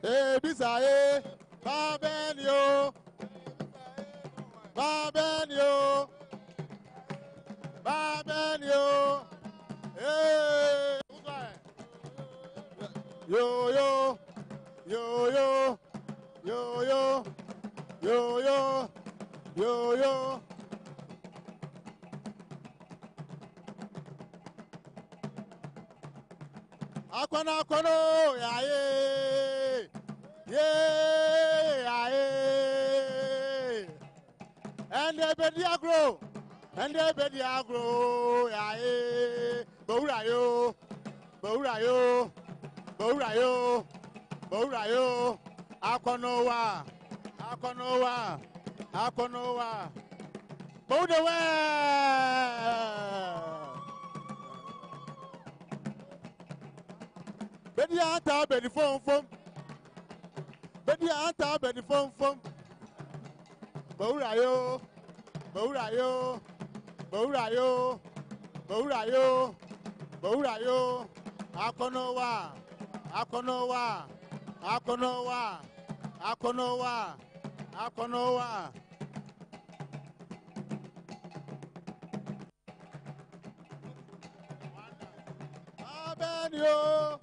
Bisaye, Babenio, Babenio, Babenio, hey, yo yo, yo yo, yo yo, yo yo, yo yo. Akwana akwano, ya yeah. And the baby agro, and the baby agro, yeah. Bourayo, Bourayo, Bourayo, Bourayo. Akwanowa, Akwanowa, Akwanowa. Bourawa. Bedi anta bedi fom fom. Bedi anta bedi fom fom. Bourayo, Bourayo, Bourayo, Bourayo, Bourayo. Akonowa, Akonowa, Akonowa, Akonowa, Akonowa. Abenyo.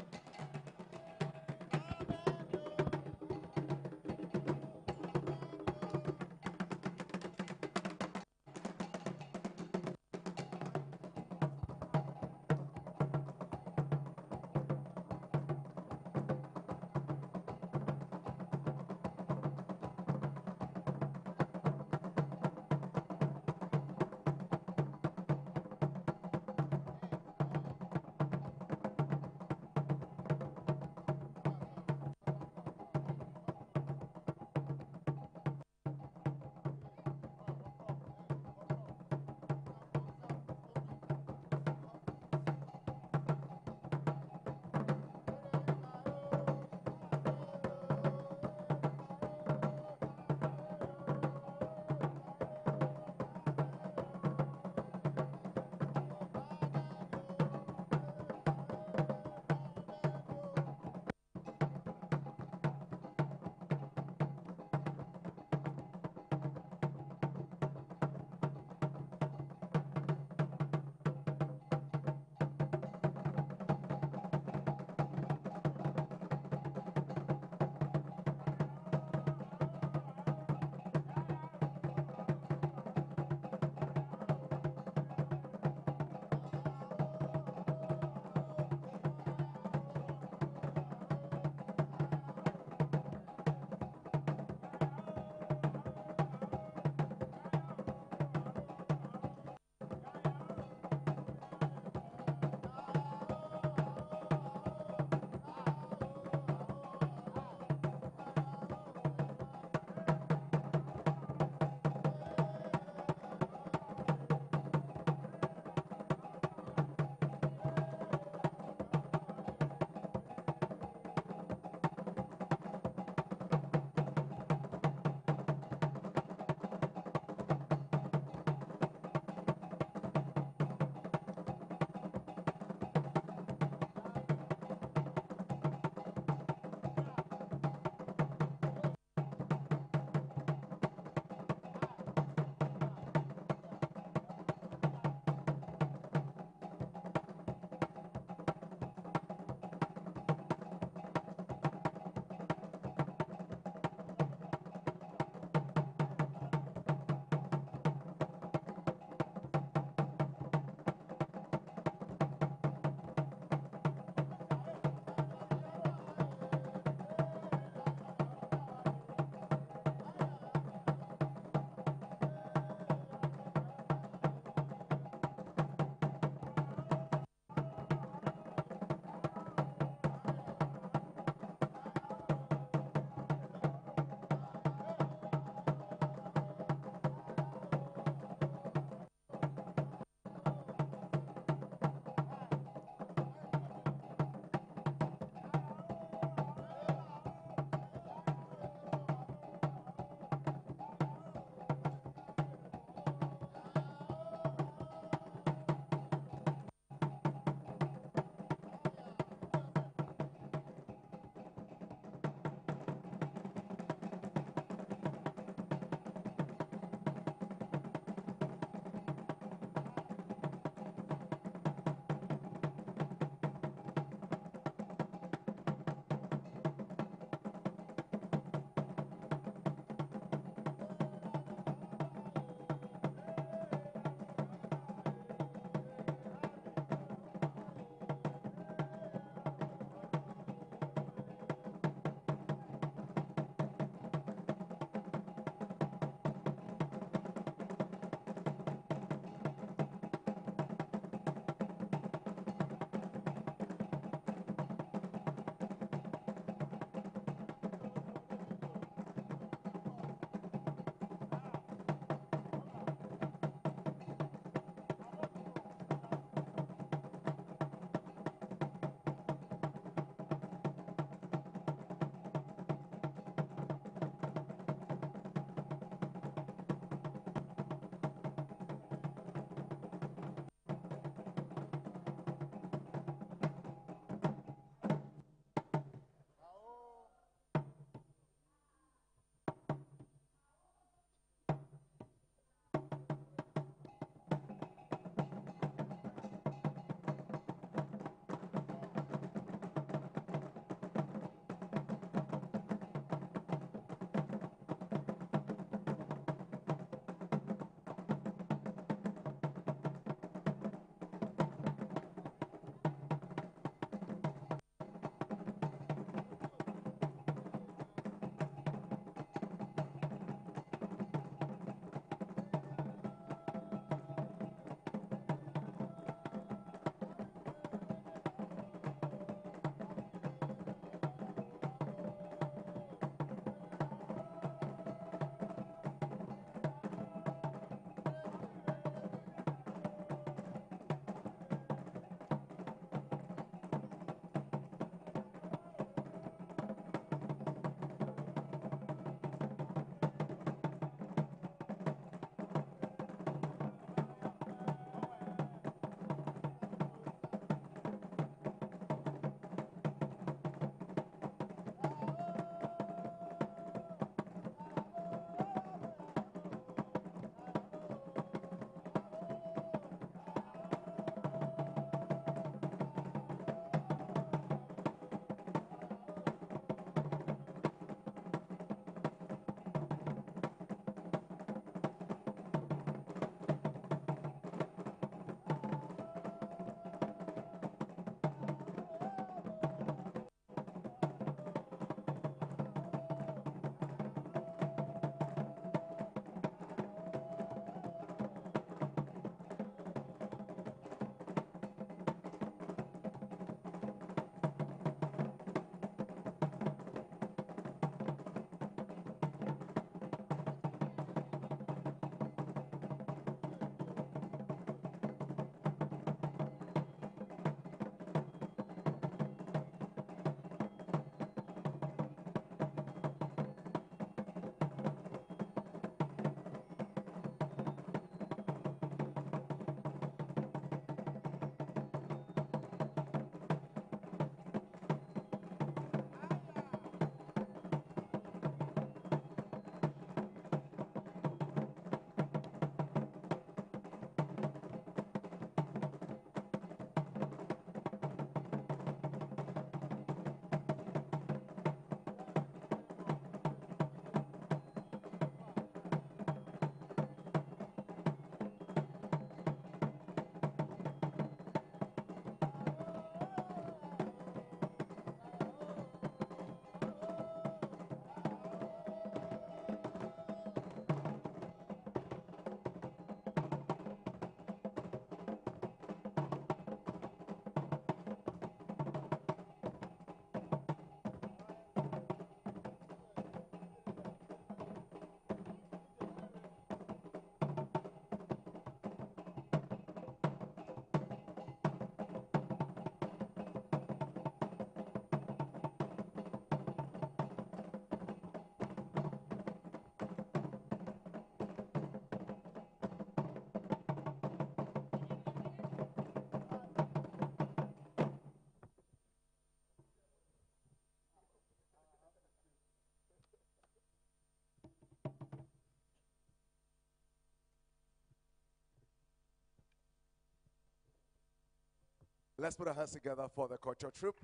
Let's put our hands together for the culture troop.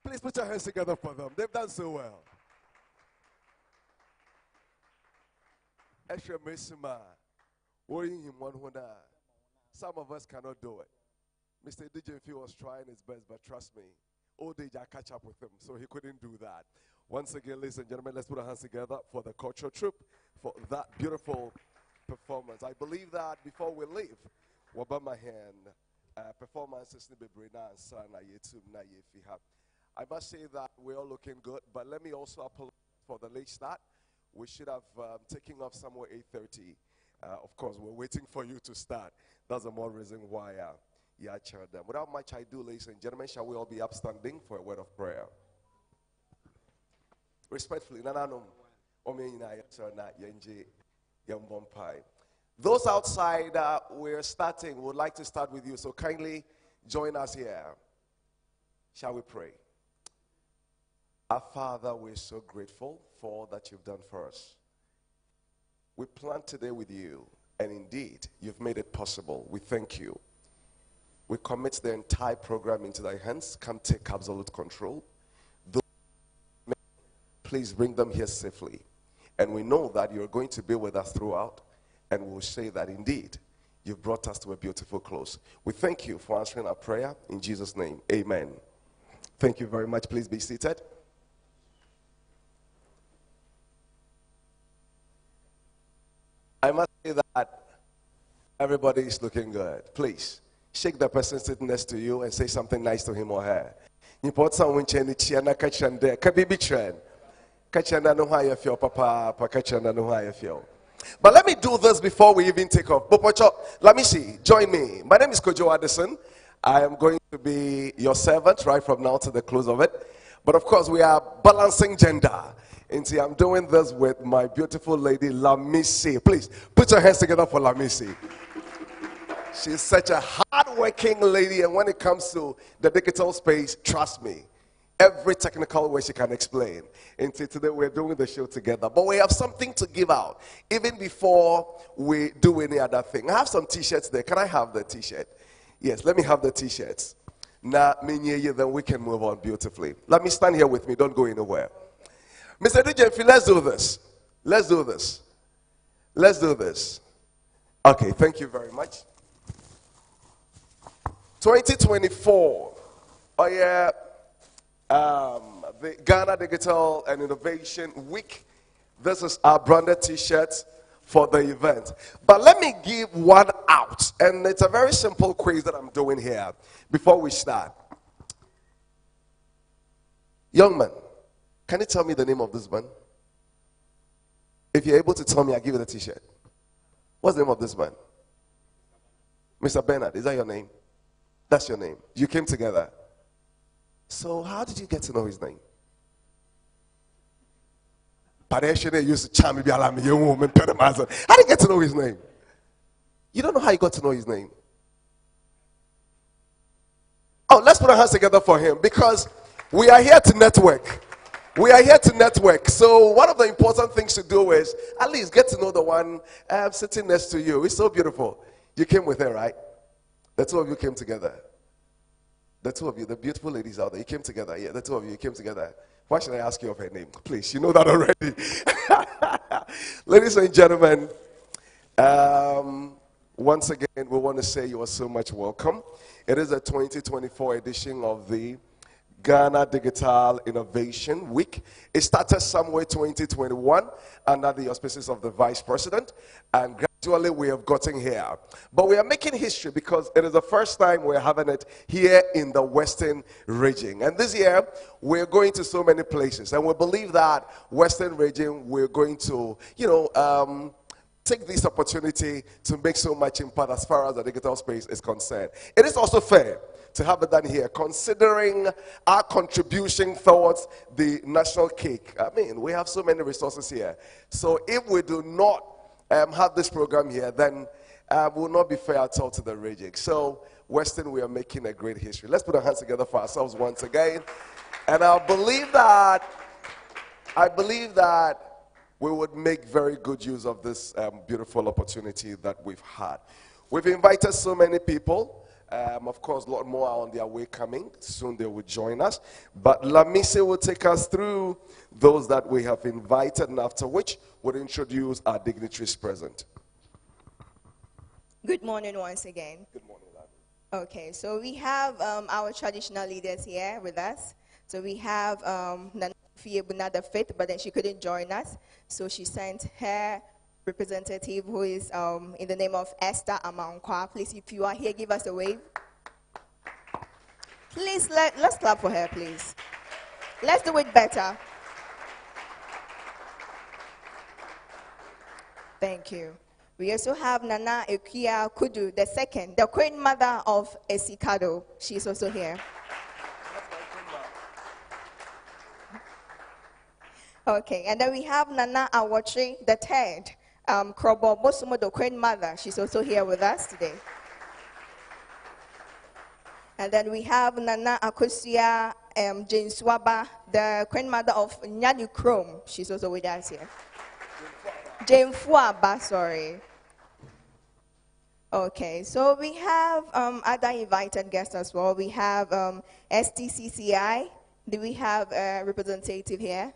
Please put your hands together for them. They've done so well. Eshe Mesima, worrying him one who. Some of us cannot do it. Mr. DJ Phil was trying his best, but trust me, old age I catch up with him, so he couldn't do that. Once again, ladies and gentlemen, let's put our hands together for the culture troop for that beautiful performance. I believe that before we leave, my hand performances I must say that we're all looking good, but let me also apologize for the late start. We should have taken off somewhere 8:30. Of course, we're waiting for you to start. That's the more reason why I chaired them. Without much ado, ladies and gentlemen, shall we all be upstanding for a word of prayer? Respectfully, those outside, we're starting. Would like to start with you, so kindly join us here. Shall we pray? Our Father, we're so grateful for all that you've done for us. We plan today with you, and indeed, you've made it possible. We thank you. We commit the entire program into thy hands. Come take absolute control. Please bring them here safely. And we know that you're going to be with us throughout, and we'll say that indeed, you've brought us to a beautiful close. We thank you for answering our prayer. In Jesus' name, amen. Thank you very much. Please be seated. I must say that everybody is looking good. Please, shake the person sitting next to you and say something nice to him or her. But let me do this before we even take off. Let me see. Join me. My name is Kojo Addison. I am going to be your servant right from now to the close of it. But of course, we are balancing gender. And see, I'm doing this with my beautiful lady, Lamisi. Please, put your hands together for Lamisi. She's such a hard-working lady, and when it comes to the digital space, trust me, every technical way she can explain. And today we're doing the show together. But we have something to give out, even before we do any other thing. I have some T-shirts there. Can I have the T-shirt? Yes, let me have the T-shirts. Now, then we can move on beautifully. Let me stand here with me. Don't go anywhere. Mr. DJ, let's do this. Let's do this. Let's do this. Okay, thank you very much. 2024. Oh yeah. The Ghana Digital and Innovation Week. This is our branded T-shirt for the event. But let me give one out. And it's a very simple quiz that I'm doing here before we start. Young man, can you tell me the name of this man? If you're able to tell me, I'll give you the T-shirt. What's the name of this man? Mr. Bernard, is that your name? That's your name. You came together. So how did you get to know his name? How did you get to know his name? You don't know how you got to know his name. Oh, let's put our hands together for him, because we are here to network. We are here to network. So one of the important things to do is at least get to know the one sitting next to you. It's so beautiful. You came with her, right? The two of you came together. The two of you, the beautiful ladies out there, you came together. Yeah, the two of you came together. Why should I ask you of her name? Please, you know that already. Ladies and gentlemen, once again, we want to say you are so much welcome. It is a 2024 edition of the Ghana Digital Innovation Week. It started somewhere 2021 under the auspices of the Vice President, and gradually we have gotten here. But we are making history because it is the first time we're having it here in the Western region. And this year, we're going to so many places, and we believe that Western region, we're going to, take this opportunity to make so much impact as far as the digital space is concerned. It is also fair to have it done here, considering our contribution towards the national cake. I mean, we have so many resources here. So if we do not have this program here, then it will not be fair at all to the region. So, Western, we are making a great history. Let's put our hands together for ourselves once again. And I believe that we would make very good use of this beautiful opportunity that we've had. We've invited so many people. Of course, a lot more are on their way coming. Soon they will join us. But Lamise will take us through those that we have invited, and after which we'll introduce our dignitaries present. Good morning once again. Good morning, Lami. Okay, so we have our traditional leaders here with us. So we have Nana Fiebuna the fifth, but then she couldn't join us. So she sent her representative, who is in the name of Esther Amankwa. Please, if you are here, give us a wave. Please, let's clap for her, please. Let's do it better. Thank you. We also have Nana Ekia Kudu, the second, the queen mother of Esikado. She's also here. Okay, and then we have Nana Awatri, the third, Krobo Bosumo, the queen mother. She's also here with us today. And then we have Nana Akosia Jane Swaba, the queen mother of Nyani Chrome. She's also with us here. Jane Fuaba, sorry. Okay, so we have other invited guests as well. We have STCCI. Do we have a representative here?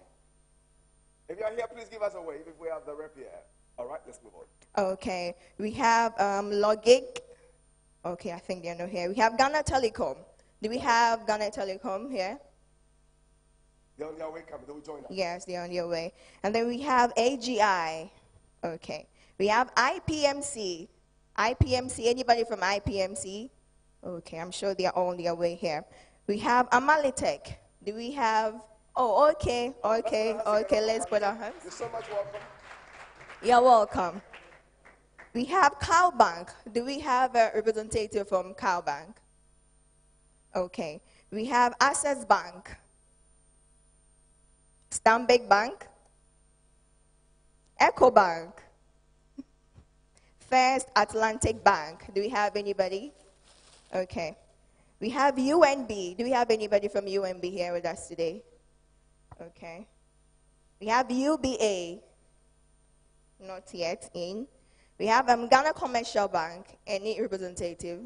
If you are here, please give us a wave if we have the rep here. All right, let's move on. Okay, we have Logig. Okay, I think they're not here. We have Ghana Telecom. Do we have Ghana Telecom here? They're on their way coming. They will join us. Yes, they're on their way. And then we have AGI. Okay. We have IPMC. IPMC, anybody from IPMC? Okay, I'm sure they're all on their way here. We have Amalitech. Do we have... Oh, okay, let's put our hands. You're so much welcome. You're welcome. We have Cowbank. Do we have a representative from Cowbank? Okay. We have Access Bank. Stanbic Bank. EcoBank. First Atlantic Bank. Do we have anybody? Okay. We have UNB. Do we have anybody from UNB here with us today? Okay. We have UBA. Not yet in. We have Ghana Commercial Bank. Any representative?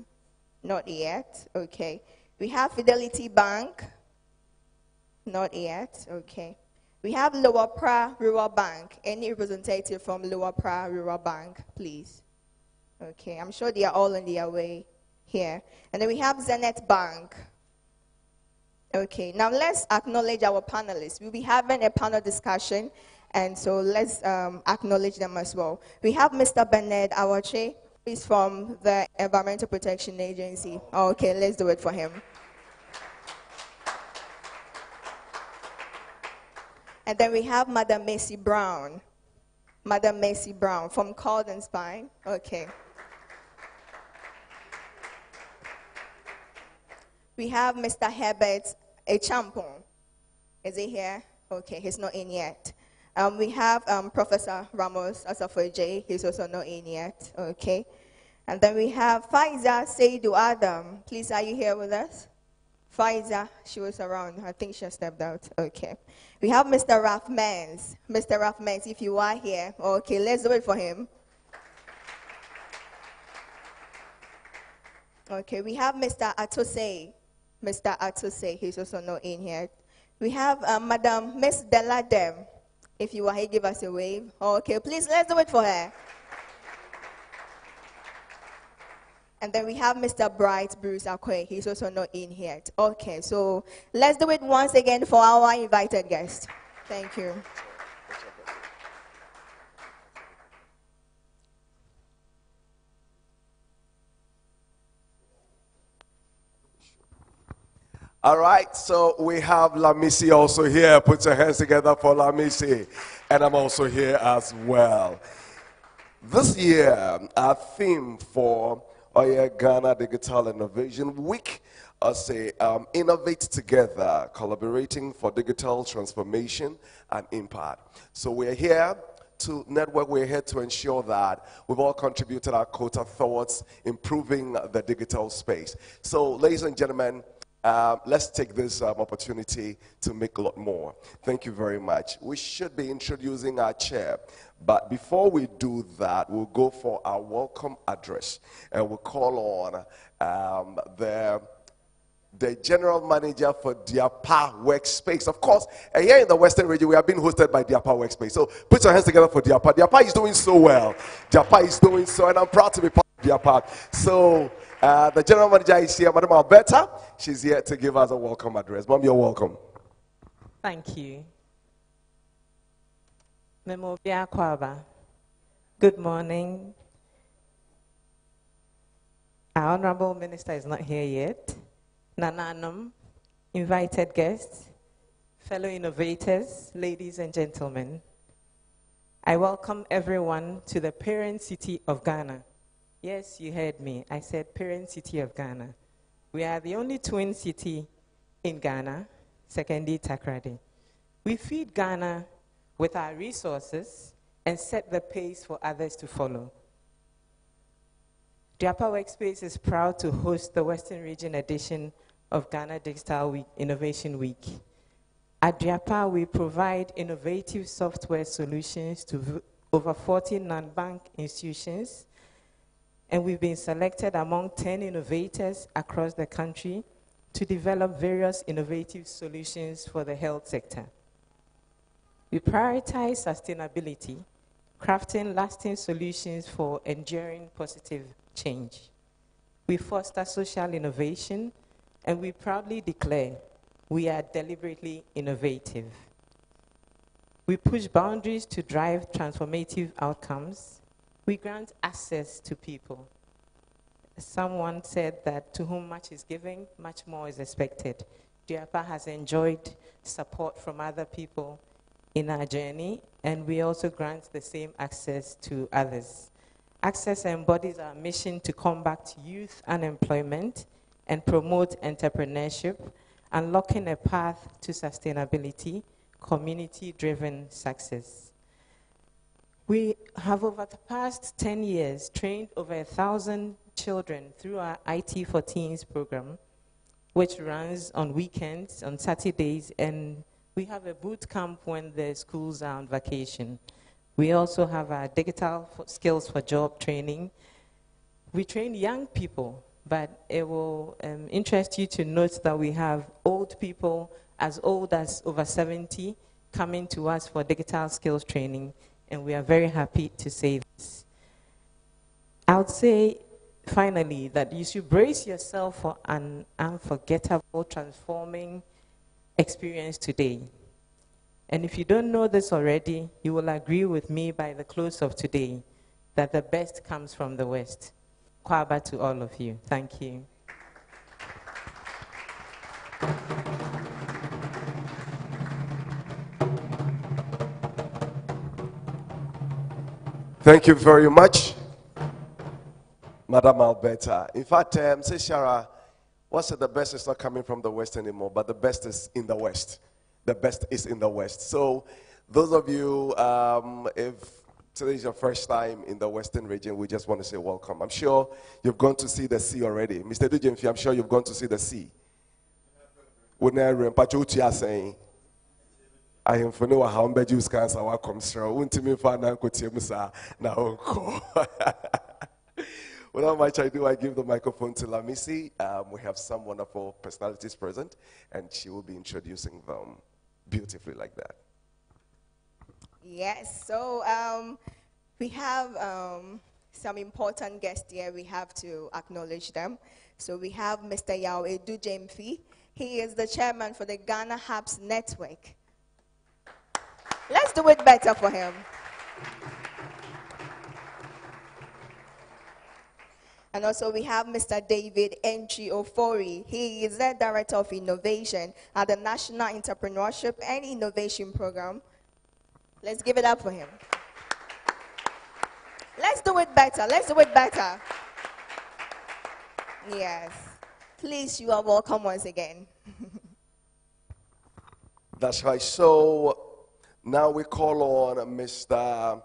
Not yet. Okay. We have Fidelity Bank. Not yet. Okay. We have Lower Pra Rural Bank. Any representative from Lower Pra Rural Bank, please? Okay. I'm sure they are all on their way here. And then we have Zenith Bank. Okay. Now let's acknowledge our panelists. We'll be having a panel discussion. And so let's acknowledge them as well. We have Mr. Bernard Awache. He's from the Environmental Protection Agency. Okay, let's do it for him. And then we have Madam Macy Brown. Madam Macy Brown from Cord and Spine. Okay. We have Mr. Herbert Echampon. Is he here? Okay, he's not in yet. We have Professor Ramos Asafoje. He's also not in yet. Okay. And then we have Faiza Seidu Adam. Please, are you here with us? Faiza, she was around. I think she stepped out. Okay. We have Mr. Ralph Mans. Mr. Ralph Mans, if you are here. Okay, let's do it for him. Okay, we have Mr. Atose. Mr. Atose, he's also not in here. We have Madam Miss Deladem. If you are here, give us a wave. Okay, please, let's do it for her. And then we have Mr. Bright Bruce Akwe. He's also not in here. Okay, so let's do it once again for our invited guest. Thank you. All right, so we have Lamisi also here. Put your hands together for Lamisi. And I'm also here as well. This year, our theme for Ghana Digital Innovation Week, innovate together, collaborating for digital transformation and impact. So we're here to network, we're here to ensure that we've all contributed our quota towards improving the digital space. So, ladies and gentlemen, let's take this opportunity to make a lot more. Thank you very much. We should be introducing our chair, but before we do that, we'll go for our welcome address, and we'll call on the general manager for Diapa Workspace. Of course, here in the Western region, we are being hosted by Diapa Workspace. So put your hands together for Diapa. Diapa is doing so well. Diapa is doing so, and I'm proud to be part of Diapa. So the general manager is here, Madam Alberta. She's here to give us a welcome address. Mom, you're welcome. Thank you. Memobia Kwaba. Good morning. Our Honorable Minister is not here yet. Nananum, invited guests, fellow innovators, ladies and gentlemen. I welcome everyone to the parent city of Ghana. Yes, you heard me. I said parent city of Ghana. We are the only twin city in Ghana, Sekondi Takoradi. We feed Ghana with our resources and set the pace for others to follow. Diapa Workspace is proud to host the Western Region edition of Ghana Digital Week, Innovation Week. At Diapa, we provide innovative software solutions to over 40 non-bank institutions, and we've been selected among 10 innovators across the country to develop various innovative solutions for the health sector. We prioritize sustainability, crafting lasting solutions for enduring positive change. We foster social innovation, and we proudly declare we are deliberately innovative. We push boundaries to drive transformative outcomes. We grant access to people. Someone said that to whom much is given, much more is expected. Diapa has enjoyed support from other people in our journey, and we also grant the same access to others. Access embodies our mission to combat youth unemployment and promote entrepreneurship, unlocking a path to sustainability, community-driven success. We have, over the past 10 years, trained over 1,000 children through our IT for Teens program, which runs on weekends, on Saturdays, and we have a boot camp when the schools are on vacation. We also have our digital skills for job training. We train young people, but it will interest you to note that we have old people as old as over 70 coming to us for digital skills training, and we are very happy to say this. I would say, finally, that you should brace yourself for an unforgettable, transforming experience today. And if you don't know this already, you will agree with me by the close of today that the best comes from the West. Kwaba to all of you. Thank you. Thank you very much, Madam Alberta. In fact, say Shara, what's the best is not coming from the West anymore, but the best is in the West. The best is in the West. So those of you, if today is your first time in the Western region, we just want to say welcome. I'm sure you've gone to see the sea already. Mr. Dujemfi, I'm sure you've gone to see the sea. I am for no how many Jews cancer will come through. Untimi fa na nkotiemsa na onko. Without much ado, I give the microphone to Lamisi. We have some wonderful personalities present, and she will be introducing them beautifully like that. Yes, so we have some important guests here. We have to acknowledge them. So we have Mr. Yahweh Dujemfi. He is the chairman for the Ghana Hubs Network. Let's do it better for him. And also we have Mr. David Entry Ofori. He is the Director of Innovation at the National Entrepreneurship and Innovation Program. Let's give it up for him. Let's do it better. Let's do it better. Yes. Please, you are welcome once again. That's right. So now we call on Mr.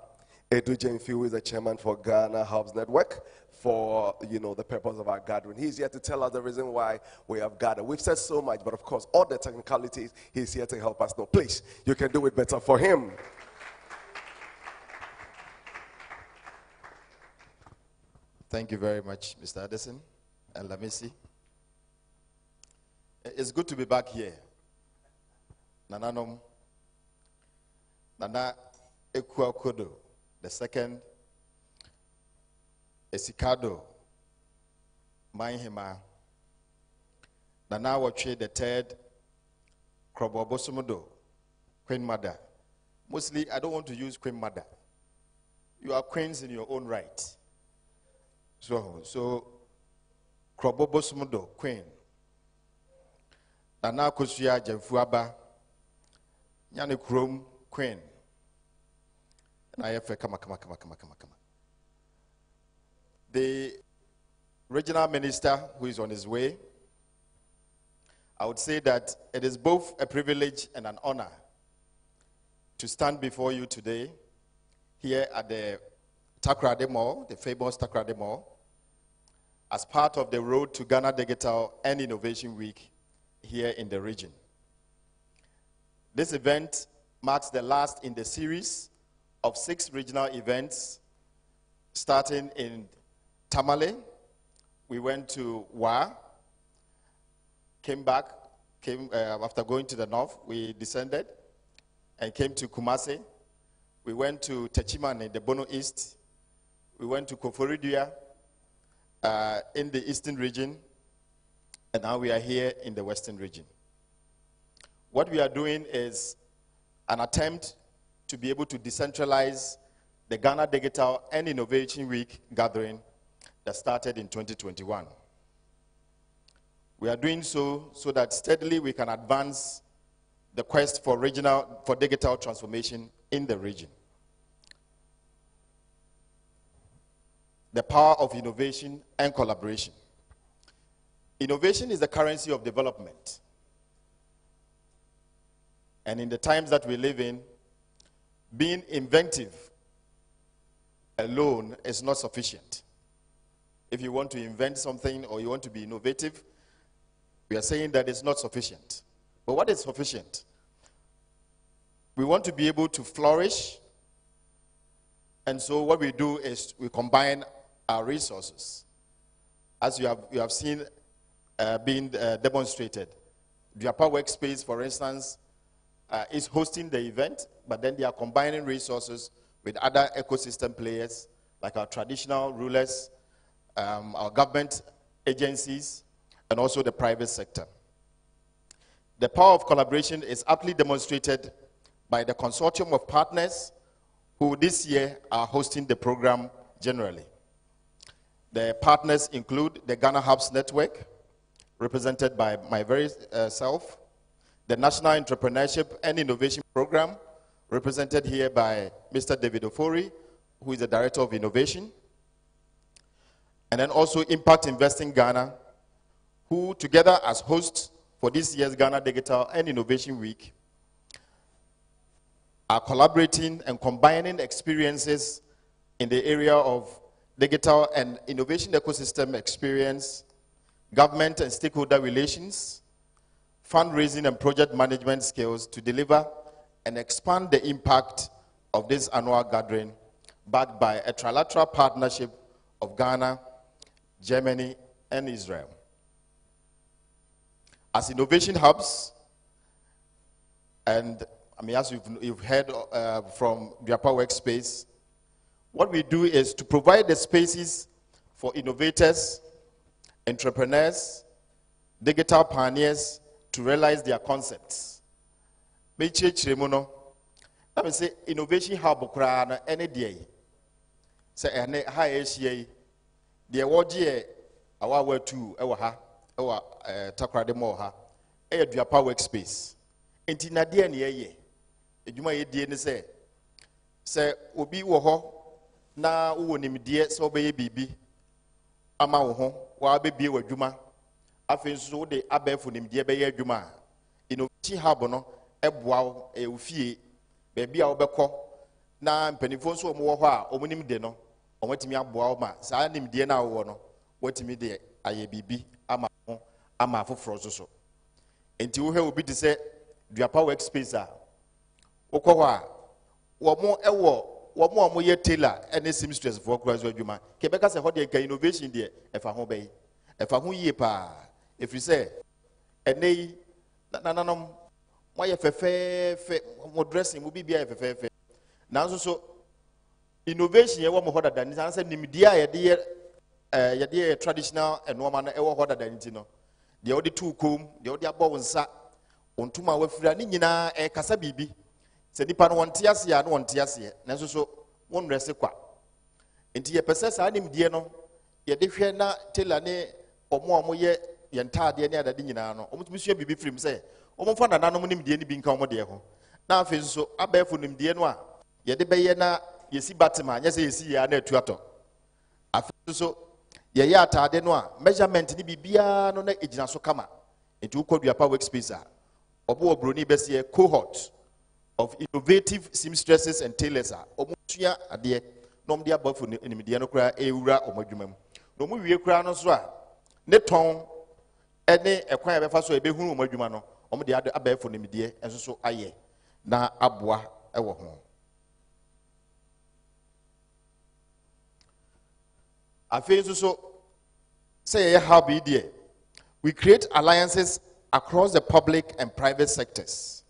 Edu Jemfi, who is the chairman for Ghana Hubs Network, for the purpose of our gathering. He's here to tell us the reason why we have gathered. We've said so much, but of course, all the technicalities, he's here to help us know. Please, you can do it better for him. Thank you very much, Mr. Addison and Lamisi. It's good to be back here. Nananom, Nana Ekua Kodo, the second, Esikado, Maihima, Nana Wache, the third, Krobobosomodo, Queen Mother. Mostly, I don't want to use Queen Mother. You are queens in your own right. So Krobobosomodo, Queen. Nana Kosuya Jemfuaba, Nyane Krom, Queen. And I have come. The regional minister who is on his way, I would say that it is both a privilege and an honor to stand before you today here at the Takoradi Mall, the famous Takoradi Mall, as part of the Road to Ghana Digital and Innovation Week here in the region. This event marks the last in the series of 6 regional events starting in Tamale. We went to Wa, came back, after going to the north, we descended and came to Kumasi. We went to Techiman in the Bono East. We went to Koforidua in the eastern region, and now we are here in the western region. What we are doing is an attempt to be able to decentralize the Ghana Digital and Innovation Week gathering that started in 2021. We are doing so that steadily we can advance the quest for digital transformation in the region. The power of innovation and collaboration. Innovation is the currency of development. And in the times that we live in, being inventive alone is not sufficient. If you want to invent something or you want to be innovative, we are saying that it's not sufficient. But what is sufficient? We want to be able to flourish, and so what we do is we combine our resources. As you have seen being demonstrated. Duapa Workspace, for instance, is hosting the event, but then they are combining resources with other ecosystem players, like our traditional rulers, our government agencies, and also the private sector. The power of collaboration is aptly demonstrated by the consortium of partners who this year are hosting the program generally. The partners include the Ghana Hubs Network, represented by my very self, the National Entrepreneurship and Innovation Program, represented here by Mr. David Ofori, who is the Director of Innovation, and then also Impact Investing Ghana, who together as hosts for this year's Ghana Digital and Innovation Week are collaborating and combining experiences in the area of digital and innovation ecosystem experience, government and stakeholder relations, fundraising and project management skills to deliver and expand the impact of this annual gathering, backed by a trilateral partnership of Ghana, Germany, and Israel. As innovation hubs, and as you've heard from Duapa Workspace, what we do is to provide the spaces for innovators, entrepreneurs, digital pioneers to realize their concepts. Let me say innovation hub any day. Say any high ACA, the award year, our way to our Takoradi Mall, Duapa Workspace. Intinadia ni edwuma ye die ne se obi wo ho na wo nimdie se obeye bibi ama wo ho wa bebie wadwuma afi nso de abefo nimdie beye adwuma innovation hub no eboa wo ofie be bia wo bekọ na mpanimfoɔ nso ɔmo wɔ hɔ a ɔmo nim de no ɔmo atumi aboa ɔmo a saa nimdeɛ no a wɔwɔ no wɔatumi de ayɛ biribi ama ho ama afoforɔ nso so nti wohwɛ obi te sɛ Duapa Workspace a wokɔ hɔ a wɔn a wɔyɛ tailor ne seamstress foɔ kura so adwuma kebɛka sɛ hɔ deɛ ka innovation deɛ ɛfa ho bɛyi ɛfa ho yie paa ɛfiri sɛ ɛnɛ yi nananom moayɛ fɛfɛɛfɛ mo dressing mo biribiara yɛ fɛfɛɛfɛ nanso so innovation yɛwɔ mo hɔ dada ne sɛ nimdeɛ a yɛde yɛ traditional nneɛma no ɛwɔ hɔ dada nti no deɛ wɔde tu kom deɛ wɔde abɔ wo nsa ntoma a wafira ne nyinaa ɛkasa biribi sɛ nipa no wɔnte aseɛ a no wɔnte aseɛ nanso so wɔnrɛse kwa nti yɛpɛ sɛ saa nimdeɛ no yɛde hwɛ na tailor ne ɔmo a wɔyɛ yɛn ntaadeɛ ne adade nyinaa no ɔmo tumi sua biribi firim sɛ ɔmo fa nananom nimdeɛ ne bi nka ɔmo deɛ ho na afei nso abɛɛfo nimdeɛ no a yɛde bɛyɛ na yɛsi batem a nyɛ sɛ yɛsi yɛ a na atu atɔ afei nso yɛyɛ ataade no a measurement ne biribiara no na ɛgyina so kama nti wokɔ Duapa Workspace a ɔbo wɔ buroni bɛseɛ cohort of innovative seamstresses and tailors a ɔmo sua adeɛ na ɔmo de abɔfo nimdeɛ no koraa ɛwura ɔmo adwuma mu na ɔmo wie koraa no so a ne tɔn ɛne ɛkwan a bɛfa so a ɛbɛhunu ɔmo adwuma no ɔmo de abɛɛfo nimdeɛ nso so ayɛ na aboa ɛwɔ ho afei nso so sɛ yɛyɛ hub yi deɛ we create alliances across the public and private sectors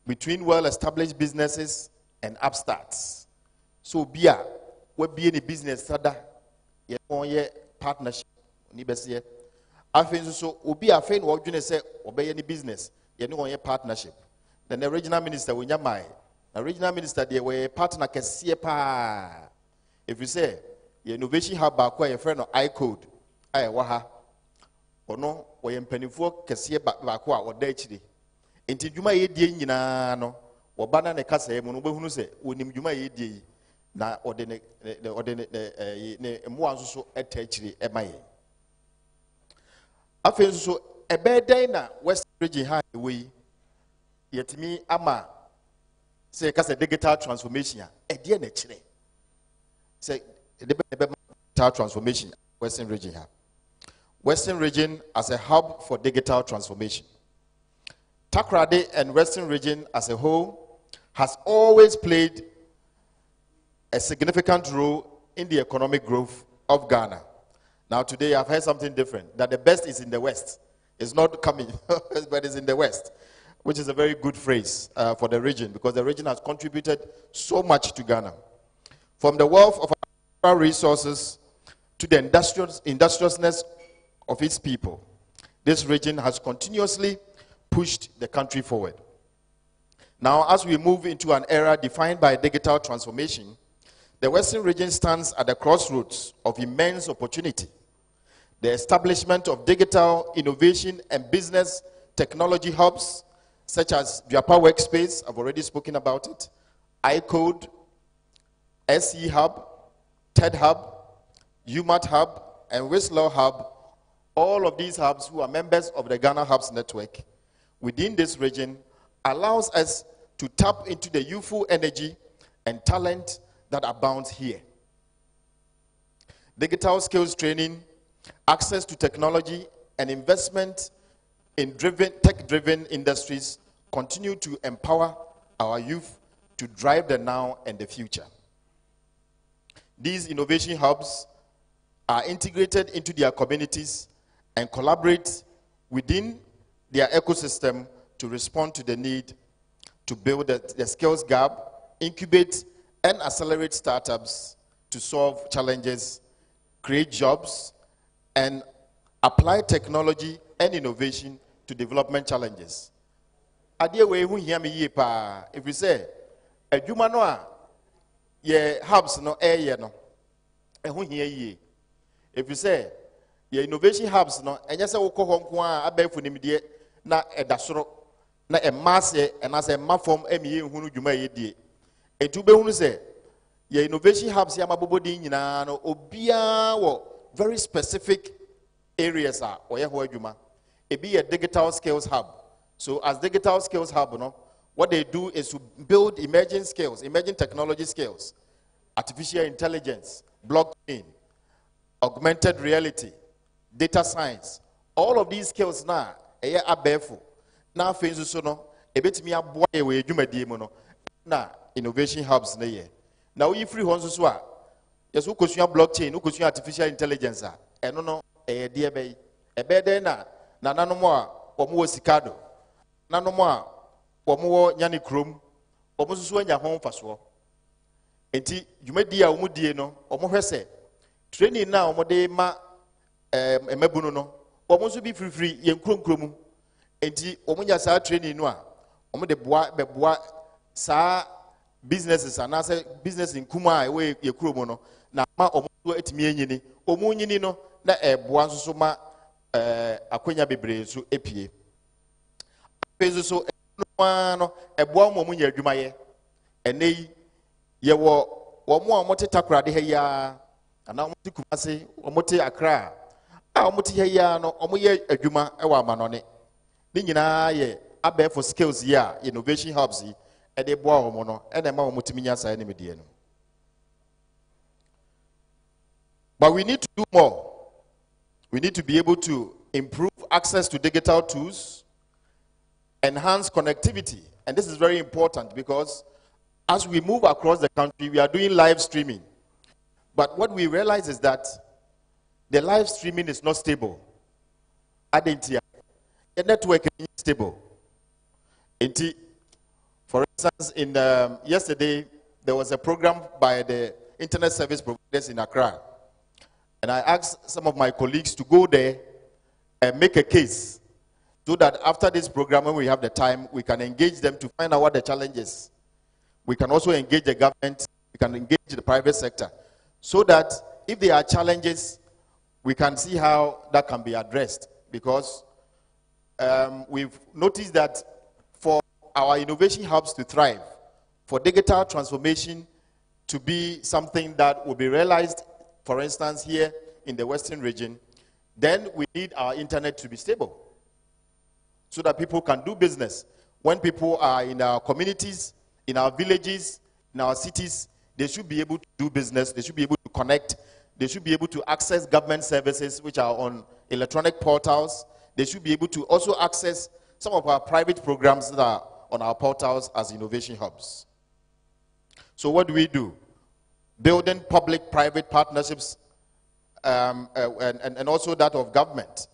between well-established businesses and upstarts. So be a any business sada ye partnership ni besiye. Afin so obi a fein wo dwene se obey any business ye no ye partnership. Then the regional minister we nyamai. The regional minister they we partner kesiye pa. If you say ye innovation hub ba kwa ye friend no iCode ay waha. Ono we mpanifo kesiye ba kwa oda ekyiri. Enti dwuma ye die nyina no wo bana ne kasa mu no behunu se wonim dwuma ye die na ode ne mo anso so eta ekyiri emaye afenso so ebeden na West Region ha we yetimi ama se kasa digital transformation e die na kyire se digital transformation Western Region ha Western Region as a hub for digital transformation. Takoradi and Western Region as a whole has always played a significant role in the economic growth of Ghana. Now today I've heard something different, that the best is in the West. It's not coming, but it's in the West, which is a very good phrase for the region because the region has contributed so much to Ghana. From the wealth of our resources to the industriousness of its people, this region has continuously pushed the country forward. Now, as we move into an era defined by digital transformation, the Western region stands at the crossroads of immense opportunity. The establishment of digital innovation and business technology hubs, such as Duapa Workspace, I've already spoken about it, iCode, SE Hub, TED Hub, UMAT Hub, and Whistler Hub, all of these hubs who are members of the Ghana Hubs Network within this region allows us to tap into the youthful energy and talent that abounds here. Digital skills training, access to technology, and investment in tech-driven industries continue to empower our youth to drive the now and the future. These innovation hubs are integrated into their communities and collaborate within their ecosystem to respond to the need to build the skills gap, incubate and accelerate startups to solve challenges, create jobs, and apply technology and innovation to development challenges. Adeɛ wei hu hia me yie pa. If we say adwuma no a ye hubs no ɛyɛ no ɛho hia yie. If we say ye innovation hubs no ɛnyɛ sɛ wokɔ hɔ nko a abɛɛfo nimdeɛ na ɛda soro na ɛmaase ɛnasɛ ɛma fam ɛmi yɛ nhunu dwuma yɛ die. Etu bɛhunu sɛ ye innovation hubs yɛ amabobɔ din nyinaa no obiara wɔ very specific areas a ɔyɛ hɔ adwuma. Ebi yɛ digital skills hub. So as digital skills hub no What they do is to build emerging skills, emerging technology skills, artificial intelligence, blockchain, augmented reality, data science. All of these skills now are bareful. Now, for instance, a bit me a boy away, you may demono. Now, innovation hubs. Now, if free ones as well. Yes, who could you blockchain, who could you artificial intelligence? And no, a dear bay, a bed na no more, or more cicado, no more, or more yanni crum, or most when your home for so. And you may dear Umudiano, or more say, training now, Mode ma a mebuno, or most be free, young crum crum, and Omuya sa training noir, Omo de bois, sa businesses, and I say business in Kuma away your crumono. Na ma omo etimi enyini omo nyini no na eboa nso ma akwanya bebre so epie pezo so no eboa omo nya adwuma ye enei ye wo omo omo tetakrade ha ya ana omo te Kumase omo te Accra a omo te ha ya no omo ye adwuma e wa amanone ni nyina ye abefo skills ya innovation hubs yi e de boa omo no e na ma omo timi nya sa ne medie no. But we need to do more. We need to be able to improve access to digital tools, enhance connectivity. And this is very important because as we move across the country, we are doing live streaming. But what we realize is that the live streaming is not stable. The network is stable. For instance, yesterday, there was a program by the internet service providers in Accra. And I asked some of my colleagues to go there and make a case so that after this program, when we have the time, we can engage them to find out what the challenge is. We can also engage the government, we can engage the private sector, so that if there are challenges, we can see how that can be addressed. Because we've noticed that for our innovation hubs to thrive, for digital transformation to be something that will be realized, for instance, here in the Western region, then we need our internet to be stable so that people can do business. When people are in our communities, in our villages, in our cities, they should be able to do business, they should be able to connect, they should be able to access government services which are on electronic portals, they should be able to also access some of our private programs that are on our portals as innovation hubs. So what do? Building public-private partnerships and also that of government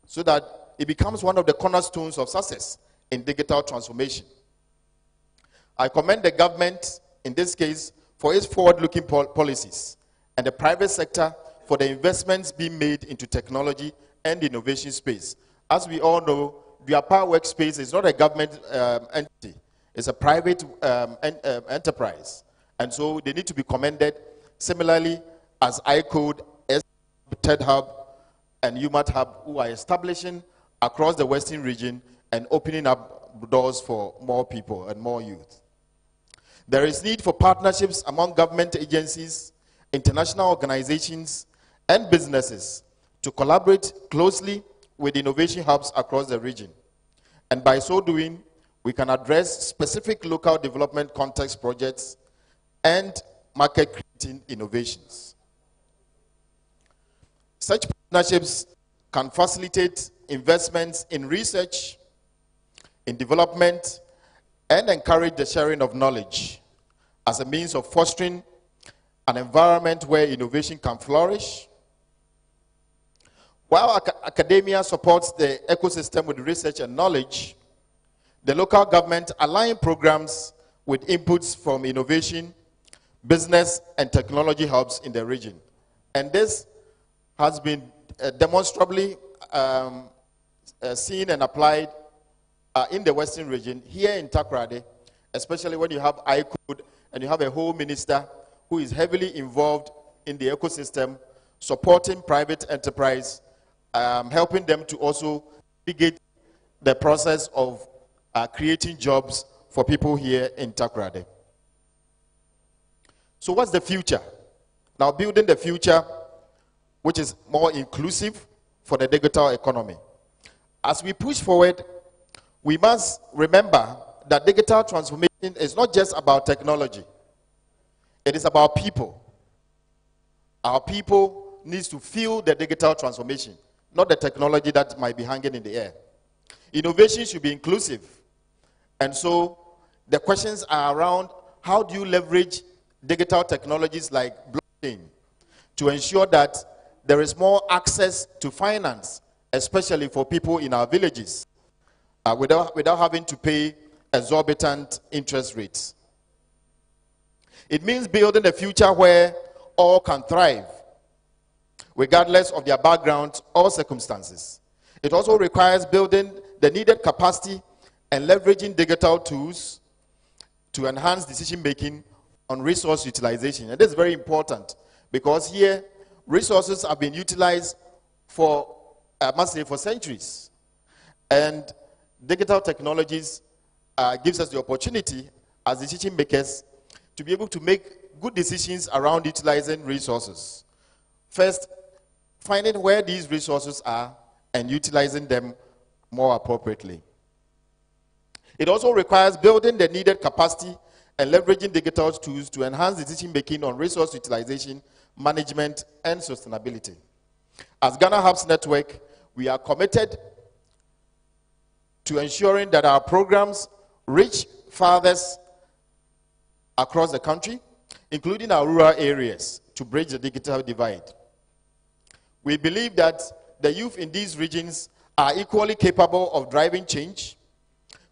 so that it becomes one of the cornerstones of success in digital transformation. I commend the government, in this case, for its forward-looking policies and the private sector for the investments being made into technology and innovation space. As we all know, Duapa Workspace is not a government entity. It's a private enterprise. And so they need to be commended, similarly as iCode, TED Hub, and UMAT Hub, who are establishing across the Western region and opening up doors for more people and more youth. There is need for partnerships among government agencies, international organizations, and businesses to collaborate closely with innovation hubs across the region. And by so doing, we can address specific local development context projects and market-creating innovations. Such partnerships can facilitate investments in research, in development, and encourage the sharing of knowledge as a means of fostering an environment where innovation can flourish. While academia supports the ecosystem with research and knowledge, the local government align programs with inputs from innovation, business, and technology hubs in the region. And this has been demonstrably seen and applied in the Western region, here in Takoradi, especially when you have iCode and you have a whole minister who is heavily involved in the ecosystem, supporting private enterprise, helping them to also navigate the process of creating jobs for people here in Takoradi. So what's the future? Now, building the future which is more inclusive for the digital economy. As we push forward, we must remember that digital transformation is not just about technology. It is about people. Our people needs to feel the digital transformation, not the technology that might be hanging in the air. Innovation should be inclusive. And so the questions are around how do you leverage digital technologies like blockchain to ensure that there is more access to finance, especially for people in our villages, without having to pay exorbitant interest rates. It means building a future where all can thrive, regardless of their background or circumstances. It also requires building the needed capacity and leveraging digital tools to enhance decision making on resource utilization. And this is very important because here resources have been utilized for, I must say, for centuries. And digital technologies gives us the opportunity as decision makers to be able to make good decisions around utilizing resources. First, finding where these resources are and utilizing them more appropriately. It also requires building the needed capacity and leveraging digital tools to enhance decision making on resource utilization, management, and sustainability. As Ghana Hubs Network, we are committed to ensuring that our programs reach farthest across the country, including our rural areas, to bridge the digital divide. We believe that the youth in these regions are equally capable of driving change,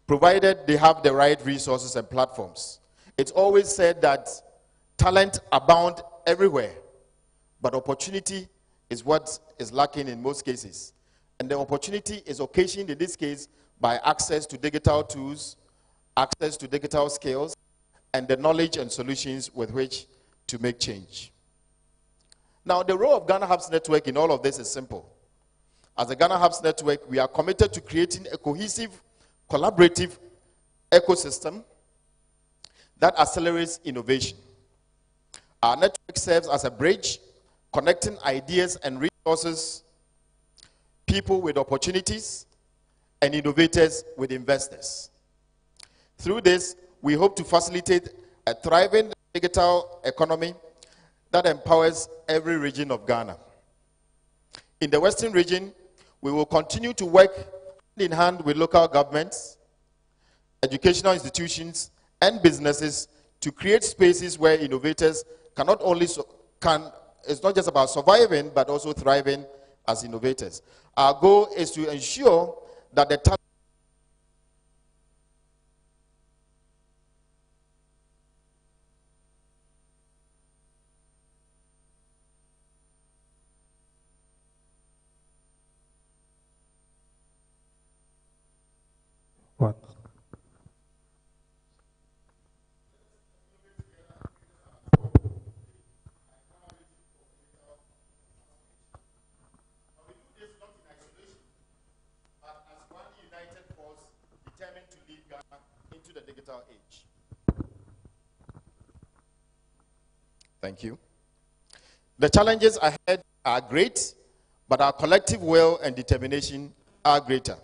provided they have the right resources and platforms. It's always said that talent abounds everywhere, but opportunity is what is lacking in most cases. And the opportunity is occasioned in this case by access to digital tools, access to digital skills, and the knowledge and solutions with which to make change. Now, the role of Ghana Hubs Network in all of this is simple. As the Ghana Hubs Network, we are committed to creating a cohesive, collaborative ecosystem that accelerates innovation. Our network serves as a bridge connecting ideas and resources, people with opportunities, and innovators with investors. Through this, we hope to facilitate a thriving digital economy that empowers every region of Ghana. In the Western region, we will continue to work hand in hand with local governments, educational institutions, and businesses to create spaces where innovators can not only it's not just about surviving, but also thriving as innovators. Our goal is to ensure that the talent What? determined to lead Ghana into the digital age. Thank you. The challenges ahead are great, but our collective will and determination are greater.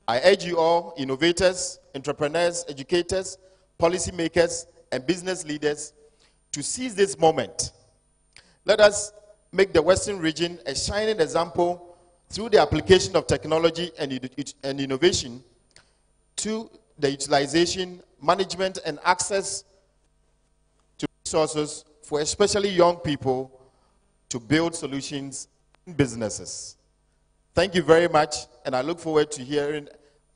I urge you all, innovators, entrepreneurs, educators, policymakers, and business leaders, to seize this moment. Let us make the Western region a shining example through the application of technology and innovation to the utilization, management, and access to resources for especially young people to build solutions in businesses. Thank you very much, and I look forward to hearing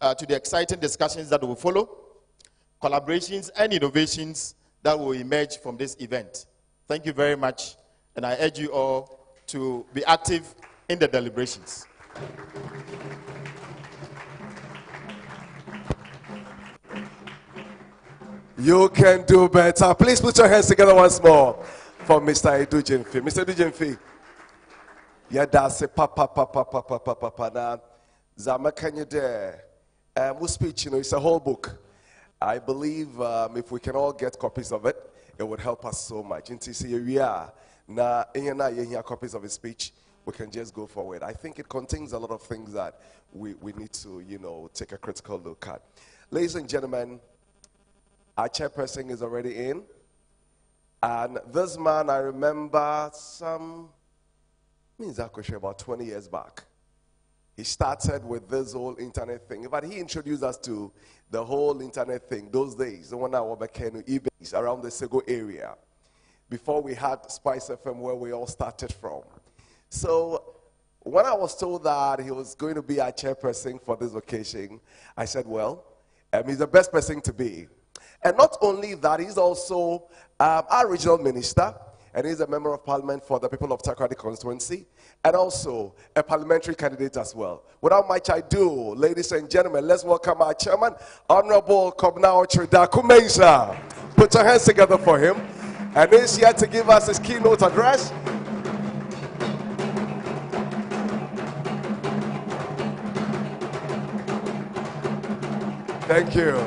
to the exciting discussions that will follow, collaborations and innovations that will emerge from this event. Thank you very much, and I urge you all to be active in the deliberations. You can do better. Please put your hands together once more for Mr. Edu Gyamfi. Mr. Edu Gyamfi. Yeah, that's a papa. Now, Zama, can you dare? Whose speech, it's a whole book. I believe if we can all get copies of it, it would help us so much. And to see we are now, you copies of his speech, we can just go forward. I think it contains a lot of things that we need to, take a critical look at. Ladies and gentlemen, our chairperson is already in. And this man, I remember about 20 years back. He started with this whole internet thing. But he introduced us to the whole internet thing those days, the one I was back in eBay around the Sego area, before we had Spice FM where we all started from. So when I was told that he was going to be our chairperson for this occasion, I said, well, he's the best person to be. And not only that, he's also our regional minister, and he's a member of parliament for the people of Takoradi constituency, and also a parliamentary candidate as well. Without much ado, ladies and gentlemen, let's welcome our chairman, Honorable Kobna Daku Mensah. Put your hands together for him. And he's here to give us his keynote address. Thank you.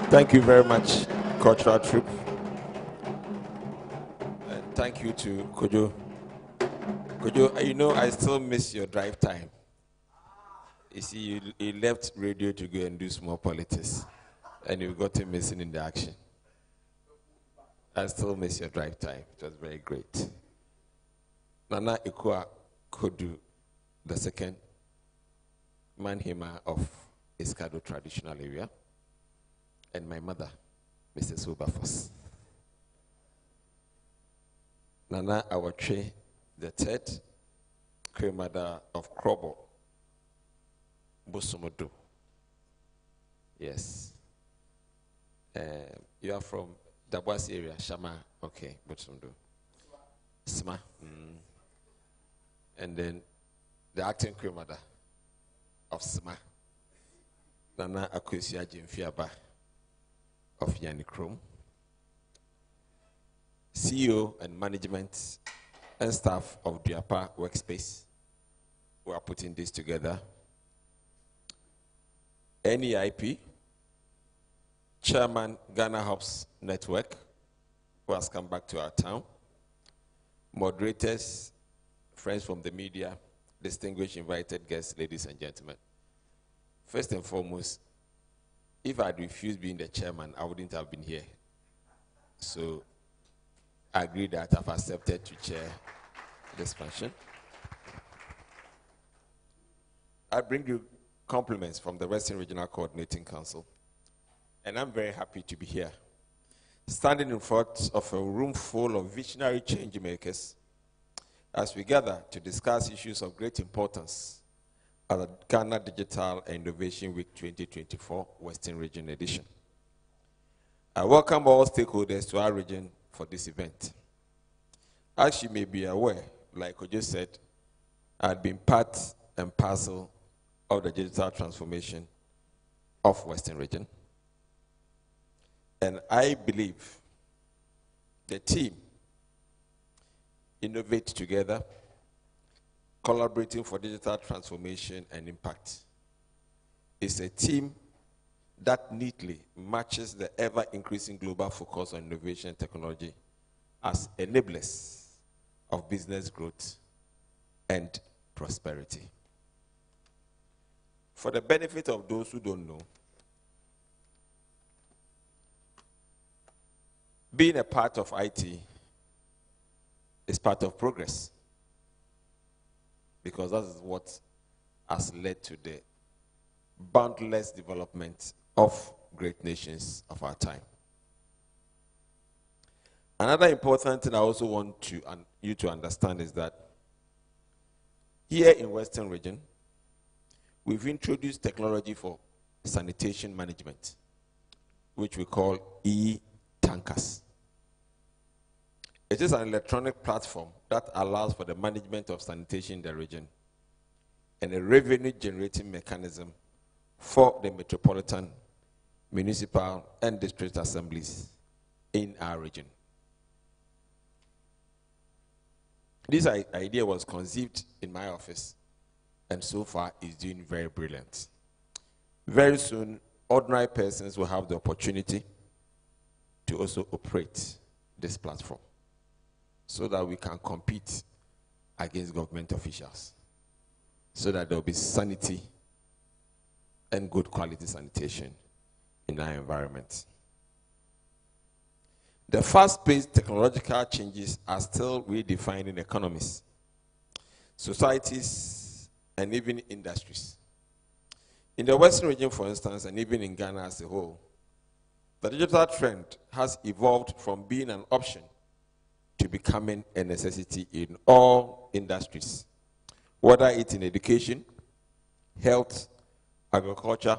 Thank you very much, Cultural Troop. And thank you to Kojo. Kojo, you know, I still miss your drive time. You see, you left radio to go and do small politics, and you got him missing in the action. I still miss your drive time. It was very great. Nana Ikua Kodu, the second Manhima of Iskado traditional area, and my mother, Mrs. Wilberforce. Nana Awatwe, the third grandmother of Krobo, Bosomodo. Yes. You are from Dabwas area, Shama. Okay, Bosomodo. Sma. And then the acting grandmother of Sma, Nana Akwesua Jemfiaba of Yanikrom, CEO and management and staff of Diapa Workspace, who are putting this together. NEIP, Chairman Ghana Hubs Network, who has come back to our town. Moderators, friends from the media, distinguished invited guests, ladies and gentlemen. First and foremost, if I had refused being the chairman, I wouldn't have been here. So I agree that I've accepted to chair this function. I bring you compliments from the Western Regional Coordinating Council, and I'm very happy to be here, standing in front of a room full of visionary change makers as we gather to discuss issues of great importance at the Ghana Digital and Innovation Week 2024 Western Region Edition. I welcome all stakeholders to our region for this event. As you may be aware, like I just said, I've been part and parcel of the digital transformation of Western Region. And I believe the team innovate together, collaborating for digital transformation and impact. It's a team that neatly matches the ever-increasing global focus on innovation and technology as enablers of business growth and prosperity. For the benefit of those who don't know, being a part of IT is part of progress, because that is what has led to the boundless development of great nations of our time. Another important thing I also want you to understand is that here in Western Region, we've introduced technology for sanitation management, which we call e-tankers. It is an electronic platform that allows for the management of sanitation in the region and a revenue-generating mechanism for the metropolitan, municipal, and district assemblies in our region. This idea was conceived in my office and so far is doing very brilliant. Very soon, ordinary persons will have the opportunity to also operate this platform so that we can compete against government officials, so that there will be sanity and good quality sanitation in our environment. The fast-paced technological changes are still redefining economies, societies, and even industries. In the Western region, for instance, and even in Ghana as a whole, the digital trend has evolved from being an option to becoming a necessity in all industries, whether it's in education, health, agriculture,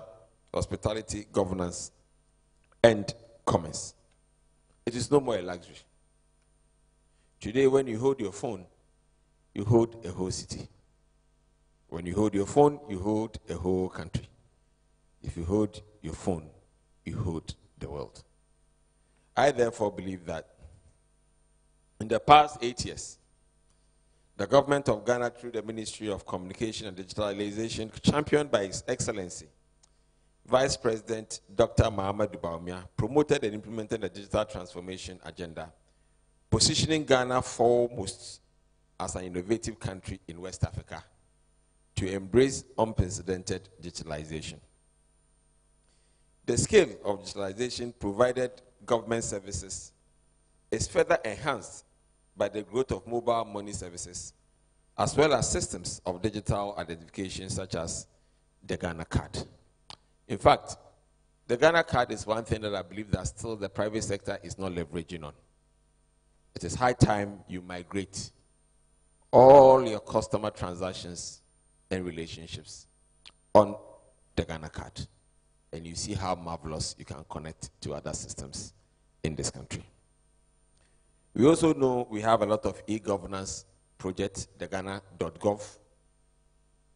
hospitality, governance, and commerce. It is no more a luxury. Today, when you hold your phone, you hold a whole city. When you hold your phone, you hold a whole country. If you hold your phone, you hold the world. I therefore believe that in the past 8 years, the government of Ghana, through the Ministry of Communication and Digitalization, championed by His Excellency, Vice President Dr. Mahamudu Bawumia, promoted and implemented a digital transformation agenda, positioning Ghana foremost as an innovative country in West Africa to embrace unprecedented digitalization. The scale of digitalization provided government services is further enhanced by the growth of mobile money services, as well as systems of digital identification such as the Ghana card. In fact, the Ghana card is one thing that I believe that still the private sector is not leveraging on. It is high time you migrate all your customer transactions and relationships on the Ghana card, and you see how marvelous you can connect to other systems in this country. We also know we have a lot of e-governance projects, the Ghana.gov,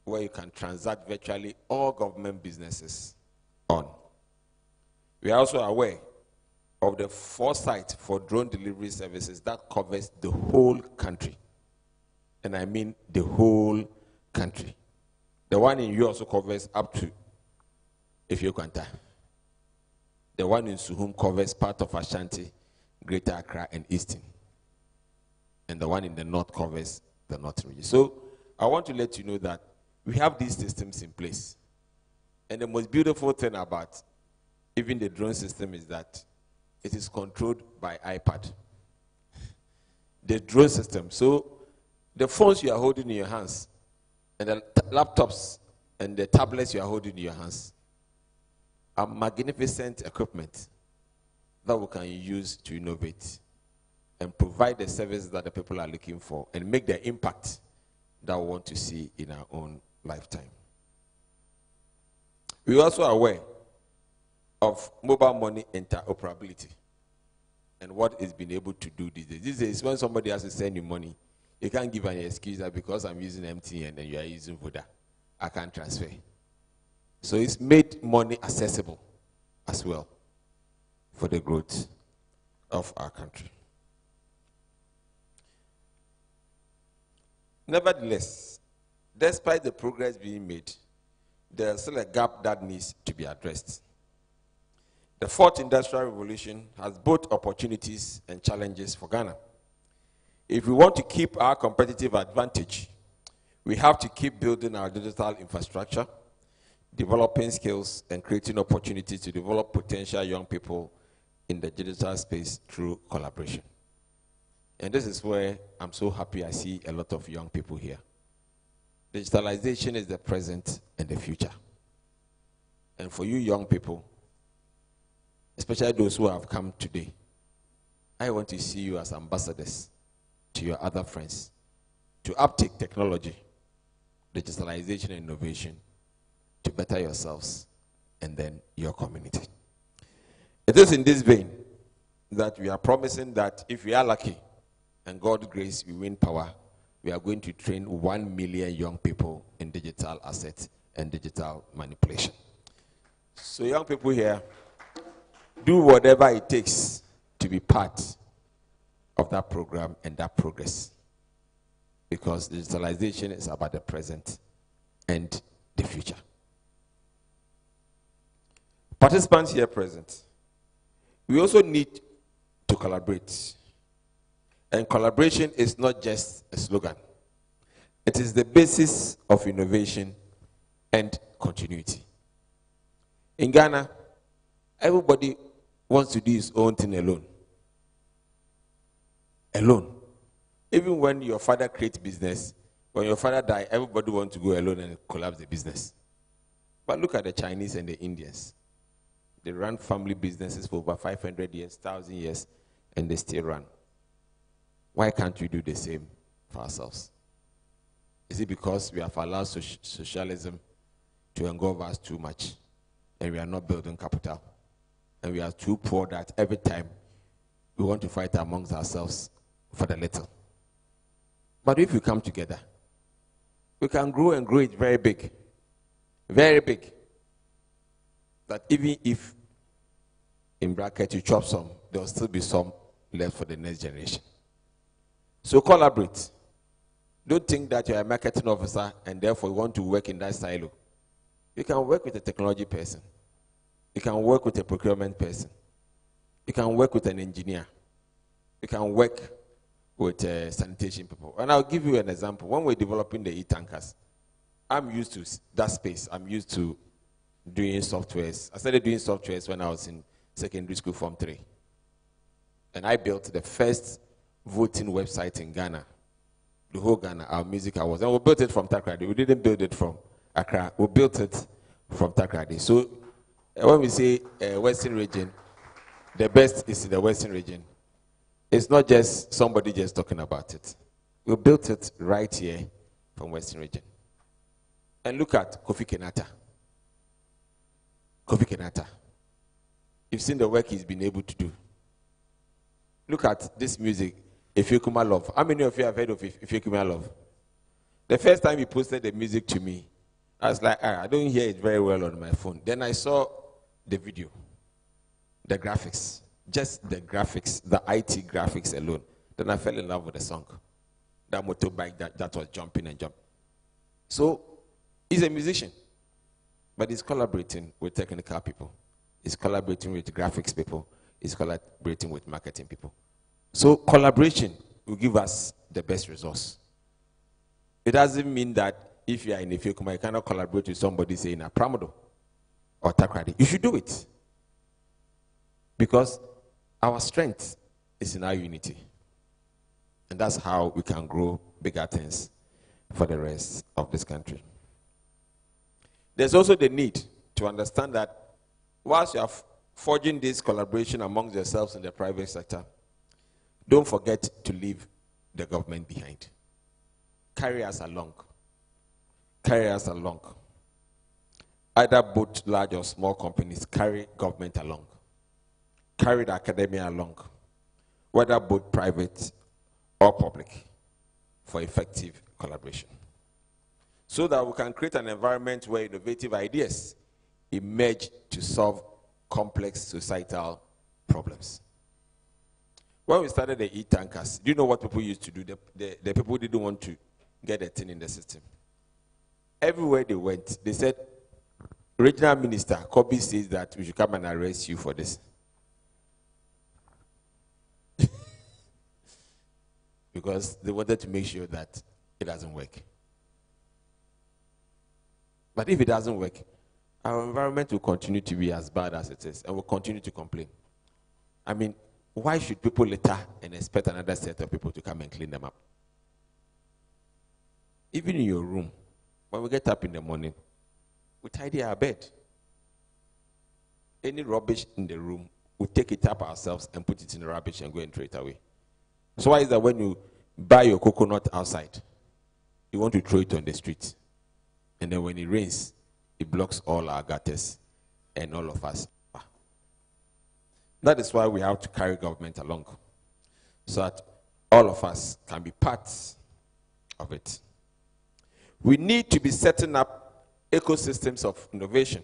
where you can transact virtually all government businesses on. We are also aware of the foresight for drone delivery services that covers the whole country. And I mean the whole country. The one in you also covers up to Efiokwanta. The one in Suhum covers part of Ashanti, Greater Accra, and Eastern. And the one in the north covers the northern region. So I want to let you know that we have these systems in place. And the most beautiful thing about even the drone system is that it is controlled by iPad. The drone system. So the phones you are holding in your hands, and the laptops and the tablets you are holding in your hands are magnificent equipment that we can use to innovate and provide the service that the people are looking for and make the impact that we want to see in our own lifetime. We are also aware of mobile money interoperability and what it's been able to do these days. These days, when somebody has to send you money, you can't give an excuse that because I'm using MTN and you are using Voda, I can't transfer. So it's made money accessible as well for the growth of our country. Nevertheless, despite the progress being made, there's still a gap that needs to be addressed. The fourth industrial revolution has both opportunities and challenges for Ghana. If we want to keep our competitive advantage, we have to keep building our digital infrastructure, developing skills, and creating opportunities to develop potential young people in the digital space through collaboration. And this is where I'm so happy I see a lot of young people here. Digitalization is the present and the future. And for you young people, especially those who have come today, I want to see you as ambassadors to your other friends to uptake technology, digitalization, and innovation to better yourselves and then your community. It is in this vein that we are promising that if we are lucky and God's grace we win power, we are going to train 1 million young people in digital assets and digital manipulation. So young people here, do whatever it takes to be part of that program and that progress. Because digitalization is about the present and the future. Participants here present, we also need to collaborate. And collaboration is not just a slogan. It is the basis of innovation and continuity. In Ghana, everybody wants to do his own thing alone. Alone. Even when your father creates business, when your father dies, everybody wants to go alone and collapse the business. But look at the Chinese and the Indians. They run family businesses for over 500 years, 1,000 years, and they still run. Why can't we do the same for ourselves? Is it because we have allowed socialism to engulf us too much, and we are not building capital, and we are too poor that every time we want to fight amongst ourselves for the little? But if we come together, we can grow and grow it very big. Very big. That even if, in bracket, you chop some, there will still be some left for the next generation. So collaborate. Don't think that you're a marketing officer and therefore you want to work in that silo. You can work with a technology person. You can work with a procurement person. You can work with an engineer. You can work with sanitation people. And I'll give you an example. When we're developing the e-tankers, I'm used to that space. I'm used to doing softwares. I started doing softwares when I was in secondary school, Form 3. And I built the first voting website in Ghana. The whole Ghana, our music awards. And we built it from Takoradi. We didn't build it from Accra. We built it from Takoradi. So when we say Western region, the best is in the Western region. It's not just somebody just talking about it. We built it right here from Western region. And look at Kofi Kenyatta. Kofi Kenyatta. You've seen the work he's been able to do. Look at this music, Ifekuma Love. How many of you have heard of Ifekuma Love? The first time he posted the music to me, I was like, I don't hear it very well on my phone. Then I saw the video, the graphics, just the graphics, the IT graphics alone. Then I fell in love with the song. That motorbike that was jumping and jumping. So he's a musician, but he's collaborating with technical people. He's collaborating with graphics people. He's collaborating with marketing people. So collaboration will give us the best resource. It doesn't mean that if you are in Ifekuma, you cannot collaborate with somebody, say, in Apramodo or Takoradi. You should do it. Because our strength is in our unity. And that's how we can grow bigger things for the rest of this country. There's also the need to understand that whilst you are forging this collaboration amongst yourselves in the private sector, don't forget to leave the government behind. Carry us along. Carry us along. Either both large or small companies, carry government along. Carry the academia along, whether both private or public, for effective collaboration. So that we can create an environment where innovative ideas emerge to solve complex societal problems. When we started the e-tankers, do you know what people used to do? The people didn't want to get a thing in the system. Everywhere they went, they said, regional minister, Kobe says that we should come and arrest you for this. Because they wanted to make sure that it doesn't work. But if it doesn't work, our environment will continue to be as bad as it is, and we'll continue to complain. I mean, why should people litter and expect another set of people to come and clean them up? Even in your room, when we get up in the morning, we tidy our bed. Any rubbish in the room, we take it up ourselves and put it in the rubbish and go and throw it away. So why is that when you buy your coconut outside, you want to throw it on the street? And then when it rains, it blocks all our gutters and all of us. That is why we have to carry government along, so that all of us can be parts of it. We need to be setting up ecosystems of innovation,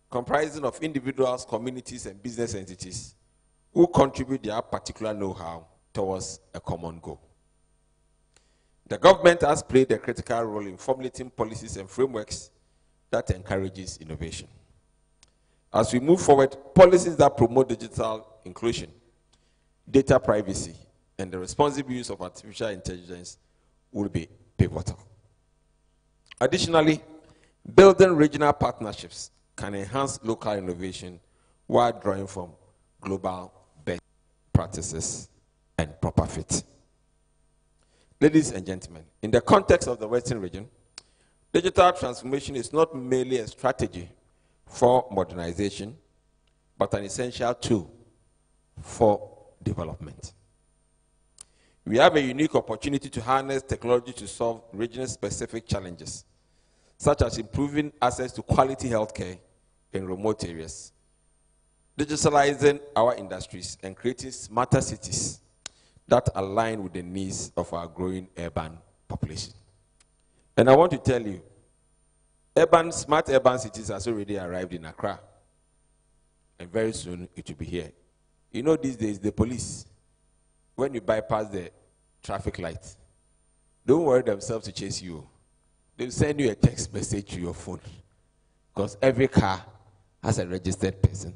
comprising of individuals, communities, and business entities who contribute their particular know-how towards a common goal. The government has played a critical role in formulating policies and frameworks that encourages innovation. As we move forward, policies that promote digital inclusion, data privacy, and the responsible use of artificial intelligence will be pivotal. Additionally, building regional partnerships can enhance local innovation while drawing from global best practices and proper fit. Ladies and gentlemen, in the context of the Western region, digital transformation is not merely a strategy for modernization, but an essential tool for development. We have a unique opportunity to harness technology to solve region-specific challenges, such as improving access to quality healthcare in remote areas, digitalizing our industries, and creating smarter cities that align with the needs of our growing urban population. And I want to tell you, smart urban cities has already arrived in Accra, and very soon it will be here. You know, these days, the police, when you bypass the traffic light, don't worry themselves to chase you. They'll send you a text message to your phone, because every car has a registered person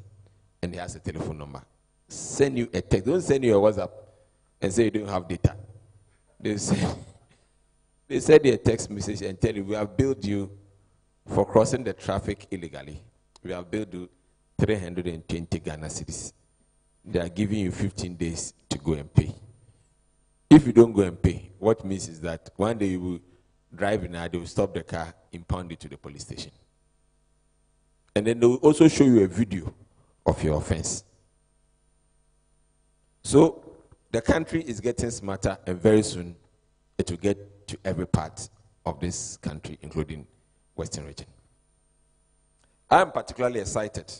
and it has a telephone number. Send you a text. Don't send you a WhatsApp and say you don't have data. They send you a text message and tell you, we have billed you for crossing the traffic illegally. We have billed you 320 Ghana cedis. They are giving you 15 days to go and pay. If you don't go and pay, what it means is that one day you will drive in, they will stop the car, impound it to the police station. And then they will also show you a video of your offense. So the country is getting smarter, and very soon it will get to every part of this country, including Western region. I am particularly excited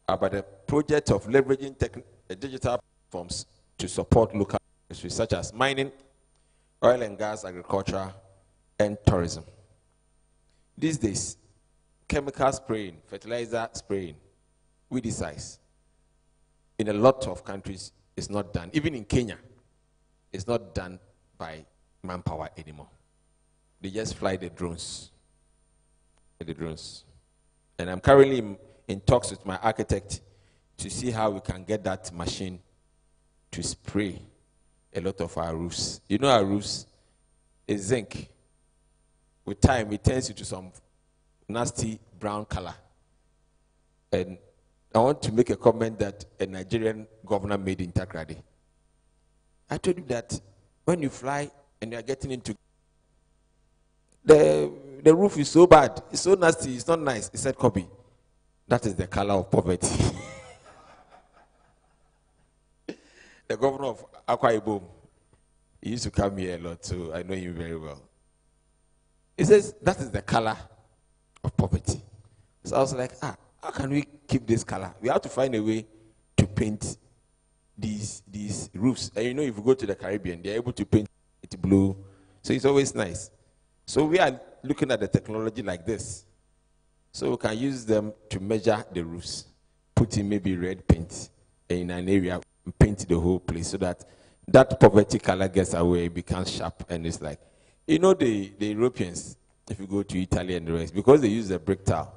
about the project of leveraging digital platforms to support local industries such as mining, oil and gas, agriculture, and tourism. These days, chemical spraying, fertilizer spraying, weedicides, in a lot of countries is not done. Even in Kenya, it's not done by manpower anymore. They just fly the drones. And I'm currently in talks with my architect to see how we can get that machine to spray a lot of our roofs. You know, our roofs is zinc. With time, it turns into some nasty brown color. And I want to make a comment that a Nigerian governor made in Takrady. I told you that when you fly and you are getting into the roof is so bad, it's so nasty, it's not nice. He said, Kobe, that is the color of poverty. The governor of Akwa Ibom, he used to come here a lot, so I know him very well. He says, that is the color of poverty. So I was like, how can we keep this color? We have to find a way to paint these roofs. And you know, if you go to the Caribbean, they're able to paint it blue. So it's always nice. So we are looking at the technology like this. So we can use them to measure the roofs, put in maybe red paint in an area, paint the whole place so that that poverty color gets away, it becomes sharp, and it's like, you know, the Europeans, if you go to Italy and the rest, because they use the brick tile,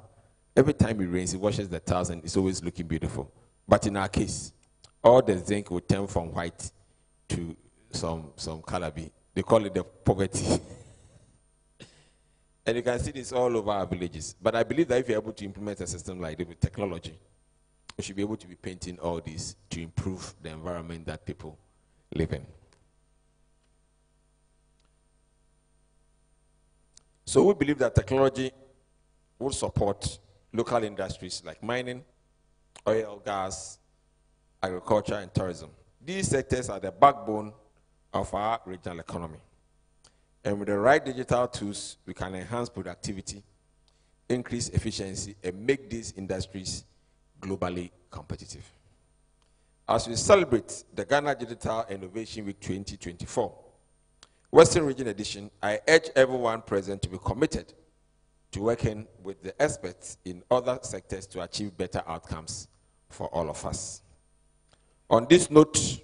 every time it rains, it washes the tiles and it's always looking beautiful. But in our case, all the zinc will turn from white to some color. They call it the poverty. And you can see this all over our villages. But I believe that if you're able to implement a system like this with technology, we should be able to be painting all this to improve the environment that people live in. So we believe that technology will support local industries like mining, oil, gas, agriculture, and tourism. These sectors are the backbone of our regional economy. And with the right digital tools, we can enhance productivity, increase efficiency, and make these industries globally competitive. As we celebrate the Ghana Digital Innovation Week 2024, Western Region Edition, I urge everyone present to be committed to working with the experts in other sectors to achieve better outcomes for all of us. On this note,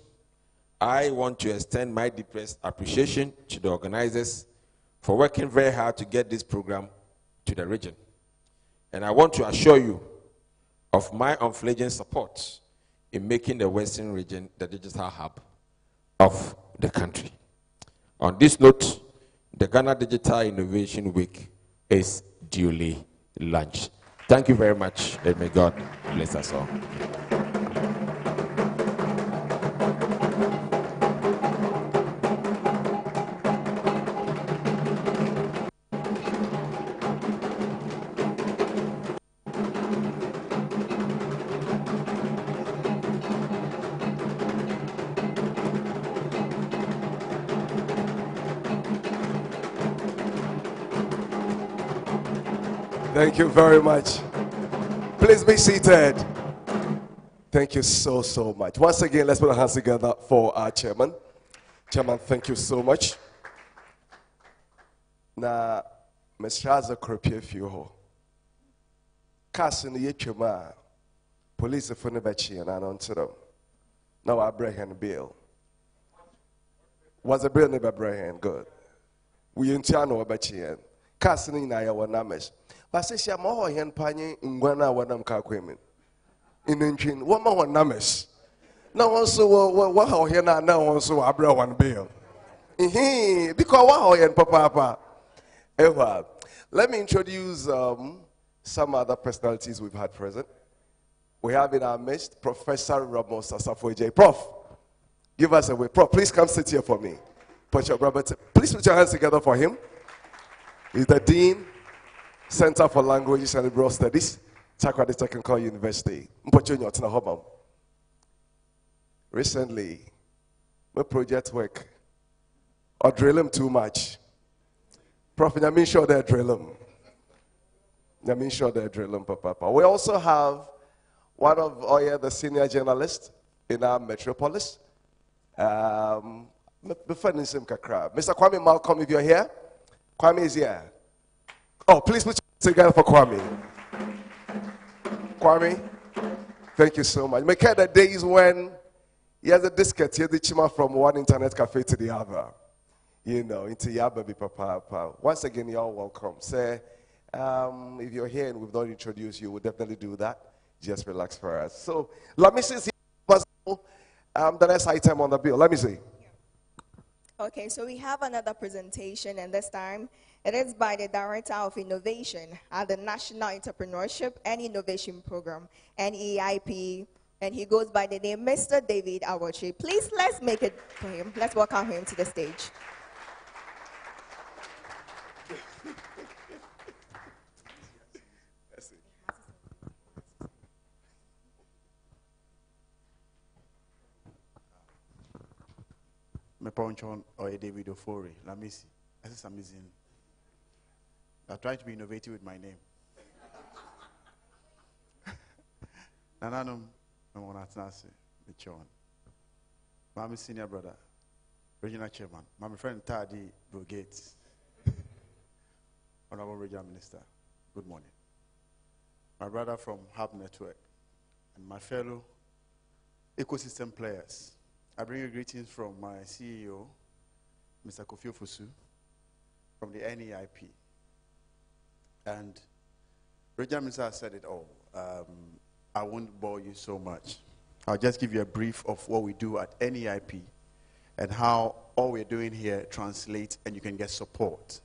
I want to extend my deepest appreciation to the organizers for working very hard to get this program to the region. And I want to assure you of my unflinching support in making the Western region the digital hub of the country. On this note, the Ghana Digital Innovation Week is duly launched. Thank you very much, and may God bless us all. Thank you very much. Please be seated. Thank you so, so much. Once again, let's put our hands together for our chairman. Chairman, thank you so much. Now, Mr. Haza Kropie Fuho. Casting the Yechuma, police of Funabachi and Anonto. Now, Abraham Bill. Was a bill never Abraham? Good. We in Tiano Abachian. Casting in our names. But say she mo hen panye ngwana wanam ka kwemen inentwin wo ma won names na won so wo ha hen na won so abra wan bill because wo ha hen papa ehwa. Let me introduce some other personalities we've had present. We have in our midst Professor Ramos Asafo-J. Prof, give us a way. Prof, please come sit here for me. Please put your hands together for him. He's the Dean, Center for Languages and Liberal Studies, Takoradi Technical University. Recently, my project work, or drill him too much. Prof, I mean sure they drill him. I mean sure they drill him, Papa. We also have one of the senior journalists in our metropolis. Mr. Kwame Malcolm, if you're here. Kwame is here. Oh, please put your hands together for Kwame. Kwame, thank you so much. Make the days when he has a disket, he has the chima from one internet cafe to the other. You know, into Yababi Papa. Once again, you're welcome. Say, if you're here and we've not introduced you, we'll definitely do that. Just relax for us. So, let me see the next item on the bill. Let me see. Okay, so we have another presentation, and this time it is by the Director of Innovation at the National Entrepreneurship and Innovation Program, NEIP, and he goes by the name Mr. David Awoche. Please, let's make it for him. Let's welcome him to the stage. Me ponchon or David Ofori. Let me see. This is amazing. I try to be innovative with my name. Nananum, I want to ask the Chon. My senior brother, regional chairman. My friend Tadi Bill Gates, Honorable Regional Minister. Good morning. My brother from Hub Network, and my fellow ecosystem players. I bring you greetings from my CEO, Mr. Kofi Ofosu, from the NEIP. And Regional Minister has said it all. I won't bore you so much. I'll just give you a brief of what we do at NEIP and how all we're doing here translates and you can get support.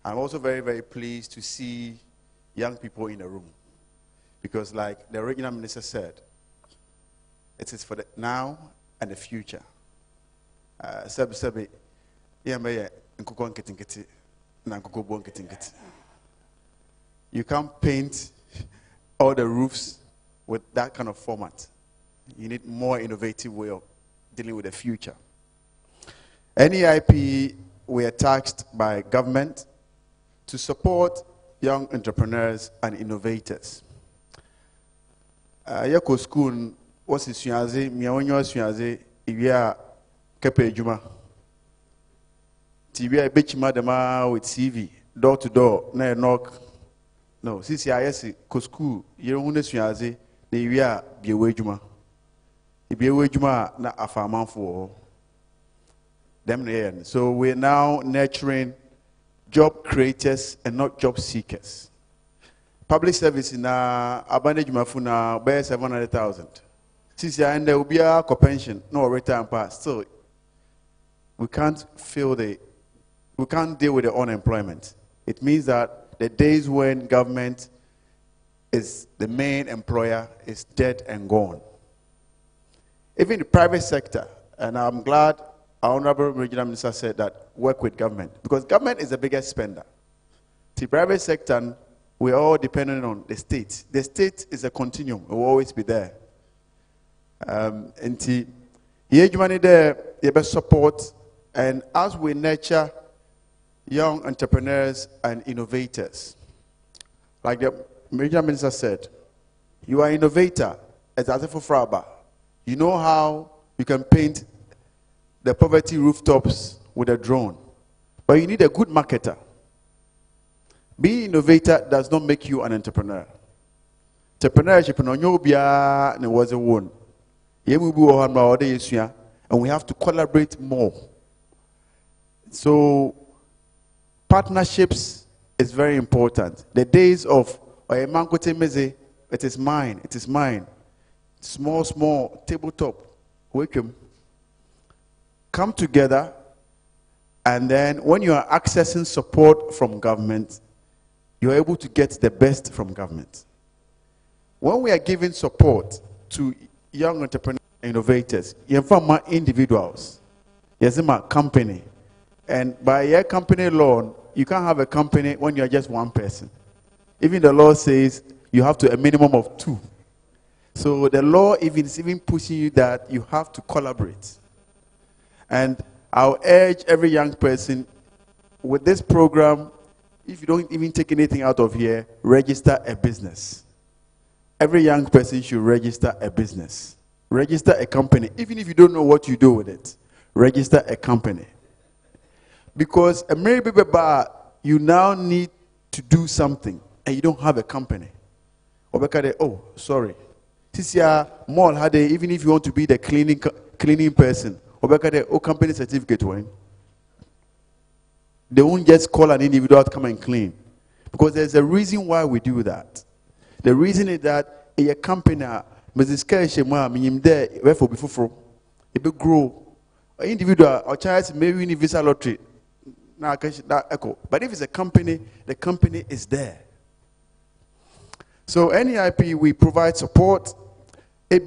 I'm also very, very pleased to see young people in the room because like the Regional Minister said, it is for the now and the future. You can't paint all the roofs with that kind of format. You need more innovative way of dealing with the future. NEIP, we are tasked by government to support young entrepreneurs and innovators. Yako school was suyaze miaonyo suyaze iwia kepe juma tibia bechima dema with CV door to door na knock no sisi ayesi ko school yero hune suyaze na iwia biewe juma Ibiyewe juma na afamanfo. Them. So we're now nurturing job creators and not job seekers. Public service na abandoned mafuna by 700,000. Since you end there will be a pension, no return pass. So we can't deal with the unemployment. It means that the days when government is the main employer is dead and gone. Even the private sector, and I'm glad our Honorable Regional Minister said that work with government, because government is the biggest spender. The private sector, we're all dependent on the state. The state is a continuum, it will always be there. And the money there, you best support, and as we nurture young entrepreneurs and innovators, like the Regional Minister said, you are an innovator as Asifo Fraba. You know how you can paint the poverty rooftops with a drone, but you need a good marketer. Being an innovator does not make you an entrepreneur. Entrepreneurship was a one. And we have to collaborate more. So partnerships is very important. The days of it is mine. Small tabletop. Come together, and then when you are accessing support from government, you're able to get the best from government. When we are giving support to young entrepreneurs and innovators, you inform individuals, yes, my company, and by your company law, you can't have a company when you're just one person. Even the law says you have to a minimum of 2. So the law is even pushing you that you have to collaborate. And I'll urge every young person with this program, if you don't even take anything out of here, register a business. Every young person should register a business. Register a company. Even if you don't know what you do with it, register a company. Because you now need to do something and you don't have a company. Oh, sorry. This year, mall had even if you want to be the cleaning person, company certificate when they won't just call an individual to come and clean, because there's a reason why we do that. The reason is that a company it grow individual or child maybe in visa lottery, but if it's a company, the company is there. So NEIP, we provide support. A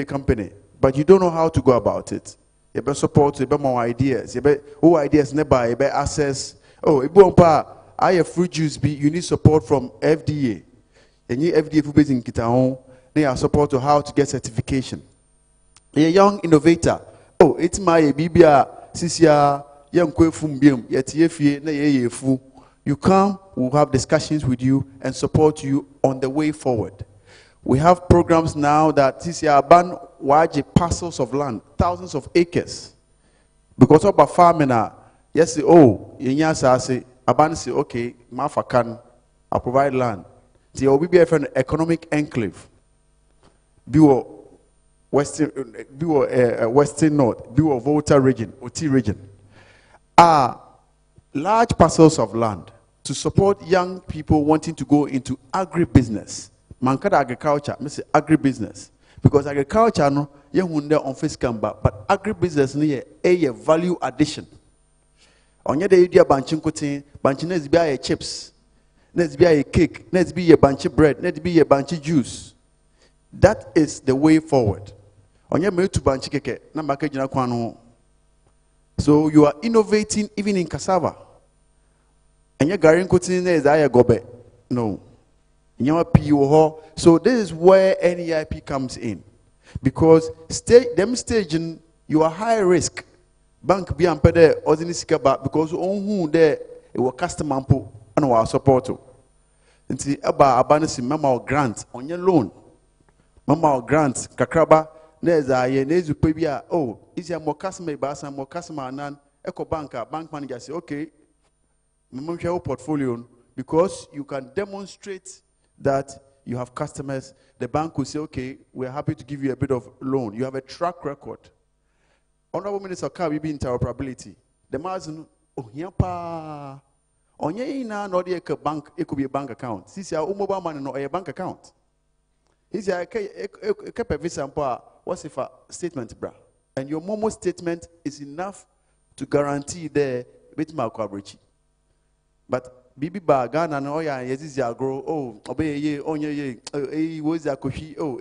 company, but you don't know how to go about it. You better support, you better more ideas. You better ideas nearby, you better access. Oh, I have fruit juice. You need support from FDA. And you FDA for based in Kitahon. They are support to how to get certification. A young innovator. Oh, it's my Bibia, Sisia, young Kwefumbium, yet ye you come, we'll have discussions with you and support you on the way forward. We have programs now that Sisia ban wide parcels of land, thousands of acres. Because of our farming, yes, say, Aban say, okay, Mafakan, I'll provide land. The OBBF an economic enclave. Biwo Western North, Biwo Volta region, OT region, are large parcels of land to support young people wanting to go into agribusiness. Mankada agriculture, I say agribusiness. Because agriculture, no, you on fiscal, but agribusiness is a value addition. On your day, banchin cutting, banchin is be a chips, let's be a cake, let's be a bunch of bread, let's be a bunch of juice. That is the way forward. On your way to bunch cake, so you are innovating even in cassava. And your garin cutting is a gobe. No. So this is where NEIP comes in, because staging you are high risk. Bank be ampede ordinary back because on who there it will customer and our support. Nti eba abanisi mama grant on your loan. Mama grant kakraba neza ye nezu pebia oh is your more customer basa more customer nan eco banker bank manager say okay mama share portfolio because you can demonstrate that you have customers, the bank will say, okay, we're happy to give you a bit of loan. You have a track record. Honorable Minister, can we be interoperability? The margin, oh, here pa. Onye ina no de bank, it could be a bank account. Sisi a mobile money no a bank account. Sisi a keep visa what's if a statement, bra? And your Momo statement is enough to guarantee the bit my coverage. But Bibi ba Ghana no ya yezi ya grow oh obey ye onye ye was ya koshi oh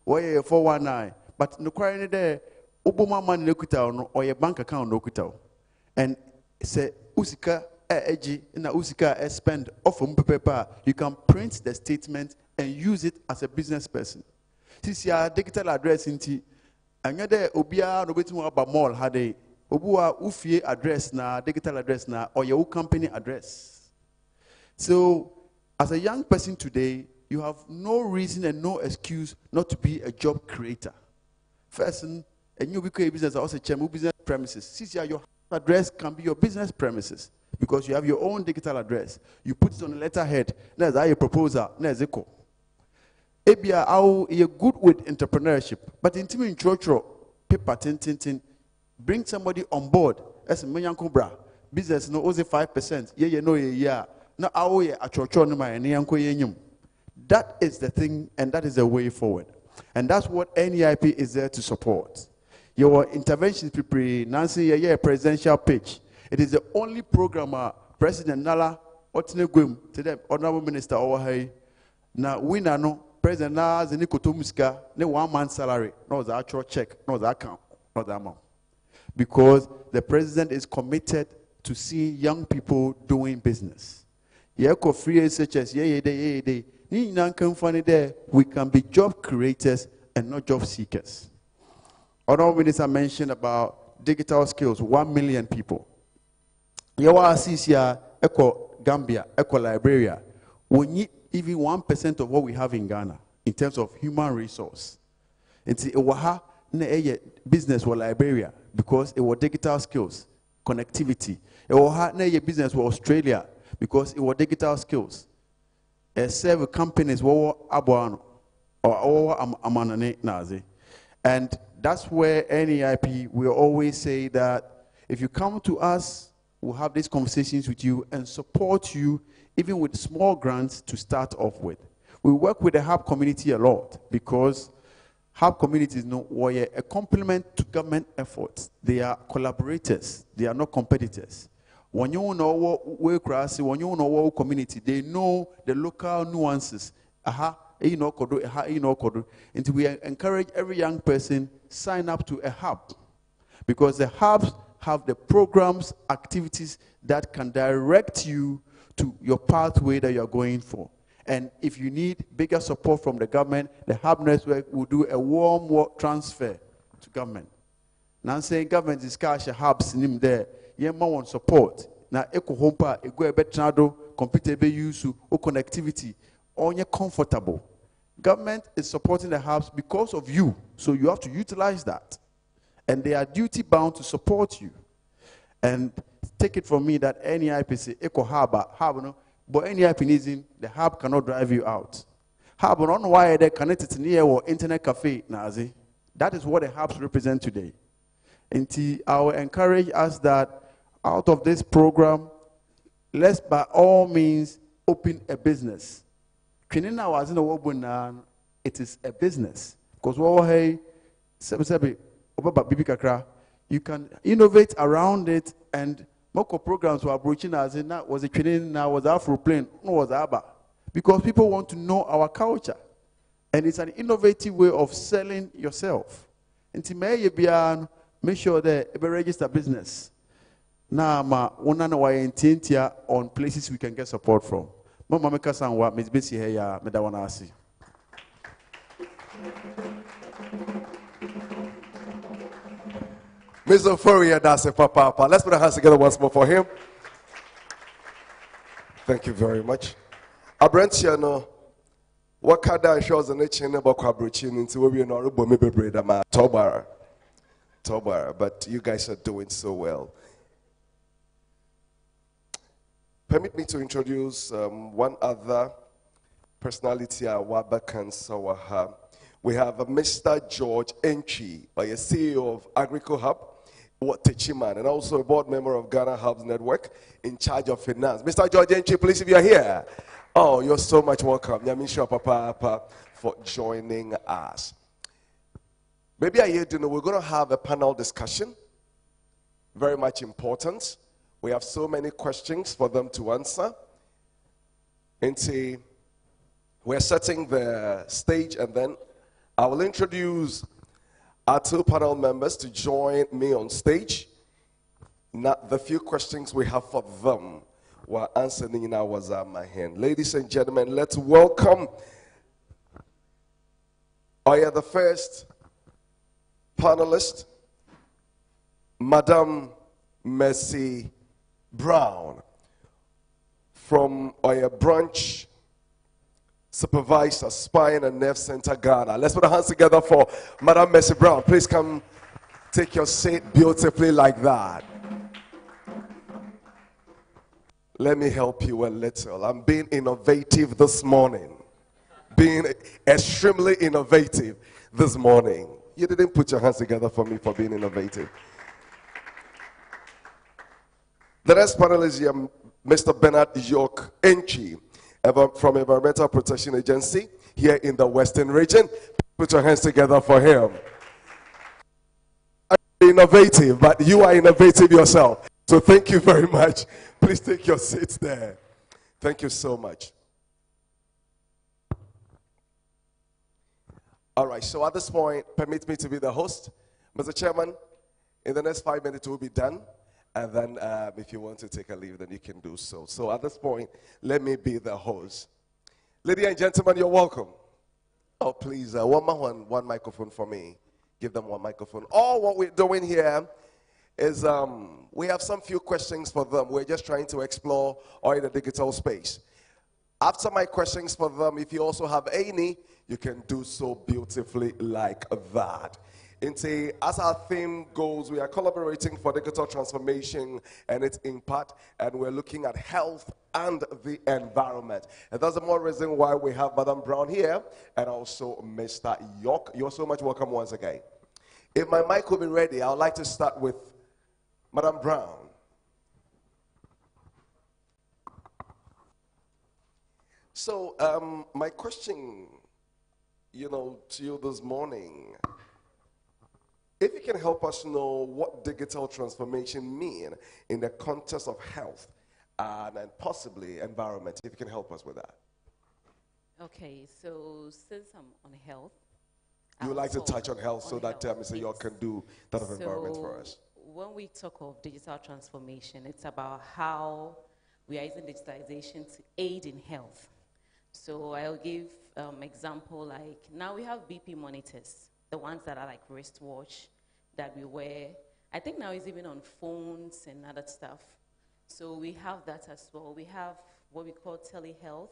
why 419 but no kwari there oboma man lokuta no or your bank account lokuta and say usika eji na usika spend off paper you can print the statement and use it as a business person. This your digital address inti anya there obia no betu aba mall hade obuwa ufie address na digital address na or your company address. So, as a young person today, you have no reason and no excuse not to be a job creator. First, a new business also business premises. Since your address can be your business premises because you have your own digital address. You put it on a letterhead. That's how you proposal. That's it. You're good with entrepreneurship, but in team paper tin bring somebody on board as a manyankubra business no only 5%. Yeah. That is the thing, and that is the way forward. And that's what NEIP is there to support. Your interventions, Nancy, presidential pitch. It is the only program President Nala Otine to them, Honorable Minister Owahay. Now, we know President Nala Zenikotomuska, no 1 month salary, no the actual check, no the account, not the amount. Because the president is committed to see young people doing business. Free SHS, we can be job creators and not job seekers. Honorable Minister mentioned about digital skills, 1 million people. Gambia, Liberia, we need even 1% of what we have in Ghana in terms of human resource. It's a business for Liberia because it was digital skills, connectivity. It was business for Australia because it was digital skills. Serve companies were abuano or amanane nazi. And that's where NEIP will always say that if you come to us, we'll have these conversations with you and support you even with small grants to start off with. We work with the hub community a lot because hub communities were a complement to government efforts. They are collaborators. They are not competitors. When you know when you know what community, they know the local nuances. And we encourage every young person sign up to a hub because the hubs have the programs, activities that can direct you to your pathway that you're going for. And if you need bigger support from the government, the hub network will do a warm transfer to government. Now saying government is cash hubs in there. Want support. Now, eco hompa, ego ebetrado, computer be use or connectivity, on your comfortable. Government is supporting the hubs because of you, so you have to utilize that, and they are duty bound to support you. And take it from me that NEIP say eco hub no, but NEIP needs the hub cannot drive you out. Hub on why they connected near or internet cafe nazi. That is what the hubs represent today. And I will encourage us that out of this program, let's by all means open a business. It is a business. Because you can innovate around it, and more programs were approaching us and that was a training now was Afro plane, no was ABBA. Because people want to know our culture. And it's an innovative way of selling yourself. And to make sure that you register business. Now, on places we can get support from. Mama meka sanwa mezibesi heya medawana asi. Mr. Fourier, that's a papa. Let's put our hands together once more for him. Thank you very much. Abrentiano, what kada shows the nature about Quabrichin into we are not Tobara. But you guys are doing so well. Permit me to introduce one other personality Wabaka Sawaha. We have Mr. George Enchi, a CEO of Agrico Hub, Techiman, and also a board member of Ghana Hubs Network in charge of finance. Mr. George Enchi, please, if you're here. Oh, you're so much welcome. Nyamisha Papa for joining us. Maybe I hear, we're going to have a panel discussion. Very much important. We have so many questions for them to answer. And see, we're setting the stage, and then I will introduce our two panel members to join me on stage. Now, the few questions we have for them were answering in our my hand. Ladies and gentlemen, let's welcome the first panelist, Madam Mercy Brown, from our branch supervisor, Spine and Nerve Center, Ghana. Let's put our hands together for Madam Mercy Brown. Please come take your seat beautifully like that. Let me help you a little. I'm being innovative this morning. Being extremely innovative this morning. You didn't put your hands together for me for being innovative. The next panel is here, Mr. Bernard York Enchi, from Environmental Protection Agency here in the Western region. Put your hands together for him. I'm innovative, but you are innovative yourself. So thank you very much. Please take your seats there. Thank you so much. All right, so at this point, permit me to be the host. Mr. Chairman, in the next 5 minutes, we'll be done. And then if you want to take a leave, then you can do so. So at this point, let me be the host. Ladies and gentlemen, you're welcome. Oh, please, one microphone for me. Give them one microphone. All what we're doing here is we have some few questions for them. We're just trying to explore in the digital space. After my questions for them, if you also have any, you can do so beautifully like that. As our theme goes, we are collaborating for digital transformation and its impact, and we're looking at health and the environment. And that's the more reason why we have Madam Brown here and also Mr. York. You're so much welcome once again. If my mic will be ready, I would like to start with Madam Brown. So my question, to you this morning, if you can help us know what digital transformation mean in the context of health and possibly environment, if you can help us with that. Okay, so since I'm on health, you would like to touch on health so that Mr. York can do that of environment for us. When we talk of digital transformation, it's about how we are using digitalization to aid in health. So I'll give example, like now we have BP monitors, the ones that are like wristwatch that we wear. I think now it's even on phones and other stuff. So we have that as well. We have what we call telehealth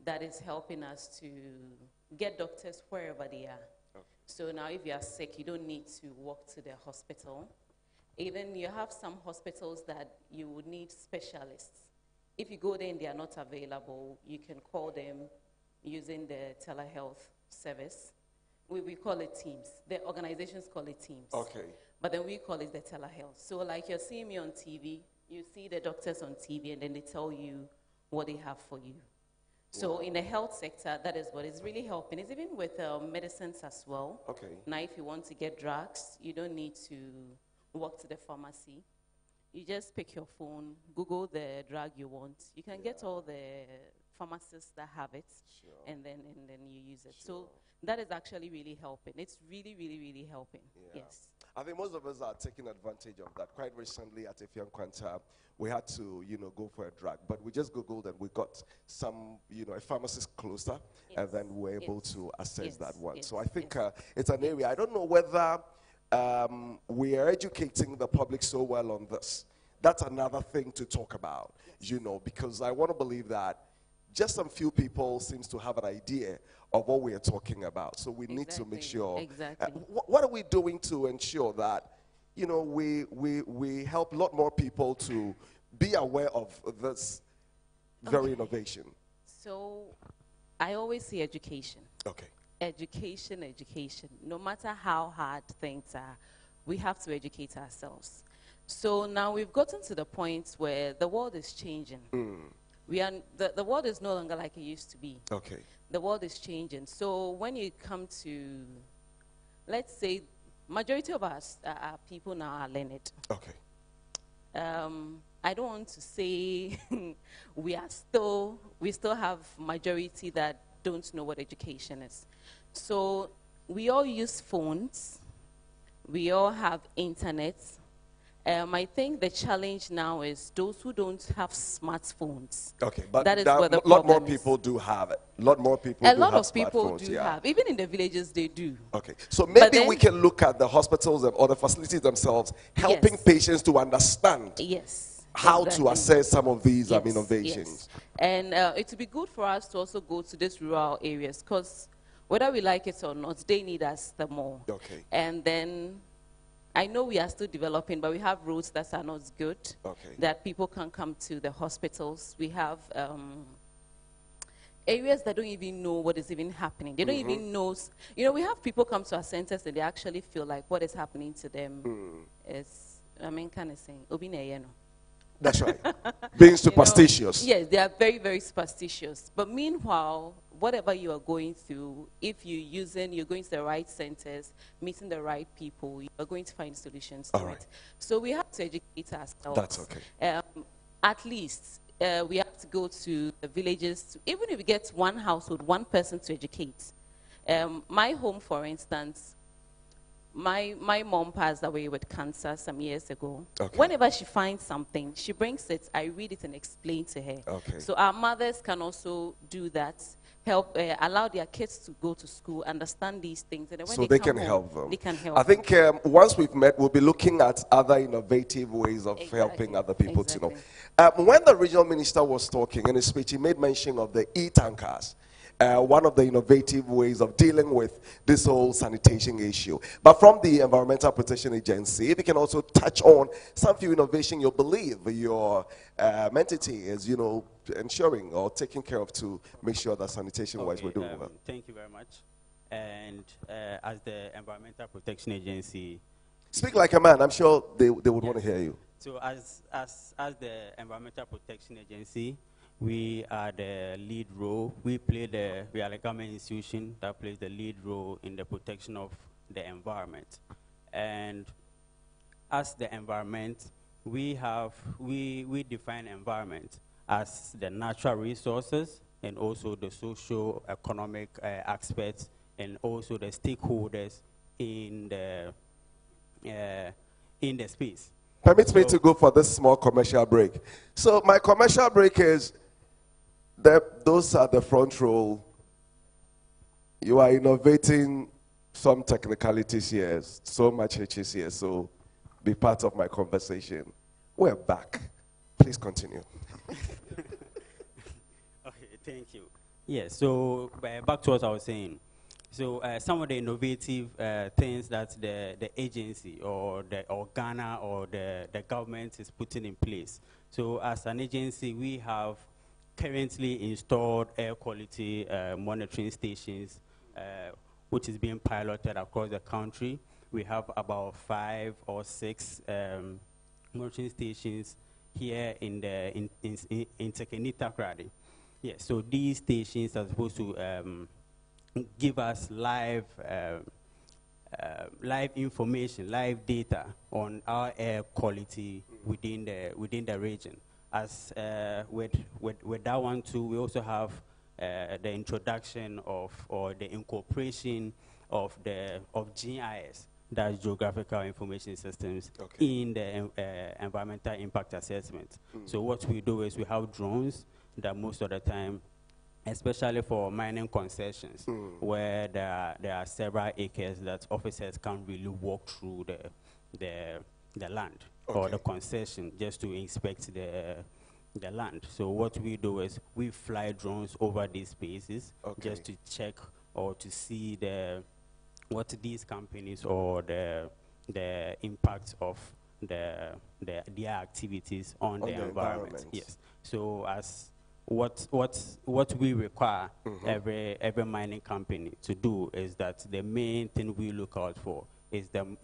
that is helping us to get doctors wherever they are. Okay. So now if you are sick, you don't need to walk to the hospital. Even you have some hospitals that you would need specialists. If you go there and they are not available, you can call them using the telehealth service. We call it Teams. The organizations call it Teams. Okay. But then we call it the telehealth. So like you're seeing me on TV, you see the doctors on TV, and then they tell you what they have for you. So in the health sector, that is what is really helping. It's even with medicines as well. Okay. Now if you want to get drugs, you don't need to walk to the pharmacy. You just pick your phone, Google the drug you want. You can get all the pharmacists that have it, and then you use it. So that is actually really helping. It's really, really, really helping. Yeah. Yes. I think most of us are taking advantage of that. Quite recently at Efian Quanta, we had to, go for a drug, but we just Googled and we got some, a pharmacist closer, and then we were able to access that one. So I think it's an area. I don't know whether we are educating the public so well on this. That's another thing to talk about, because I want to believe that just some few people seems to have an idea of what we are talking about. So we need to make sure. Exactly. What are we doing to ensure that, we help a lot more people to be aware of this very innovation? So I always say education. Okay. Education, education. No matter how hard things are, we have to educate ourselves. So now we've gotten to the point where the world is changing. The world is no longer like it used to be. Okay. The world is changing. So when you come to, let's say, majority of us our people now are learned. Okay. I don't want to say we still have majority that don't know what education is. So we all use phones. We all have internet. I think the challenge now is those who don't have smartphones. Okay, but that is there where the a lot more problem is. people do have it. A lot more people A do lot have of people smartphones, do yeah. have. Even in the villages, they do. Okay, so But maybe we then- can look at the hospitals or the facilities themselves, helping Yes. patients to understand Yes. how exactly. to assess some of these Yes, innovations. yes. And it would be good for us to also go to these rural areas because whether we like it or not, they need us the more. Okay. And then I know we are still developing, but we have roads that are not good, Okay. that people can come to the hospitals. We have areas that don't even know what is even happening. They don't even know. We have people come to our centers and they actually feel like what is happening to them is, kind of saying, "Obi na ye no." That's right. Being You know, superstitious. yes, they are very, very superstitious. But meanwhile, whatever you are going through, if you're going to the right centers, meeting the right people, you are going to find solutions to All right. it. So we have to educate ourselves. That's okay. At least we have to go to the villages. Even if we get one household, one person to educate. My home, for instance, my mom passed away with cancer some years ago. Okay. Whenever she finds something, she brings it, I read it and explain to her. Okay. So our mothers can also do that, help, allow their kids to go to school, understand these things. And then when So they they come can home, help them. They can help I think once we've met, we'll be looking at other innovative ways of Exactly. helping other people to know. Exactly. When the regional minister was talking in his speech, he made mention of the e-tankers. One of the innovative ways of dealing with this whole sanitation issue. But from the Environmental Protection Agency, if you can also touch on some few innovation you believe your entity is, ensuring or taking care of to make sure that sanitation-wise we're doing well. Thank you very much. And as the Environmental Protection Agency, Speak like a man. I'm sure they would want to hear you. so as the Environmental Protection Agency, we are the lead role. We are a government institution that plays the lead role in the protection of the environment. And as the environment, we define environment as the natural resources and also the socio-economic aspects and also the stakeholders in the space. Permit me to go for this small commercial break. So my commercial break is those are the front row. You are innovating some technicalities here, so much hitches here, so be part of my conversation. We're back. Please continue. Okay, thank you. Yeah, so back to what I was saying. So some of the innovative things that the agency or Ghana or the government is putting in place. So as an agency, we have currently installed air quality monitoring stations, which is being piloted across the country. We have about 5 or 6 monitoring stations here in Tekenita Kradi. Yeah, so these stations are supposed to give us live information, live data on our air quality within the region. As with that one too, we also have the introduction of or the incorporation of GIS, that's Geographical Information Systems, in the environmental impact assessment. So what we do is we have drones that most of the time, especially for mining concessions, where there are several acres that officers can't really walk through the land or the concession just to inspect the land. So what we do is we fly drones over these spaces just to check or to see what these companies or the impact of their activities on the environment. Yes. So as what we require every mining company to do is that the main thing we look out for is the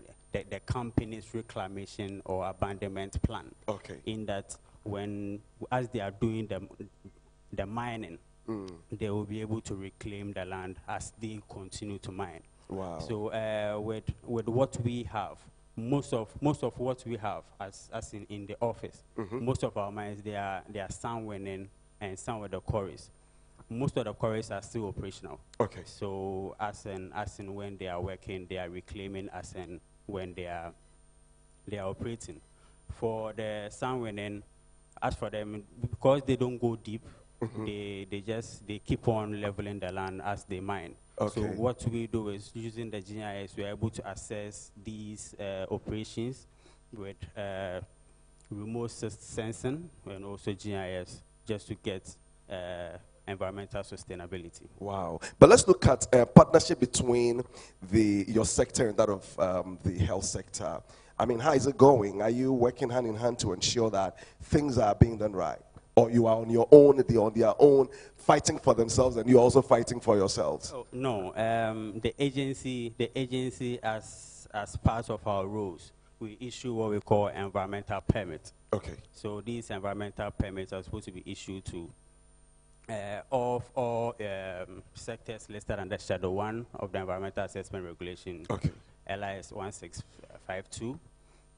company's reclamation or abandonment plan. Okay. In that, as they are doing the mining, they will be able to reclaim the land as they continue to mine. Wow. So with what we have, most of what we have as in the office, most of our mines, they are sound winning and some with the quarries. Most of the quarries are still operational. Okay. So as in when they are working, they are reclaiming as in when they are operating. For the sound winning, as for them, because they don't go deep, they keep on leveling the land as they mine. Okay. So what we do is, using the GIS, we are able to assess these operations with remote sensing and also GIS, just to get environmental sustainability. Wow. But let's look at partnership between your sector and that of the health sector. I mean, how is it going? Are you working hand in hand to ensure that things are being done right? Or you are on your own, they're on their own, fighting for themselves, and you're also fighting for yourselves? Oh, no. The agency as part of our rules, we issue what we call environmental permit. Okay. So these environmental permits are supposed to be issued to all sectors listed under Schedule 1 of the Environmental Assessment Regulation, okay, LIS 1652.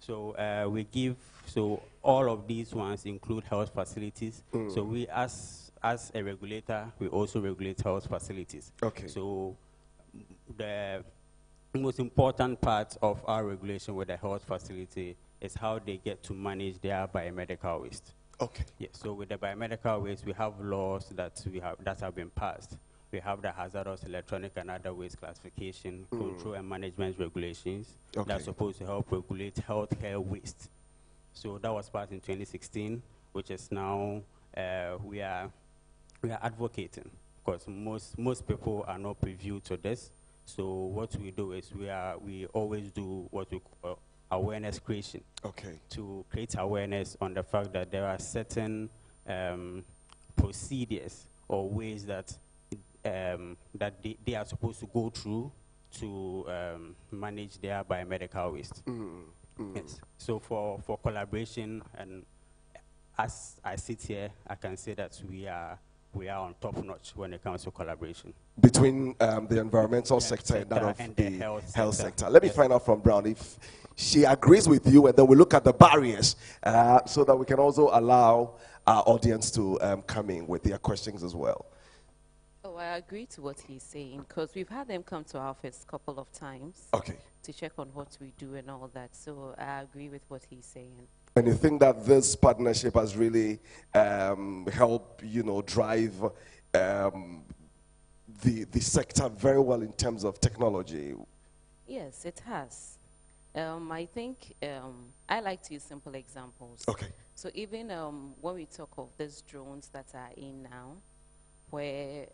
So we give, so all of these ones include health facilities. So we, as a regulator, we also regulate health facilities. Okay. So the most important part of our regulation with the health facility is how they get to manage their biomedical waste. Okay. Yeah, so with the biomedical waste, we have laws that have been passed. We have the hazardous electronic and other waste classification, control and management regulations that's supposed to help regulate healthcare waste. So that was passed in 2016, which is now we are advocating, because most people are not privy to this. So what we do is we always do what we call awareness creation. Okay. To create awareness on the fact that there are certain procedures or ways that they are supposed to go through to manage their biomedical waste. Yes. So for collaboration, and as I sit here, I can say that we are on top notch when it comes to collaboration between the environmental sector and that of the health sector. Let me find out from Brown if she agrees with you, and then we look at the barriers so that we can also allow our audience to come in with their questions as well. Oh, I agree to what he's saying, because we've had them come to our office a couple of times to check on what we do and all that. So I agree with what he's saying. And you think that this partnership has really helped, drive the sector very well in terms of technology? Yes, it has. I think I like to use simple examples. Okay. So even when we talk of these drones that are in now, where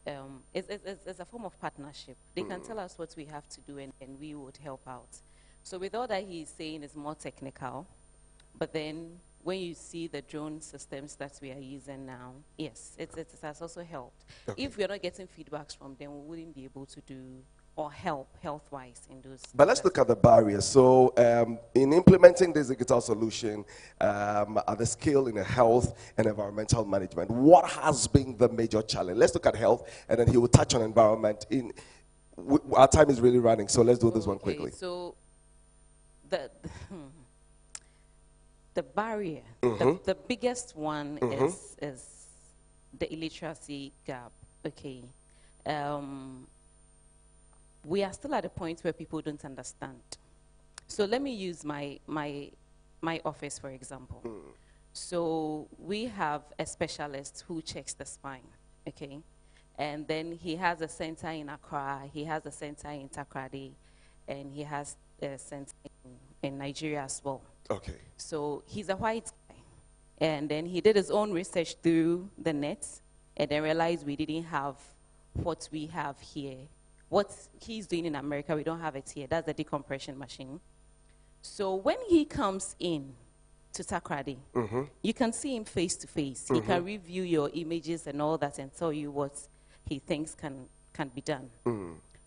it's a form of partnership. They can tell us what we have to do, and we would help out. So with all that he's saying is more technical, but then when you see the drone systems that we are using now, yes, it has also helped. Okay. If we're not getting feedbacks from them, we wouldn't be able to do or help health-wise in those. But let's look at the barriers. So in implementing this digital solution at the scale in the health and environmental management, what has been the major challenge? Let's look at health, and then he will touch on environment. Our time is really running, so let's do this one quickly. So the barrier, the biggest one is the illiteracy gap. Okay. We are still at a point where people don't understand. So let me use my office, for example. So we have a specialist who checks the spine, okay? And then he has a center in Accra, he has a center in Takoradi, and he has a center in Nigeria as well. Okay. So he's a white guy. And then he did his own research through the net, and then realized we didn't have what we have here. What he's doing in America, we don't have it here. That's the decompression machine. So when he comes in, to Takrady, you can see him face to face. He can review your images and all that and tell you what he thinks can be done.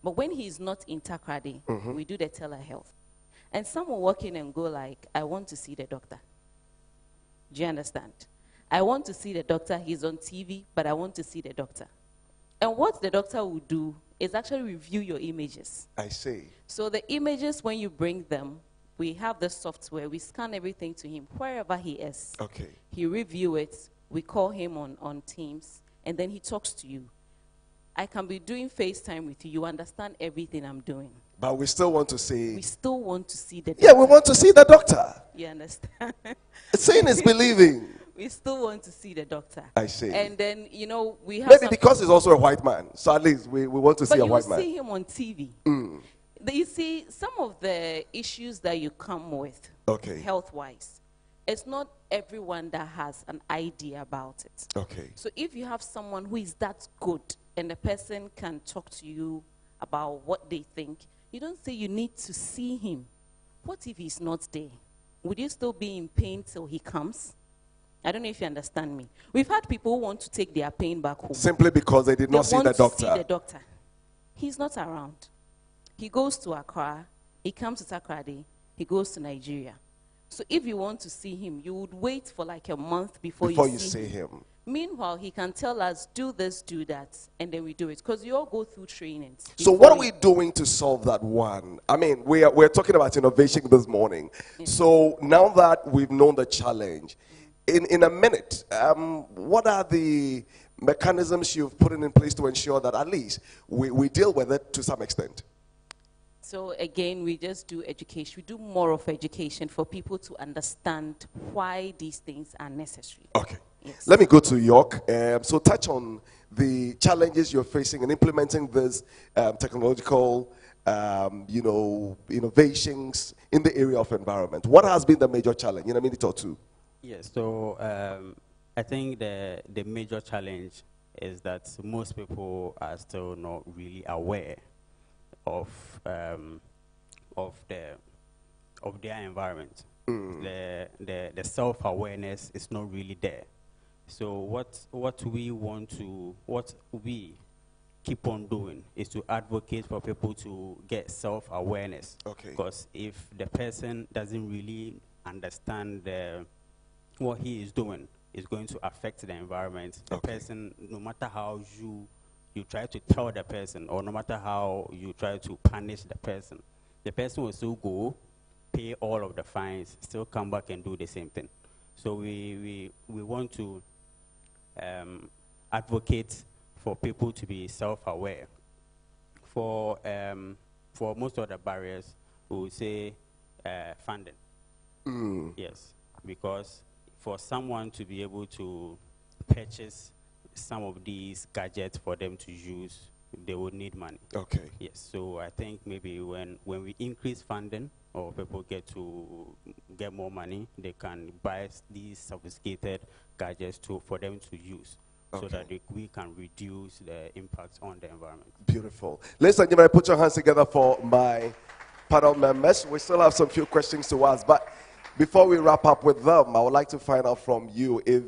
But when he's not in Takrady, we do the telehealth. And some will walk in and go like, I want to see the doctor. Do you understand? I want to see the doctor. He's on TV, but I want to see the doctor. And what the doctor will do is actually review your images. I see. So the images, when you bring them, we have the software. We scan everything to him wherever he is. Okay. He review it. We call him on Teams, and then he talks to you. I can be doing FaceTime with you. You understand everything I'm doing. But we still want to see. We still want to see the doctor. Yeah, we want to see the doctor. You understand? Seeing is believing. We still want to see the doctor. I see. And then, you know, we have Maybe because he's also a white man. So at least we want to see a white man. But you see him on TV. You see, some of the issues that you come with, Okay. health-wise, it's not everyone that has an idea about it. Okay. So if you have someone who is that good and the person can talk to you about what they think, you don't say you need to see him. What if he's not there? Would you still be in pain till he comes? I don't know if you understand me. We've had people who want to take their pain back home. Simply because they did not see the want doctor. to see the doctor. He's not around. He goes to Accra. He comes to Takrady. He goes to Nigeria. So if you want to see him, you would wait for like a month before you see him. Meanwhile, he can tell us, do this, do that, and then we do it. Because you all go through trainings. So what are we doing to solve that one? I mean, we're talking about innovation this morning. So now that we've known the challenge, in a minute, what are the mechanisms you've put in place to ensure that at least we deal with it to some extent? So again, we just do education. We do more of education for people to understand why these things are necessary. Okay. Yes. Let me go to York. So touch on the challenges you're facing in implementing this technological, innovations in the area of environment. What has been the major challenge in a minute or two? Yes, so I think the major challenge is that most people are still not really aware of their environment. The self-awareness is not really there. So what we keep on doing is to advocate for people to get self-awareness. Okay. Because if the person doesn't really understand what he is doing, is going to affect the environment. The person, no matter how you try to tell the person, or no matter how you try to punish the person will still go, pay all of the fines, still come back and do the same thing. So we want to advocate for people to be self-aware. For most of the barriers, we would say funding. Yes, because for someone to be able to purchase some of these gadgets for them to use, they would need money. Okay. Yes, so I think maybe when we increase funding, or people get more money, they can buy these sophisticated gadgets for them to use, so that we can reduce the impact on the environment. Beautiful. Ladies and gentlemen, put your hands together for my panel members. We still have some few questions to ask, but before we wrap up with them, I would like to find out from you if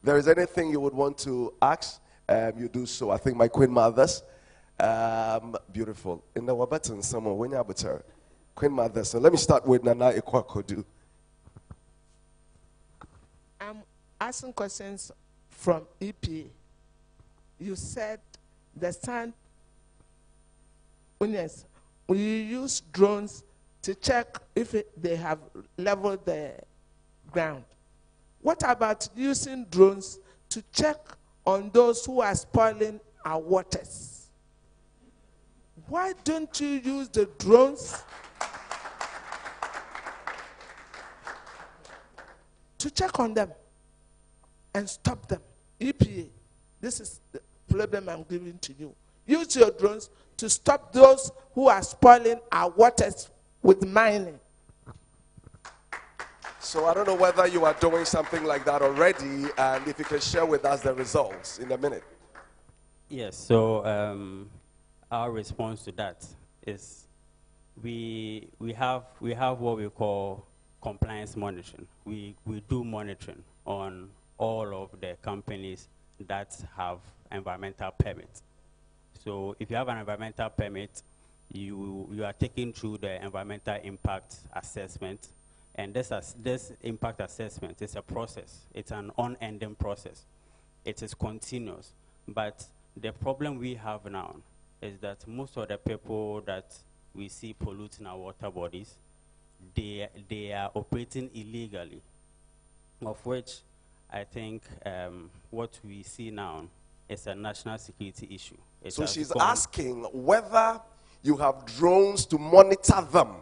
there is anything you would want to ask. You do so. I think my queen mothers, beautiful. In the Wabaton, someone when you're better, queen mothers. So let me start with Nana Ikwakodu. I'm asking questions from EPA. You said the sand onions. Will you use drones to check if they have leveled the ground? What about using drones to check on those who are spoiling our waters? Why don't you use the drones to check on them and stop them? EPA, this is the problem I'm giving to you. Use your drones to stop those who are spoiling our waters with mining. So I don't know whether you are doing something like that already, and if you can share with us the results in a minute. Yes, so our response to that is we have what we call compliance monitoring. We do monitoring on all of the companies that have environmental permits. So if you have an environmental permit, you are taken through the environmental impact assessment. And this impact assessment is a process. It's an unending process. It is continuous. But the problem we have now is that most of the people that we see polluting our water bodies, they are operating illegally, of which I think what we see now is a national security issue. So she's asking whether you have drones to monitor them.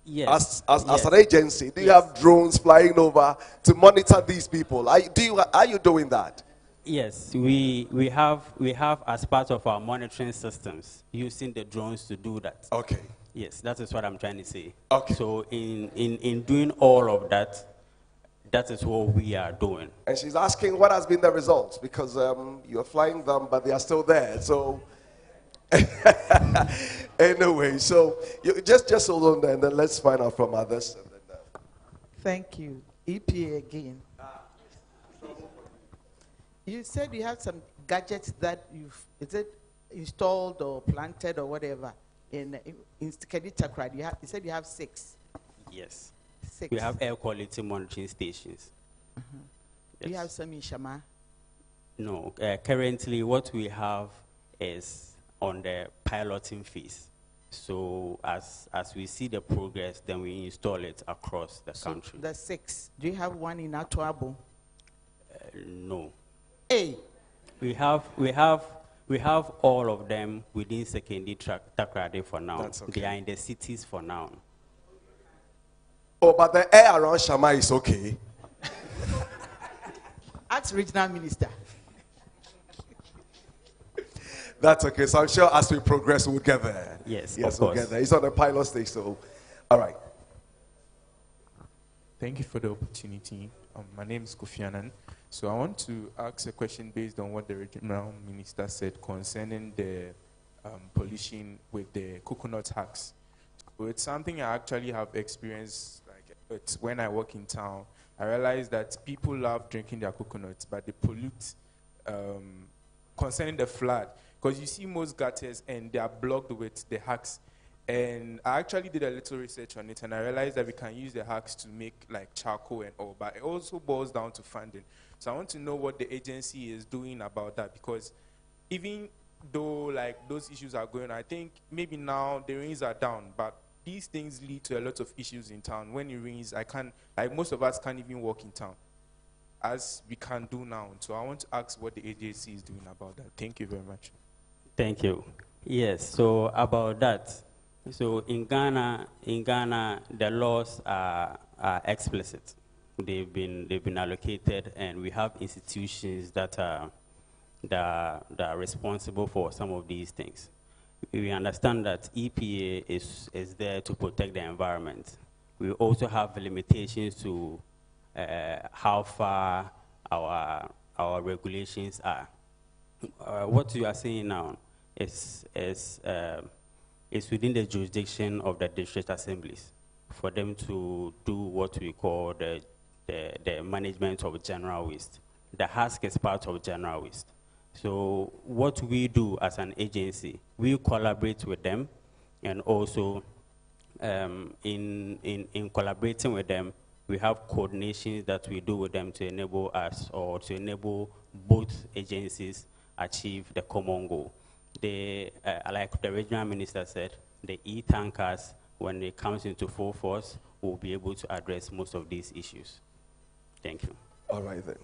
Yes. As an agency, do you have drones flying over to monitor these people? Are you doing that? Yes, we have as part of our monitoring systems using the drones to do that. Okay. Yes, that is what I'm trying to say. Okay. So in doing all of that, that is what we are doing. And she's asking what has been the results, because you're flying them, but they are still there. So anyway, so you just hold on there, and then let's find out from others. Thank you. EPA again. You said you have some gadgets that is it installed or planted or whatever in Kedi-Takoradi. You said you have 6. Yes. 6. We have air quality monitoring stations. Yes. Do you have some in Shama? No. Currently, what we have is on the piloting phase. So as we see the progress, then we install it across the country. The 6. Do you have one in Atuabo? No. Hey. We have all of them within Kedi-Takoradi for now. That's okay. They are in the cities for now. Oh, but the air around Shama is okay. Ask regional minister. That's okay. So I'm sure as we progress, we'll get there. Yes, yes, of we'll course. get there. It's on the pilot stage, so all right. Thank you for the opportunity. My name is Kofi Annan. So I want to ask a question based on what the regional minister said concerning the pollution with the coconut hacks. So it's something I actually have experienced. It's when I work in town, I realize that people love drinking their coconuts, but they pollute concerning the flood. Because you see most gutters and they are blocked with the hacks. And I actually did a little research on it, and I realized that we can use the hacks to make like charcoal and all, but it also boils down to funding. So I want to know what the agency is doing about that, because even though like those issues are going on, I think maybe now the rains are down, but these things lead to a lot of issues in town. When it rains, most of us can't even walk in town, as we can do now. So I want to ask what the agency is doing about that. Thank you very much. Thank you. Yes, so about that. So in Ghana, the laws are explicit. They've been allocated, and we have institutions that are responsible for some of these things. We understand that EPA is there to protect the environment. We also have limitations to how far our regulations are. What you are saying now is within the jurisdiction of the district assemblies for them to do what we call the management of general waste. The HASC is part of general waste. So what we do as an agency, we collaborate with them, and also in collaborating with them, we have coordinations that we do with them to enable us, or to enable both agencies achieve the common goal. Like the regional minister said, the e-tankers, when it comes into full force, will be able to address most of these issues. Thank you. All right then.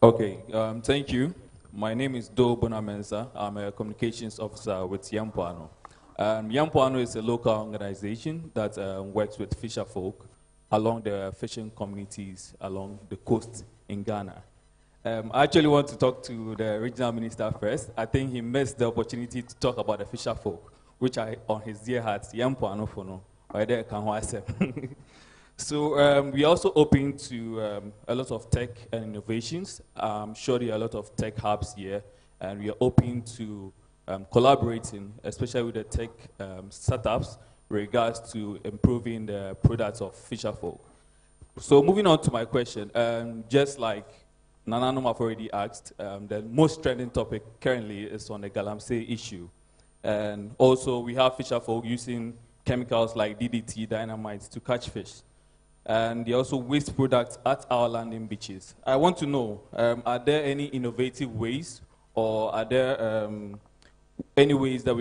Okay, thank you. My name is Do Bonamensa. I'm a communications officer with Yampuano. Yampuano is a local organization that works with fisher folk along the fishing communities along the coast in Ghana. I actually want to talk to the regional minister first. I think he missed the opportunity to talk about the fisher folk, which I, on his dear heart, Yampuano for no. So we are also open to a lot of tech and innovations. Surely a lot of tech hubs here, and we are open to collaborating, especially with the tech startups, regards to improving the products of fisherfolk. So moving on to my question, just like Nana Nomaf already asked, the most trending topic currently is on the Galamsey issue. And also we have fisherfolk using chemicals like DDT, dynamite, to catch fish. And they also waste products at our landing beaches. I want to know, are there any innovative ways, or are there any ways that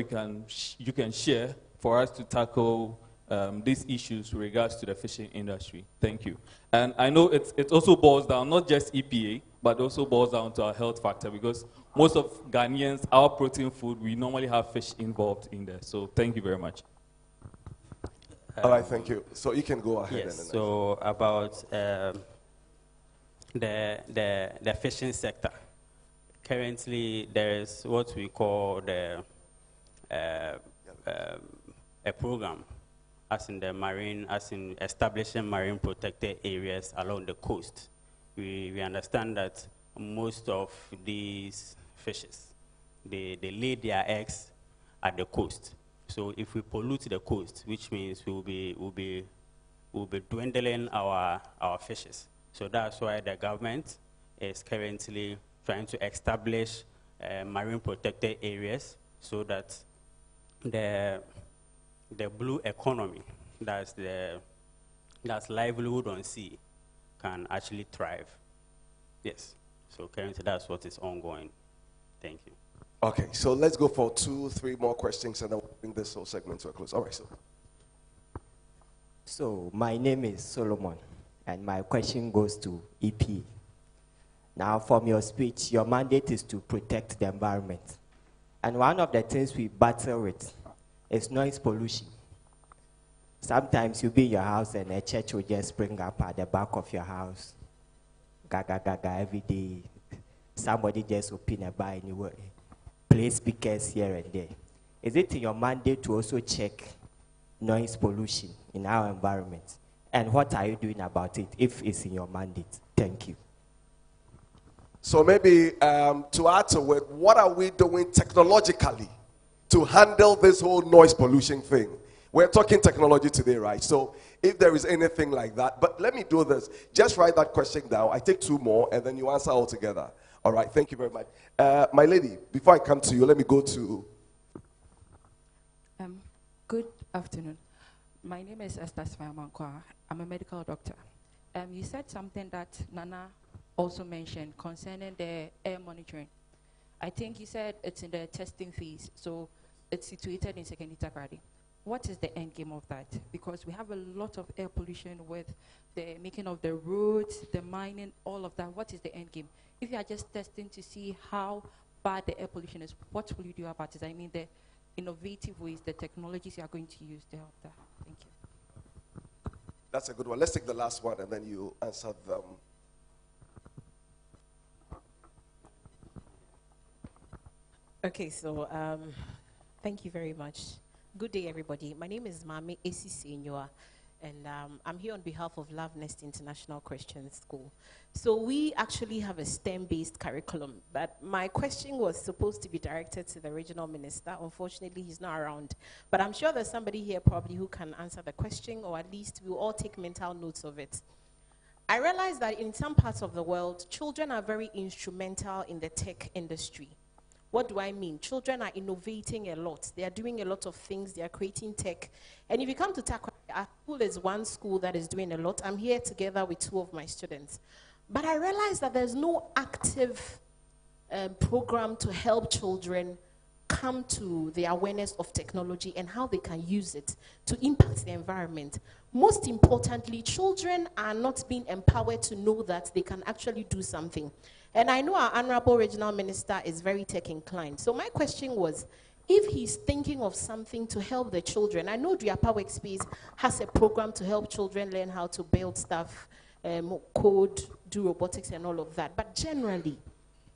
you can share for us to tackle these issues with regards to the fishing industry? Thank you. And I know it also boils down, not just EPA, but also boils down to our health factor, because most of Ghanaians, our protein food, we normally have fish involved in there. So thank you very much. All right, thank you. So you can go ahead. Yes, so about the fishing sector. Currently, there is what we call a program, as in establishing marine protected areas along the coast. We understand that most of these fishes, they lay their eggs at the coast. So if we pollute the coast, which means we'll be dwindling our fishes. So that's why the government is currently trying to establish marine protected areas so that the blue economy, that's livelihood on sea, can actually thrive. Yes. So currently that's what is ongoing. Thank you. Okay, so let's go for 2-3 more questions and then we'll bring this whole segment to a close. All right, So my name is Solomon, and my question goes to EP. Now, from your speech, your mandate is to protect the environment. And one of the things we battle with is noise pollution. Sometimes you'll be in your house and a church will just spring up at the back of your house. Gaga, gaga, every day. Somebody just open a bar anywhere. Play speakers here and there. Is it in your mandate to also check noise pollution in our environment? And what are you doing about it if it's in your mandate? Thank you. So maybe to add to it, what are we doing technologically to handle this whole noise pollution thing? We're talking technology today, right? So if there is anything like that, but let me do this. Just write that question down. I take 2 more and then you answer all together. All right, thank you very much. My lady, before I come to you, let me go to... Good afternoon. My name is Esther Svayamankwa. I'm a medical doctor. You said something that Nana also mentioned concerning the air monitoring. I think you said it's in the testing phase, so it's situated in Sekeni Takrady. What is the end game of that? Because we have a lot of air pollution with the making of the roads, the mining, all of that. What is the end game? If you are just testing to see how bad the air pollution is, what will you do about it? I mean, the innovative ways, the technologies you are going to use to help that. Thank you. That's a good one. Let's take the last one and then you answer them. Okay, so thank you very much. Good day, everybody. My name is Mame Esi Senyoa, and I'm here on behalf of Love Nest International Christian School. So we actually have a STEM-based curriculum, but my question was supposed to be directed to the regional minister. Unfortunately, he's not around. But I'm sure there's somebody here probably who can answer the question, or at least we'll all take mental notes of it. I realize that in some parts of the world, children are very instrumental in the tech industry. What do I mean? Children are innovating a lot. They are doing a lot of things. They are creating tech. And if you come to Takrady, our school is one school that is doing a lot. I'm here together with 2 of my students. But I realize that there's no active program to help children come to the awareness of technology and how they can use it to impact the environment. Most importantly, children are not being empowered to know that they can actually do something. And I know our Honorable Regional Minister is very tech inclined. So my question was, if he's thinking of something to help the children, I know Driapa Workspace has a program to help children learn how to build stuff, code, do robotics and all of that. But generally,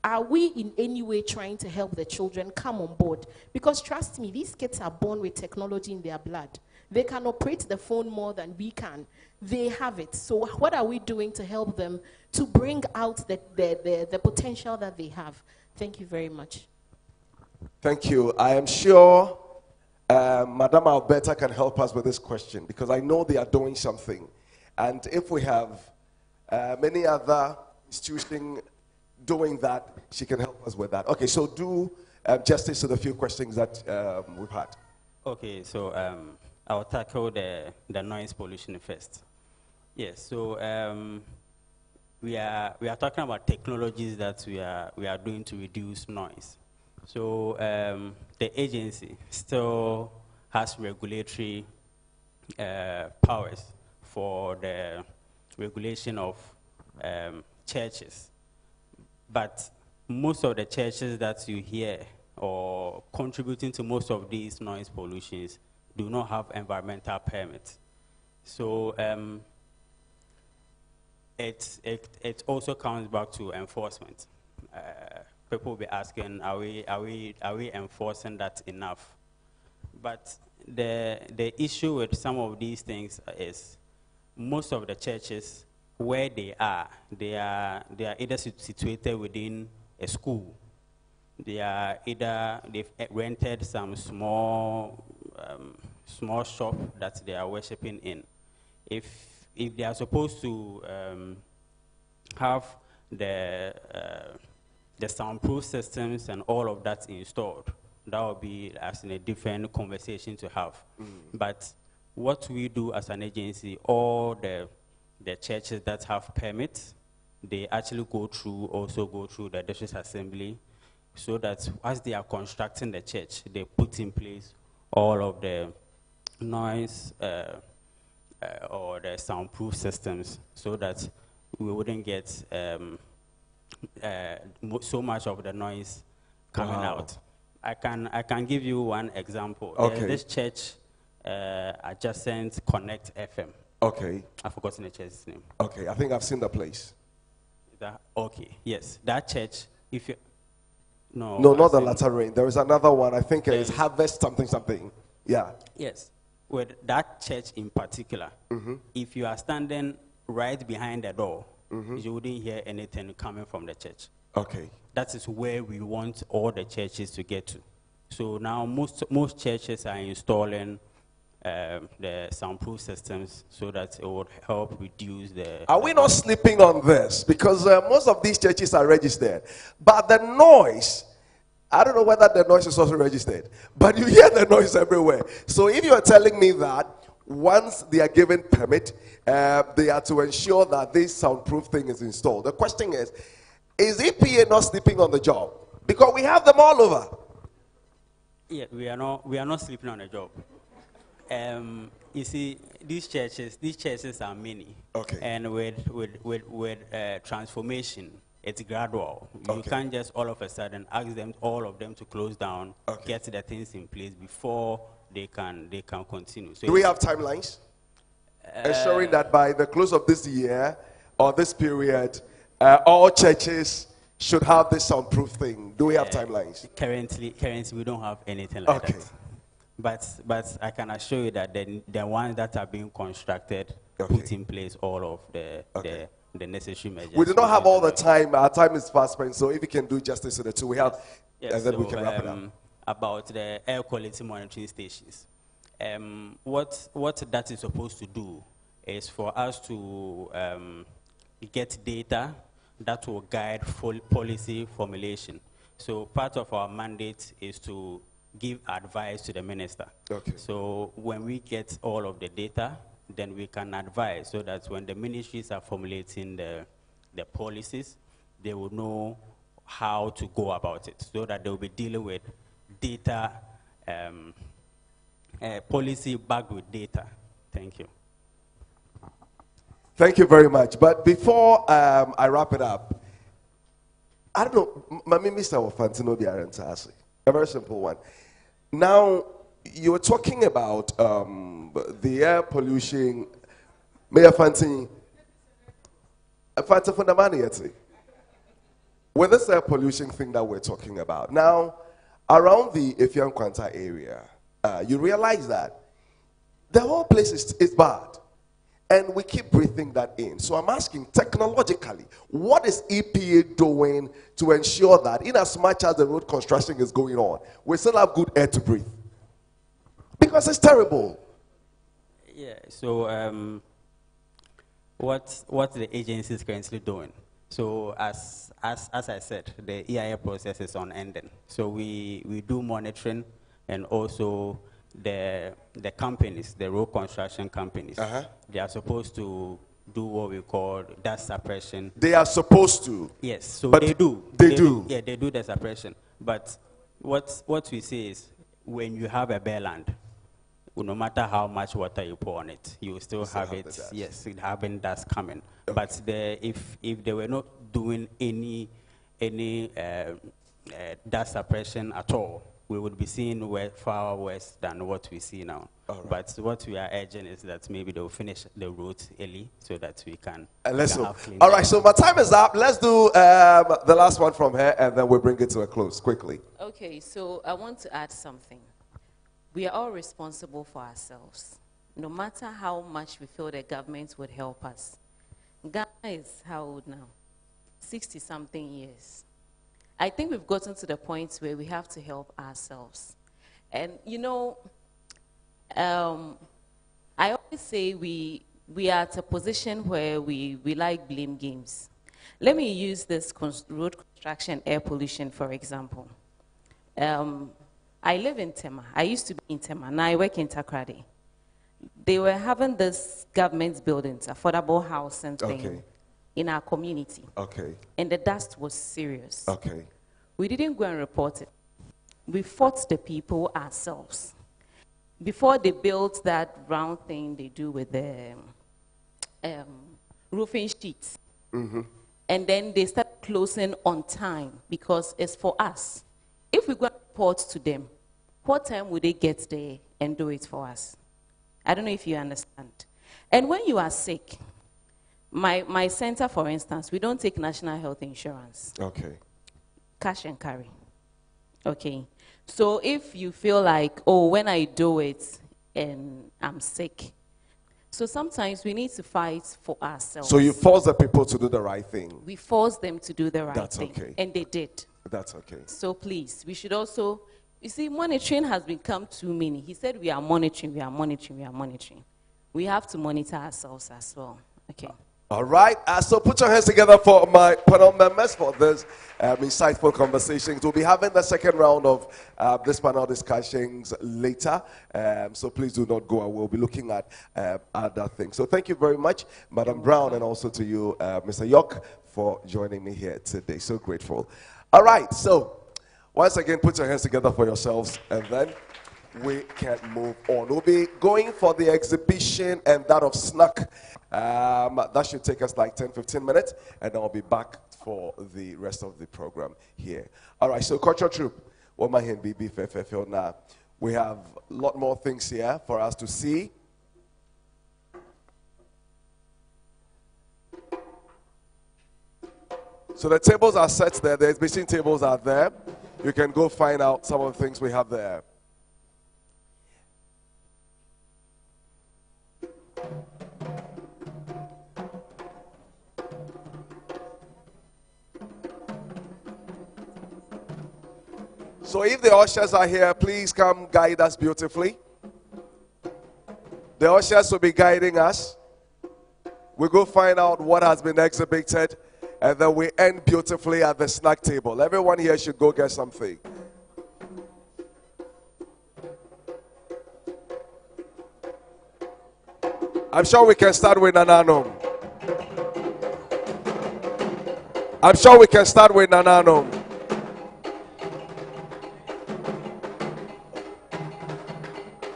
are we in any way trying to help the children come on board? Because trust me, these kids are born with technology in their blood. They can operate the phone more than we can. They have it. So what are we doing to help them to bring out the potential that they have? Thank you very much. Thank you. I am sure Madam Alberta can help us with this question because I know they are doing something. And if we have many other institutions doing that, she can help us with that. Okay, so do justice to the few questions that we've had. Okay, so I'll tackle the noise pollution first. Yes, so we are talking about technologies that we are doing to reduce noise. So the agency still has regulatory powers for the regulation of churches. But most of the churches that you hear or contributing to most of these noise pollutions do not have environmental permits. So it also comes back to enforcement. People will be asking, are we enforcing that enough? But the issue with some of these things is most of the churches where they are either situated within a school. They've rented some small shop that they are worshiping in. If they are supposed to have the soundproof systems and all of that installed, that would be as in a different conversation to have. But what we do as an agency, all the churches that have permits, they actually go through the district assembly, so that as they are constructing the church, they put in place all of the noise or the soundproof systems, so that we wouldn't get so much of the noise coming out. I can give you one example. Okay. There's this church adjacent Connect FM. Okay. I've forgotten the church's name. Okay, I think I've seen the place. Okay, yes. That church, if you... No, not the latter rain. There is another one. I think it's Harvest something. Yeah. Yes. With that church in particular, if you are standing right behind the door, you wouldn't hear anything coming from the church. Okay. That is where we want all the churches to get to. So now most churches are installing the soundproof systems so that it would help reduce the... Are we not sleeping on this? Because most of these churches are registered. But the noise, I don't know whether the noise is also registered, but you hear the noise everywhere. So if you are telling me that once they are given permit, they are to ensure that this soundproof thing is installed. The question is EPA not sleeping on the job? Because we have them all over. Yeah, we are not sleeping on the job. You see, these churches are many. Okay. And with transformation, it's gradual. Okay. You can't just all of a sudden ask all of them to close down, get the things in place before they can continue. So do we have timelines? Ensuring that by the close of this year or this period, all churches should have this soundproof thing. Do we have timelines? Currently, we don't have anything like that. But I can assure you that the ones that are being constructed put in place all of the necessary measures. We do not have all the time. Our time is fast spent. So if you can do justice to the two we have, and then we can wrap it up. About the air quality monitoring stations. What that is supposed to do is for us to get data that will guide full policy formulation. So part of our mandate is to give advice to the minister. Okay. So when we get all of the data, then we can advise so that when the ministries are formulating the policies, they will know how to go about it, so that they will be dealing with data, policy backed with data. Thank you. Thank you very much. But before I wrap it up, I don't know, Mr. Wafantino Biarantasi, a very simple one. Now, you were talking about the air pollution. Mayor Fantini, with this air pollution thing that we're talking about, now, around the Efian Kwanta area, you realize that the whole place is bad. And we keep breathing that in. So I'm asking, technologically, what is EPA doing to ensure that in as much as the road construction is going on, we still have good air to breathe? Because it's terrible. Yeah, so what the agency is currently doing. So as I said, the EIA process is unending. So we do monitoring, and also the companies, the road construction companies, they are supposed to do what we call dust suppression. They are supposed to. Yes, so but they do. They do. Yeah, they do the suppression. But what we say is, when you have a bare land, no matter how much water you pour on it, you will still have it. Yes, it having dust coming. Okay. But if they were not doing any dust suppression at all, we would be seeing far worse than what we see now. Right. But what we are urging is that maybe they'll finish the route early so that we can. Let's go. All right, so my time is up. Let's do the last one from here, and then we'll bring it to a close quickly. Okay, so I want to add something. We are all responsible for ourselves, no matter how much we feel the government would help us. Ghana is how old now? 60-something years. I think we've gotten to the point where we have to help ourselves. And, you know, I always say we are at a position where we like blame games. Let me use this road construction, air pollution, for example. I live in Tema. I used to be in Tema. Now I work in Takoradi. They were having this government buildings, affordable housing thing, in our community. Okay. And the dust was serious. Okay. We didn't go and report it. We fought the people ourselves. Before they built that round thing they do with the roofing sheets. Mm-hmm. And then they start closing on time because it's for us. If we go and report to them, what time would they get there and do it for us? I don't know if you understand. And when you are sick, my center, for instance, we don't take national health insurance. Okay. Cash and carry. Okay. So if you feel like, oh, when I do it and I'm sick, so sometimes we need to fight for ourselves. So you force the people to do the right thing. We force them to do the right That's thing. okay. And they did. That's okay. So please, we should also, you see, monitoring has become too many. He said we are monitoring, we are monitoring, we are monitoring. We have to monitor ourselves as well. Okay. All right. So put your hands together for my panel members for this insightful conversations. We'll be having the second round of this panel discussions later. So please do not go. We'll be looking at other things. So thank you very much, Madam Brown, and also to you, Mr. York, for joining me here today. So grateful. All right. So once again, put your hands together for yourselves, and then we can move on. We'll be going for the exhibition and that of snack. That should take us like 10-15 minutes, and then I'll be back for the rest of the program here. All right, so culture troop, what my hand be now. We have a lot more things here for us to see. So the tables are set there. The exhibition tables are there. You can go find out some of the things we have there. So if the ushers are here, please come guide us beautifully. The ushers will be guiding us. We go find out what has been exhibited, and then we end beautifully at the snack table. Everyone here should go get something. I'm sure we can start with Nananum. I'm sure we can start with Nananum.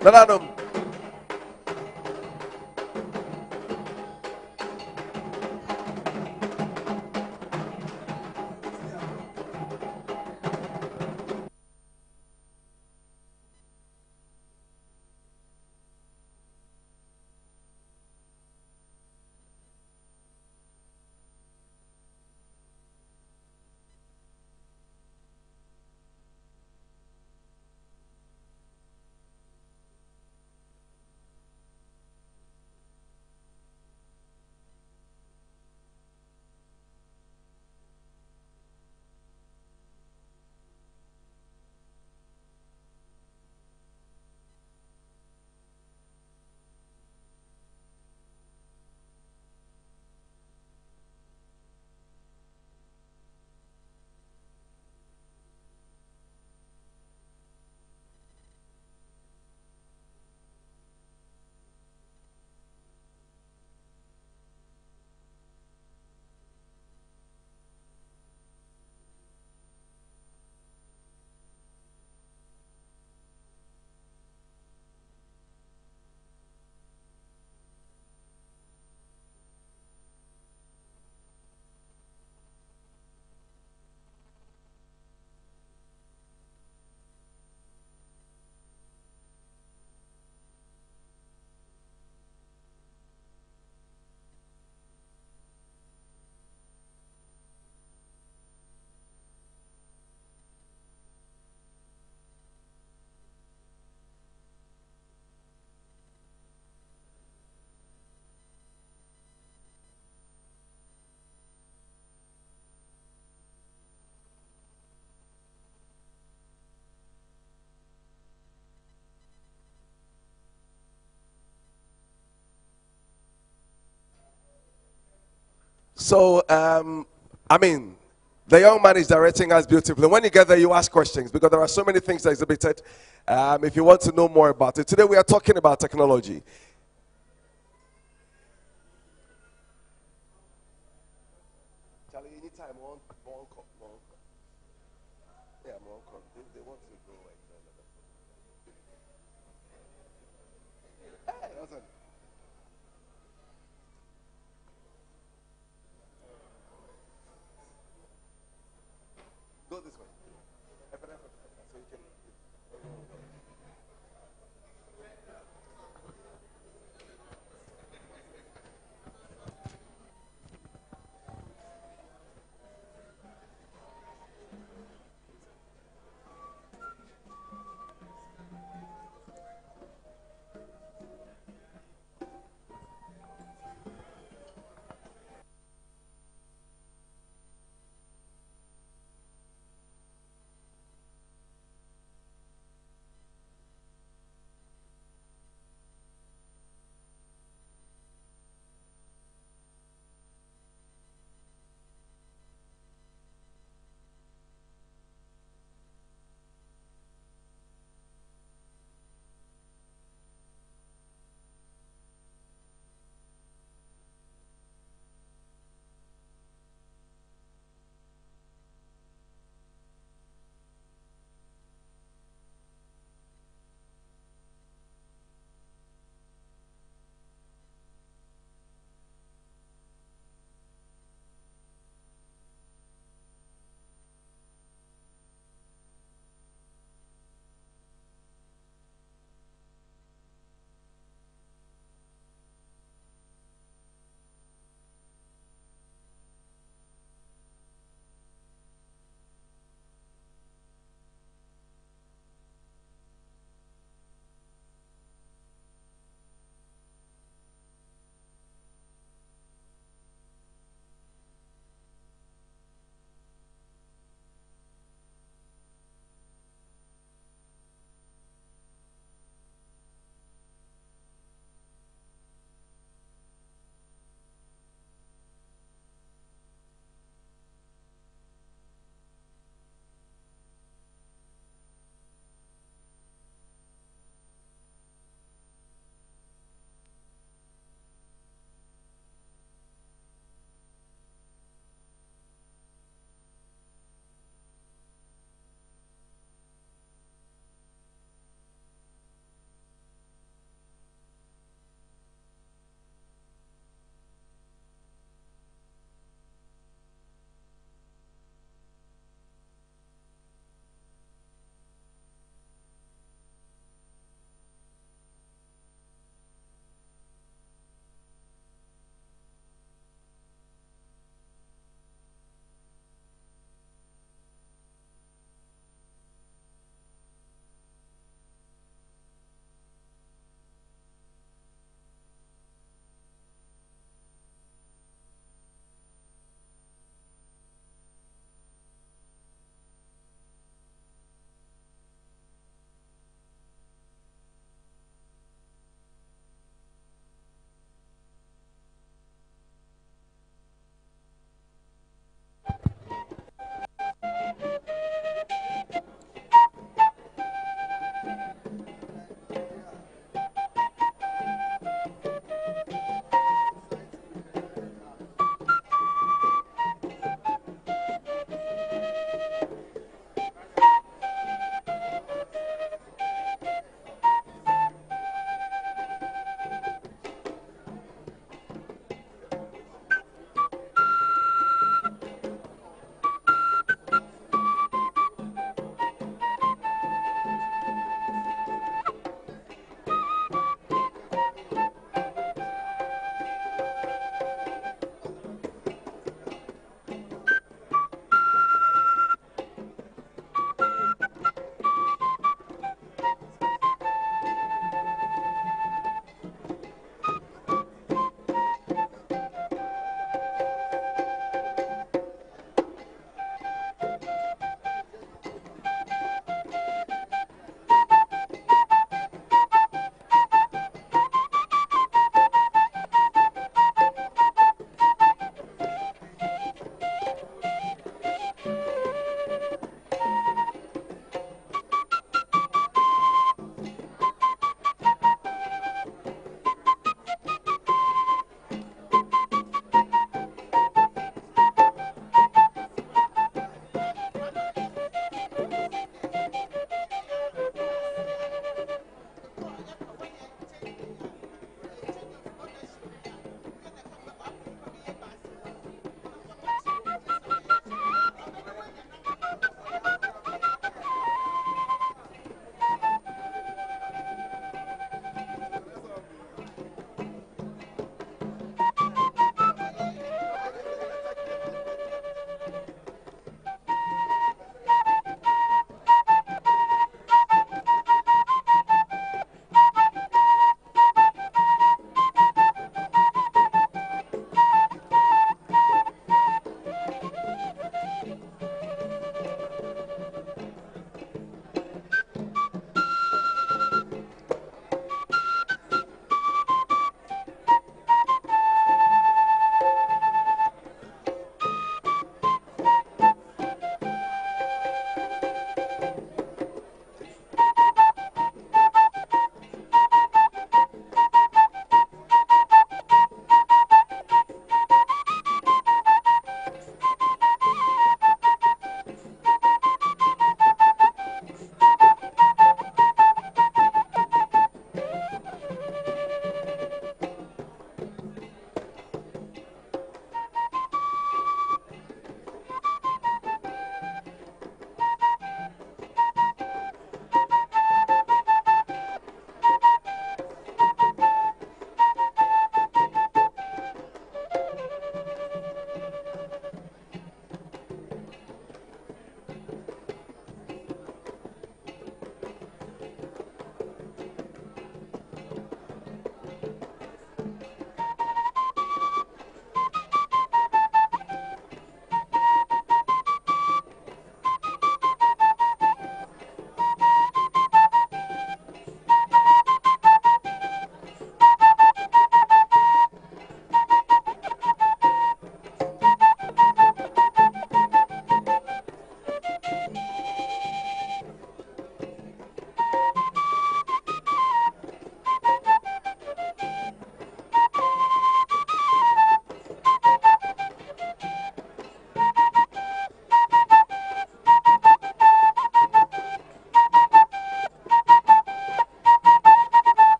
Nananum. So, I mean, the young man is directing us beautifully. When you get there, you ask questions because there are so many things exhibited. If you want to know more about it, today we are talking about technology. Charlie, anytime one call. Yeah, one call. They want to go like that. Hey, that's it. Go this way. So you can.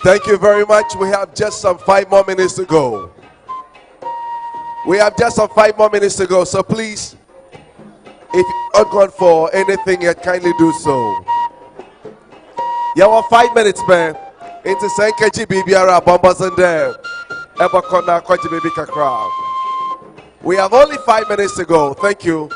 Thank you very much. We have just some 5 more minutes to go. We have just some 5 more minutes to go. So please, if you're not gone for anything yet, kindly do so. You have 5 minutes, man. Into Sankeji BBR Bombers and there. Ebakona Koji Baby Kakra. We have only 5 minutes to go. Thank you.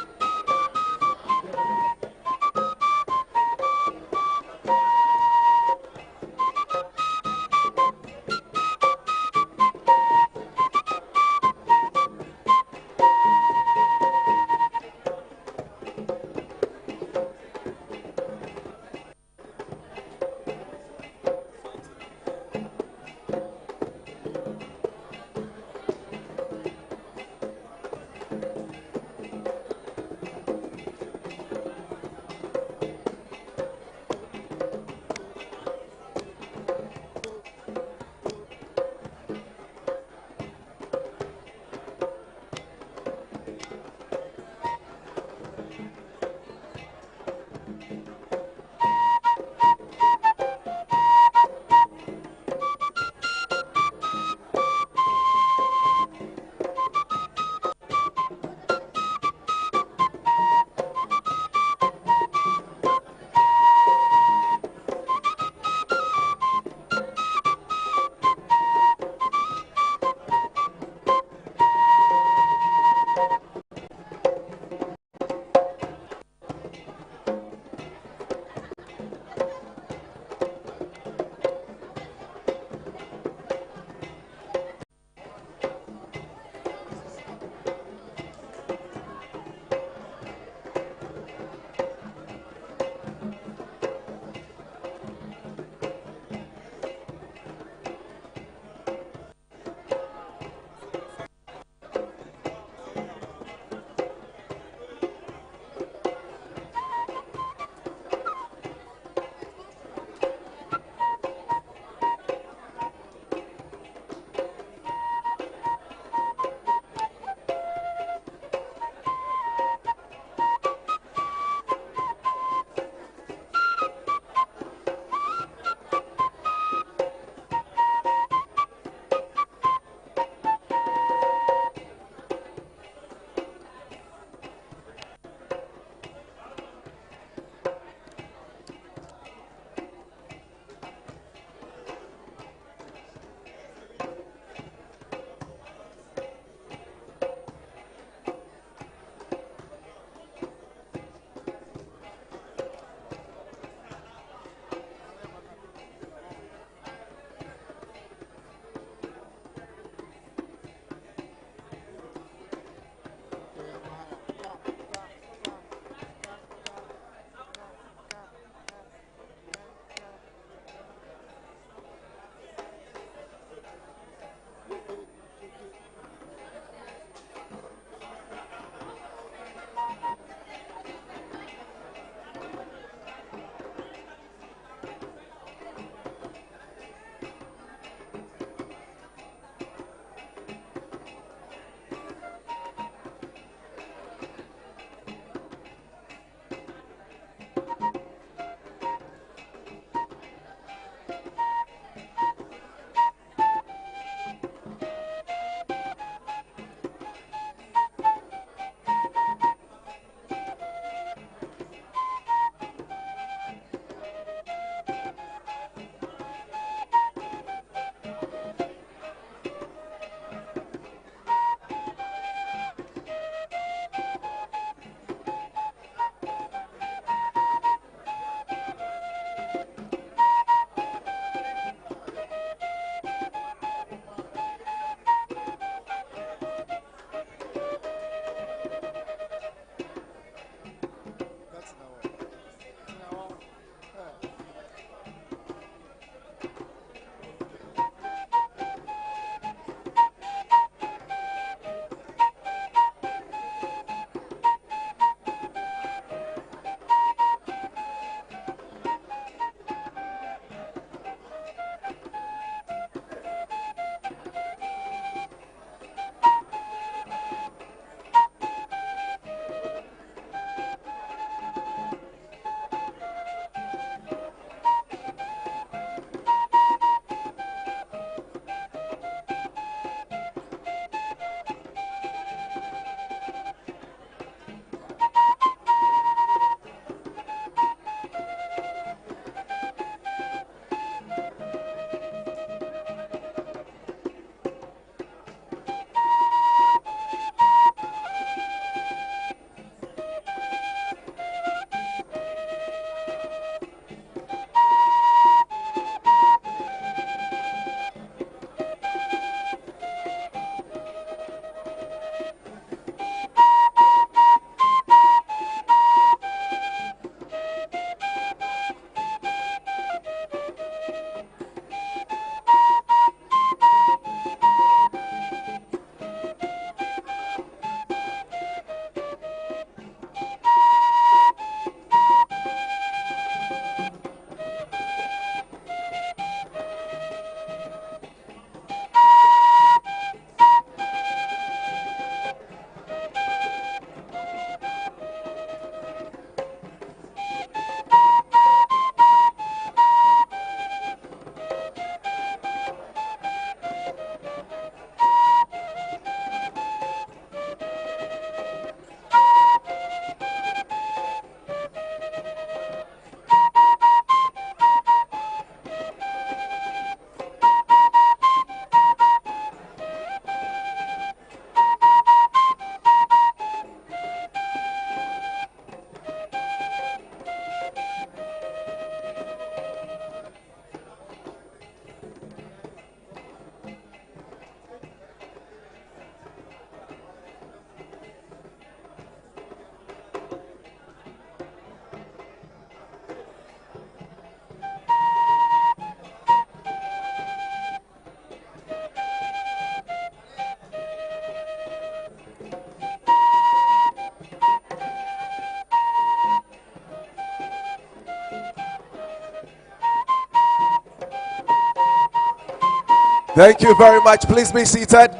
Thank you very much. Please be seated.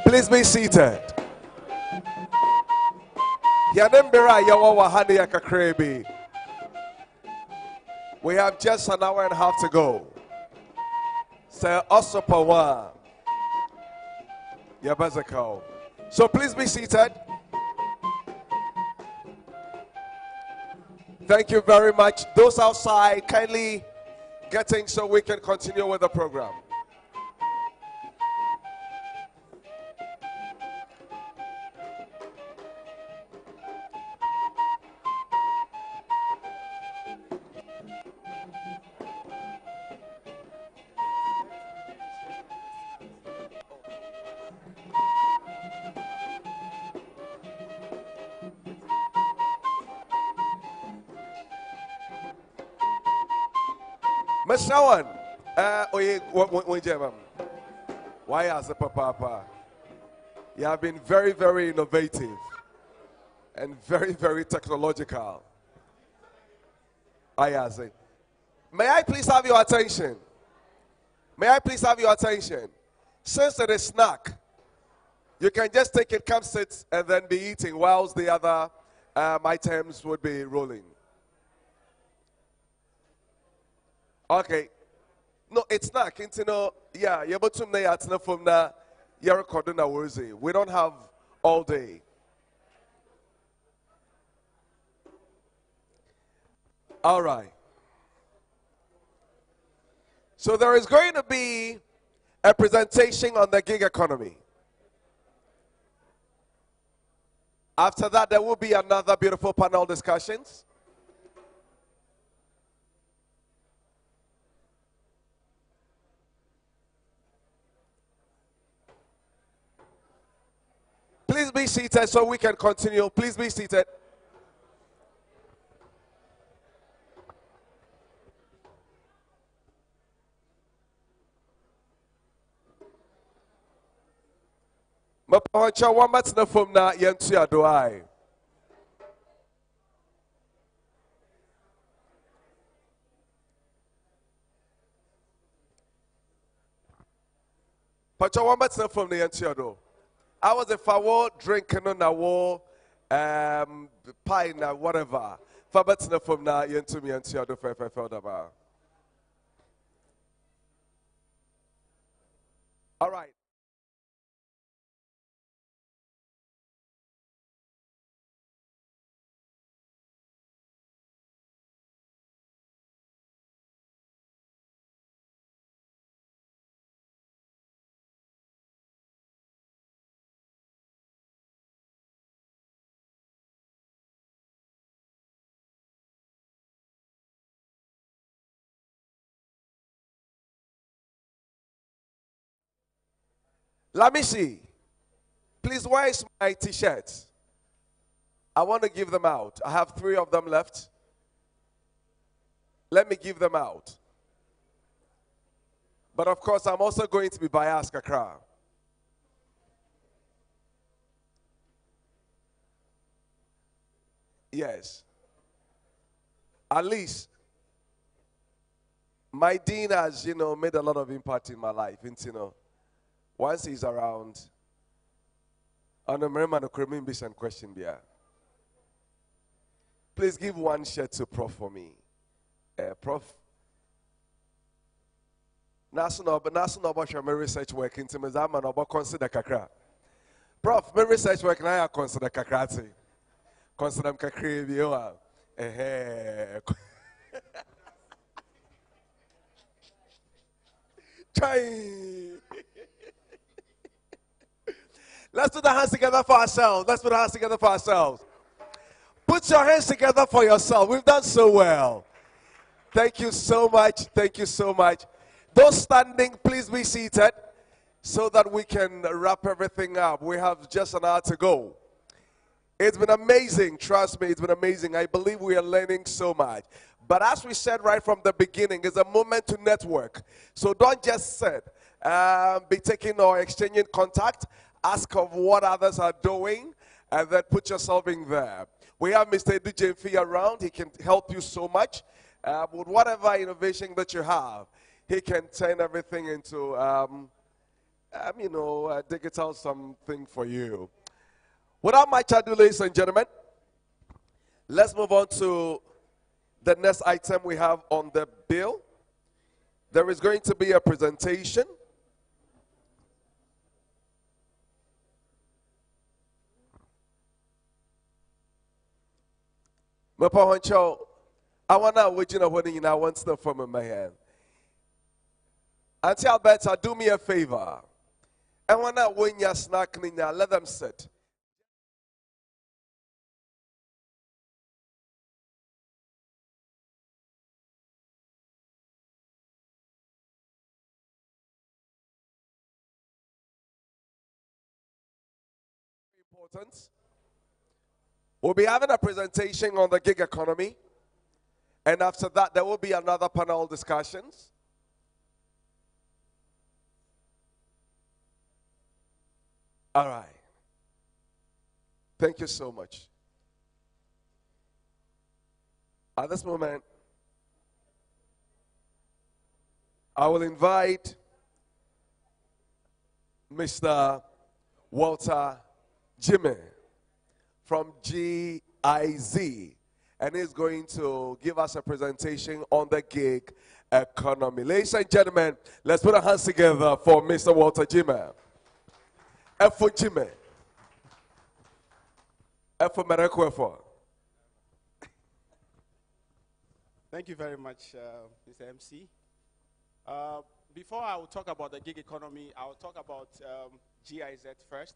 Please be seated. We have just an hour and a half to go. Sir Osopawa. Yabazako. So please be seated. Thank you very much. Those outside, kindly get in so we can continue with the program. Mashawan, why as a papa? You have been very, very innovative and very, very technological. May I please have your attention? May I please have your attention? Since it is snack, you can just take it, come sit, and then be eating whilst the other items would be rolling. Okay. No, it's not. Yeah, you're about to say it's not from the you're recording a worthy. We don't have all day. All right. So there is going to be a presentation on the gig economy. After that, there will be another beautiful panel discussions. Please be seated so we can continue. Please be seated. Mapacha wamat na fom na yentu ya doai. Pacha wamat na fom na yentu ya do. I was if I were drinking on a wall, pie na whatever. Fabat na from na yentu mi yentu ya do fe felt about. All right. Let me see. Please, where is my t-shirt? I want to give them out. I have 3 of them left. Let me give them out. But of course, I'm also going to be biased, Kakra. Yes. At least, my dean has, made a lot of impact in my life. Once he's around, on the Merriman and question there. Please give one shirt to Prof for me. Prof. National my research work into Mizama no consider kakra. Prof, my research work now I consider kakrati. Consider kakri biwa. Try. Let's put the hands together for ourselves. Let's put our hands together for ourselves. Put your hands together for yourself. We've done so well. Thank you so much. Thank you so much. Those standing, please be seated so that we can wrap everything up. We have just an hour to go. It's been amazing. Trust me, it's been amazing. I believe we are learning so much. But as we said right from the beginning, it's a moment to network. So don't just sit. Be taking or exchanging contact. Ask of what others are doing, and then put yourself in there. We have Mr. DJ Fee around. He can help you so much with whatever innovation that you have. he can turn everything into, digital something for you. Without much ado, ladies and gentlemen, let's move on to the next item we have on the bill. There is going to be a presentation. I want to I want to from in my hand. Auntie Alberta, do me a favor. I want to win your snack, let them sit. Important. We'll be having a presentation on the gig economy. And after that, there will be another panel discussions. All right. Thank you so much. At this moment, I will invite Mr. Walter Jimmy from GIZ, and he's going to give us a presentation on the gig economy. Ladies and gentlemen, let's put our hands together for Mr. Walter Jimmy. F for Jimmy. F for Merekwe. Thank you very much, Mr. MC. Before I will talk about the gig economy, I will talk about GIZ first.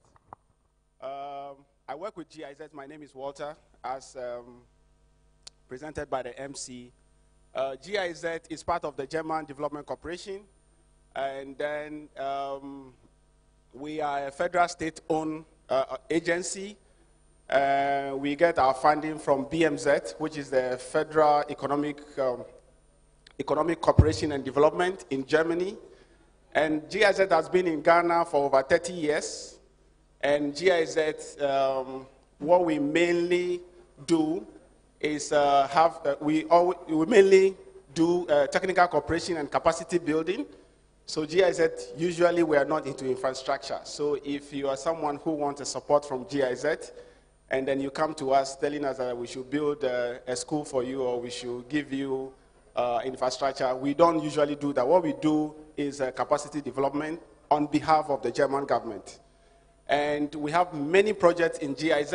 I work with GIZ. My name is Walter, as presented by the MC. GIZ is part of the German Development Corporation, and then we are a federal state-owned agency. We get our funding from BMZ, which is the Federal Economic Cooperation and Development in Germany. And GIZ has been in Ghana for over 30 years. And GIZ, what we mainly do is we mainly do technical cooperation and capacity building. So GIZ, usually we are not into infrastructure. So if you are someone who wants a support from GIZ, and then you come to us telling us that we should build a school for you or we should give you infrastructure, we don't usually do that. What we do is capacity development on behalf of the German government. And we have many projects in GIZ.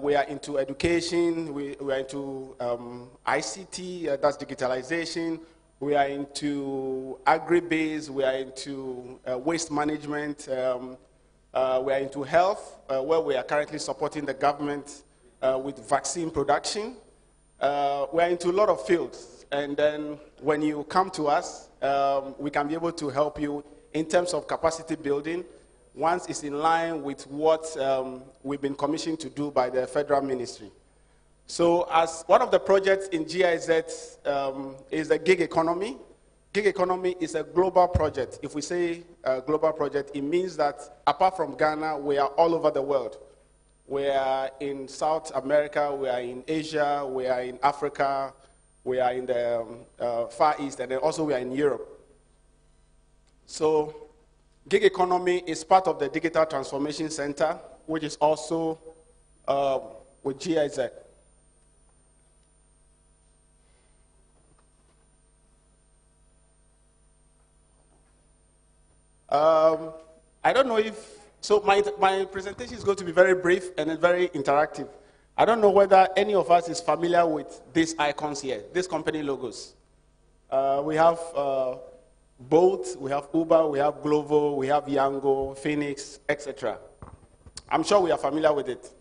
We are into education, we are into ICT, that's digitalization. We are into agri-base, we are into waste management, we are into health, where we are currently supporting the government with vaccine production. We are into a lot of fields. And then when you come to us, we can be able to help you in terms of capacity building, once it's in line with what we've been commissioned to do by the federal ministry. So as one of the projects in GIZ is the gig economy. Gig economy is a global project. If we say a global project, it means that apart from Ghana, we are all over the world. We are in South America, we are in Asia, we are in Africa, we are in the Far East, and then also we are in Europe. So gig economy is part of the Digital Transformation Center, which is also with GIZ. I don't know if, so my presentation is going to be very brief and very interactive. I don't know whether any of us is familiar with these icons here, these company logos. We have Bolt, we have Uber, we have Glovo, we have Yango, Phoenix, etc. I'm sure we are familiar with it.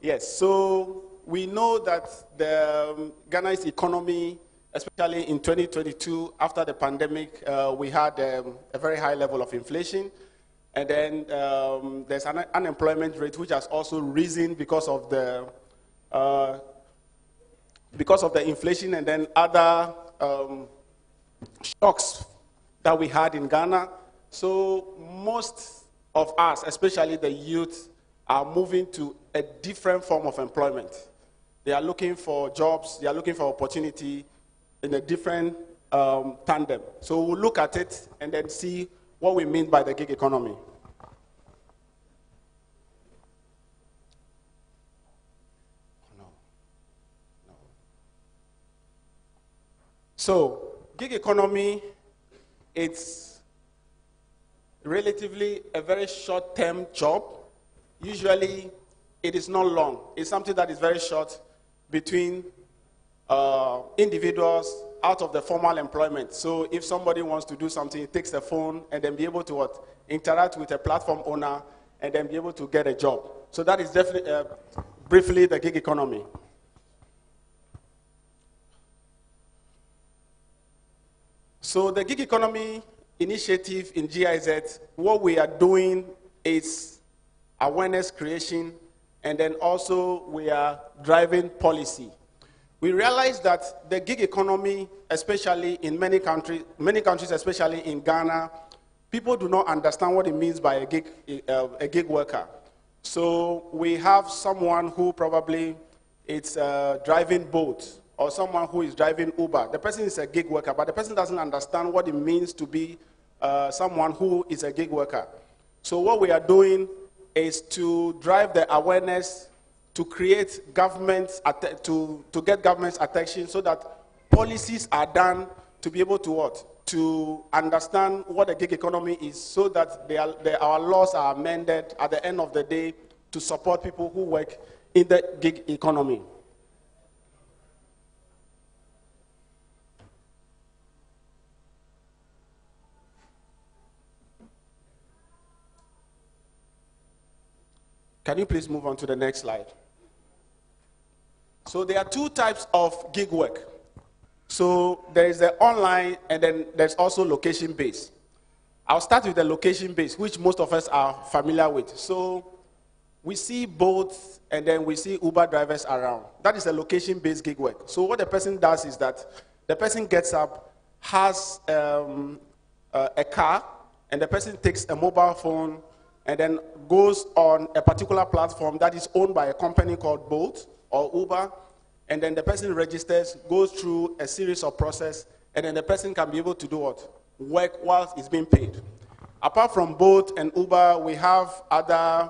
Yes, so we know that the Ghana's economy, especially in 2022, after the pandemic, we had a very high level of inflation. And then there's an unemployment rate which has also risen because of the inflation and then other shocks that we had in Ghana. So most of us, especially the youth, are moving to a different form of employment. They are looking for jobs, they are looking for opportunity in a different tandem. So we'll look at it and then see what we mean by the gig economy. So, gig economy, it's relatively a very short-term job. Usually, it is not long. It's something that is very short between individuals out of the formal employment. So, if somebody wants to do something, he takes the phone and then be able to what? Interact with a platform owner and then be able to get a job. So that is definitely, briefly, the gig economy. So the gig economy initiative in GIZ, what we are doing is awareness creation, and then also we are driving policy. We realize that the gig economy, especially in many countries, especially in Ghana, people do not understand what it means by a gig worker. So we have someone who probably is driving boats, or someone who is driving Uber. The person is a gig worker, but the person doesn't understand what it means to be someone who is a gig worker. So what we are doing is to drive the awareness, to create governments, to get government's attention so that policies are done to be able to what? To understand what the gig economy is, so that our laws are amended at the end of the day to support people who work in the gig economy. Can you please move on to the next slide? So there are two types of gig work. So there is the online, and then there's also location-based. I'll start with the location-based, which most of us are familiar with. So we see boats, and then we see Uber drivers around. That is a location-based gig work. So what the person does is that the person gets up, has a car, and the person takes a mobile phone, and then goes on a particular platform that is owned by a company called Bolt or Uber, and then the person registers, goes through a series of process, and then the person can be able to do what? Work whilst it's being paid. Apart from Bolt and Uber, we have other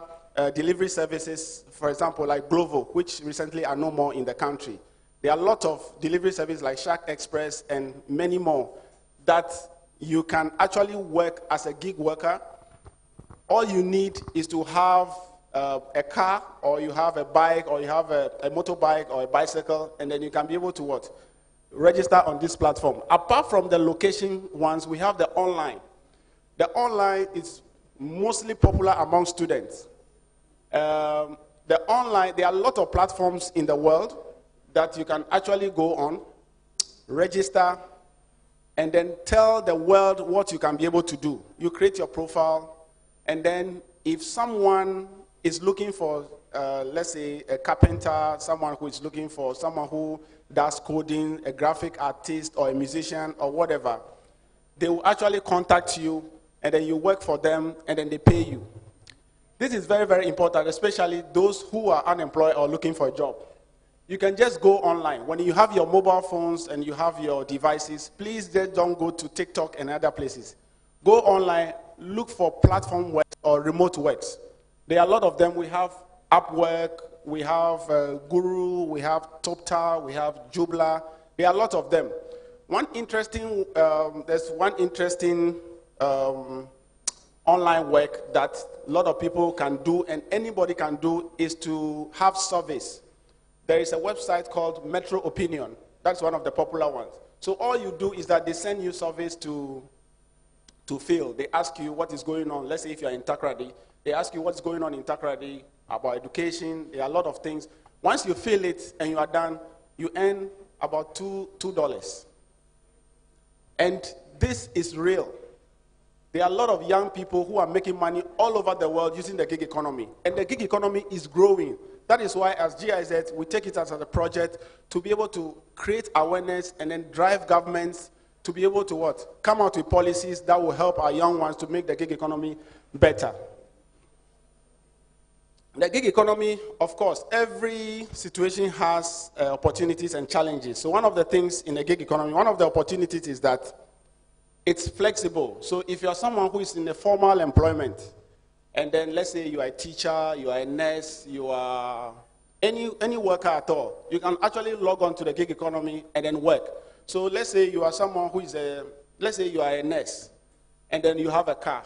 delivery services, for example, like Glovo, which recently are no more in the country. There are a lot of delivery services like Shark Express and many more that you can actually work as a gig worker. All you need is to have a car, or you have a bike, or you have a motorbike or a bicycle, and then you can be able to what? Register on this platform. Apart from the location ones, we have the online. The online is mostly popular among students. The online, there are a lot of platforms in the world that you can actually go on, register, and then tell the world what you can be able to do. You create your profile, and then if someone is looking for, let's say, a carpenter, someone who is looking for someone who does coding, a graphic artist or a musician or whatever, they will actually contact you, and then you work for them, and then they pay you. This is very, very important, especially those who are unemployed or looking for a job. You can just go online. When you have your mobile phones and you have your devices, please just don't go to TikTok and other places. Go online, look for platform work or remote works. There are a lot of them. We have Upwork, we have Guru, we have TopTal, we have Joomla. There are a lot of them. There's one interesting online work that a lot of people can do and anybody can do is to have surveys. There is a website called Metro Opinion. That's one of the popular ones. So all you do is that they send you surveys to fill. They ask you what is going on. Let's say if you're in Takoradi, they ask you what's going on in Takoradi, about education. There are a lot of things. Once you fill it and you are done, you earn about $2. And this is real. There are a lot of young people who are making money all over the world using the gig economy. And the gig economy is growing. That is why as GIZ, we take it as a project to be able to create awareness and then drive governments to be able to what? Come out with policies that will help our young ones to make the gig economy better. The gig economy, of course, every situation has opportunities and challenges. So one of the things in the gig economy, one of the opportunities is that it's flexible. So if you're someone who is in a formal employment, and then let's say you are a teacher, you are a nurse, you are any worker at all, you can actually log on to the gig economy and then work. So let's say you are someone who is let's say you are a nurse, and then you have a car.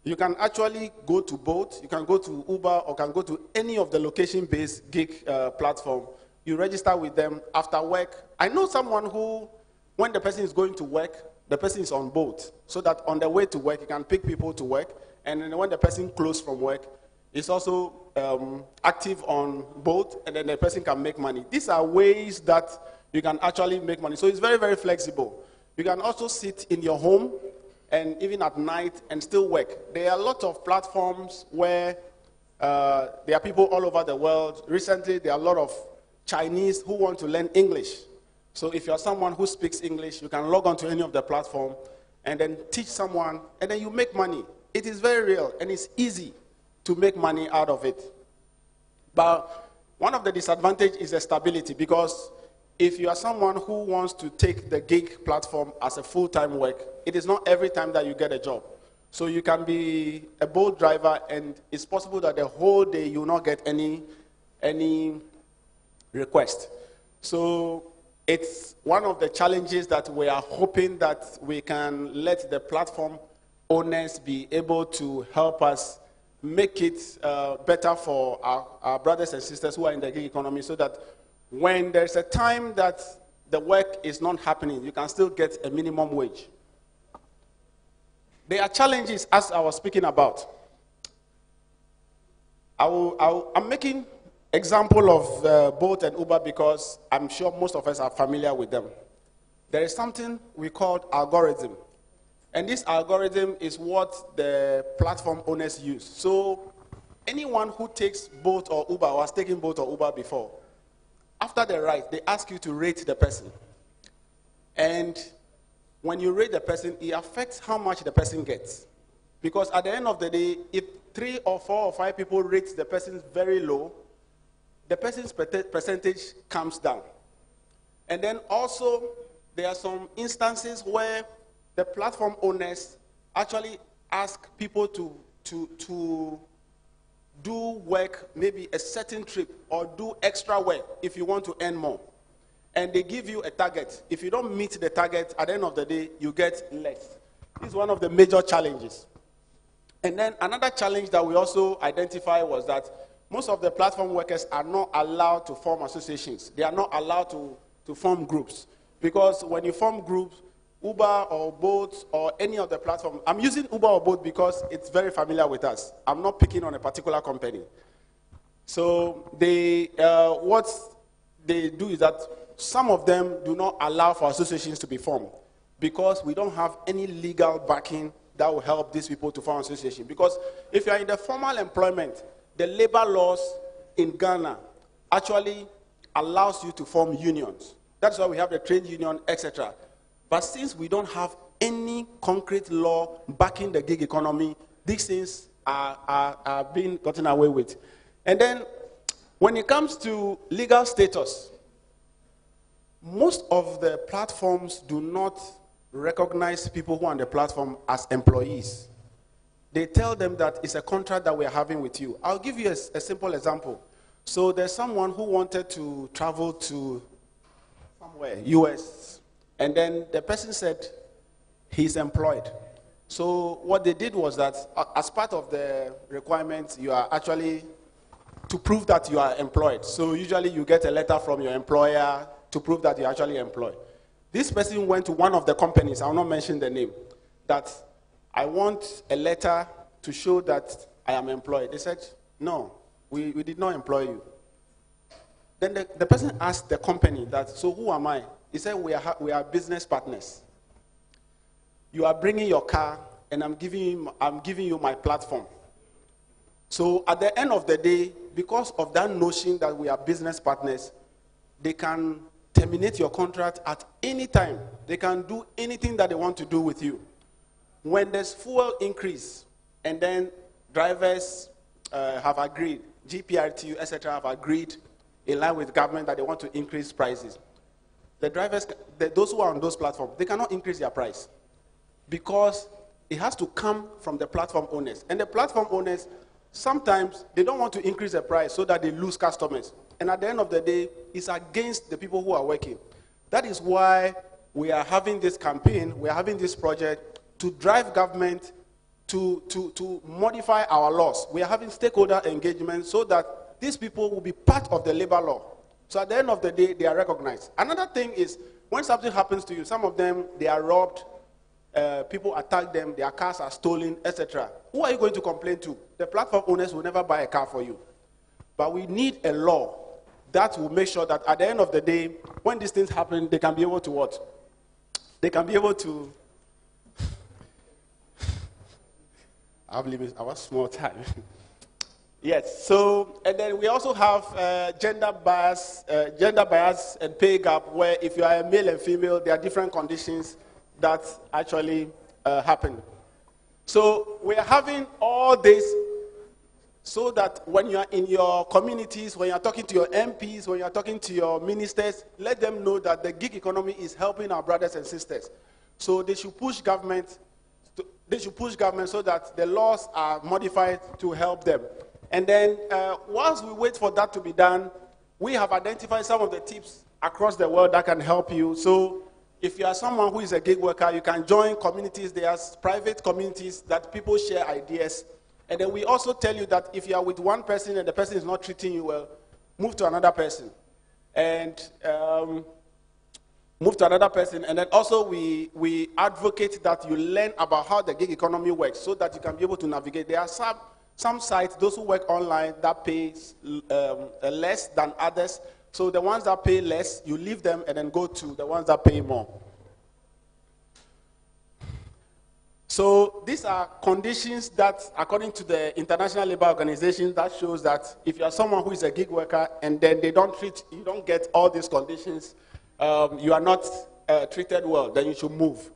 You can actually go to Bolt, you can go to Uber, or can go to any of the location-based gig platform. You register with them after work. I know someone who, when the person is going to work, the person is on Bolt, so that on the way to work, you can pick people to work, and then when the person closes from work, it's also active on Bolt, and then the person can make money. These are ways that you can actually make money. So it's very, very flexible. You can also sit in your home and even at night and still work. There are a lot of platforms where there are people all over the world. Recently, there are a lot of Chinese who want to learn English. So if you're someone who speaks English, you can log on to any of the platform and then teach someone, and then you make money. It is very real, and it's easy to make money out of it. But one of the disadvantages is the stability, because if you are someone who wants to take the gig platform as a full-time work, it is not every time that you get a job. So you can be a Bolt driver, and it's possible that the whole day you will not get any request. So it's one of the challenges that we are hoping that we can let the platform owners be able to help us make it better for our brothers and sisters who are in the gig economy, so that when there's a time that the work is not happening, you can still get a minimum wage. There are challenges, as I was speaking about. I'm making example of Bolt and Uber because I'm sure most of us are familiar with them. There is something we call algorithm. And this algorithm is what the platform owners use. So anyone who takes Bolt or Uber, or has taken Bolt or Uber before, after the ride, they ask you to rate the person. And when you rate the person, it affects how much the person gets. Because at the end of the day, if 3 or 4 or 5 people rate the person very low, the person's percentage comes down. And then also, there are some instances where the platform owners actually ask people to do work, maybe a certain trip, or do extra work if you want to earn more. And they give you a target. If you don't meet the target, at the end of the day, you get less. This is one of the major challenges. And then another challenge that we also identified was that most of the platform workers are not allowed to form associations. They are not allowed to form groups. Because when you form groups, Uber or Bolt or any of the platform, I'm using Uber or Bolt because it's very familiar with us. I'm not picking on a particular company. So what they do is that some of them do not allow for associations to be formed because we don't have any legal backing that will help these people to form association. Because if you are in the formal employment, the labor laws in Ghana actually allows you to form unions. That's why we have the trade union, etc. But since we don't have any concrete law backing the gig economy, these things are being gotten away with. And then when it comes to legal status, most of the platforms do not recognize people who are on the platform as employees. They tell them that it's a contract that we're having with you. I'll give you a simple example. So there's someone who wanted to travel to somewhere, US, and then the person said he's employed. So what they did was that as part of the requirements, you are actually to prove that you are employed. So usually you get a letter from your employer to prove that you're actually employed. This person went to one of the companies, I will not mention the name, that I want a letter to show that I am employed. They said, no, we did not employ you. Then the person asked the company that, so who am I? He said, we are business partners. You are bringing your car, and I'm giving you my platform. So at the end of the day, because of that notion that we are business partners, they can terminate your contract at any time. They can do anything that they want to do with you. When there's fuel increase, and then drivers have agreed, GPRTU, etc., have agreed in line with government that they want to increase prices. The drivers, those who are on those platforms, they cannot increase their price because it has to come from the platform owners. And the platform owners, sometimes they don't want to increase the price so that they lose customers. And at the end of the day, it's against the people who are working. That is why we are having this campaign, we are having this project to drive government to modify our laws. We are having stakeholder engagement so that these people will be part of the labor law. So at the end of the day, they are recognized. Another thing is, when something happens to you, some of them, they are robbed, people attack them, their cars are stolen, etc. Who are you going to complain to? The platform owners will never buy a car for you. But we need a law that will make sure that at the end of the day, when these things happen, they can be able to what? They can be able to... I believe I was small time. Yes, so, and then we also have gender bias and pay gap, where if you are a male and female, there are different conditions that actually happen. So we are having all this so that when you are in your communities, when you are talking to your MPs, when you are talking to your ministers, let them know that the gig economy is helping our brothers and sisters. So they should push government, so that the laws are modified to help them. And then whilst we wait for that to be done, we have identified some of the tips across the world that can help you. So if you are someone who is a gig worker, you can join communities. There are private communities that people share ideas. And then we also tell you that if you are with one person and the person is not treating you well, move to another person. And move to another person. And then also we advocate that you learn about how the gig economy works so that you can be able to navigate. There are some sites, those who work online, that pays less than others. So the ones that pay less, you leave them and then go to the ones that pay more. So these are conditions that, according to the International Labour Organization, that shows that if you are someone who is a gig worker and then you don't get all these conditions, you are not treated well, then you should move.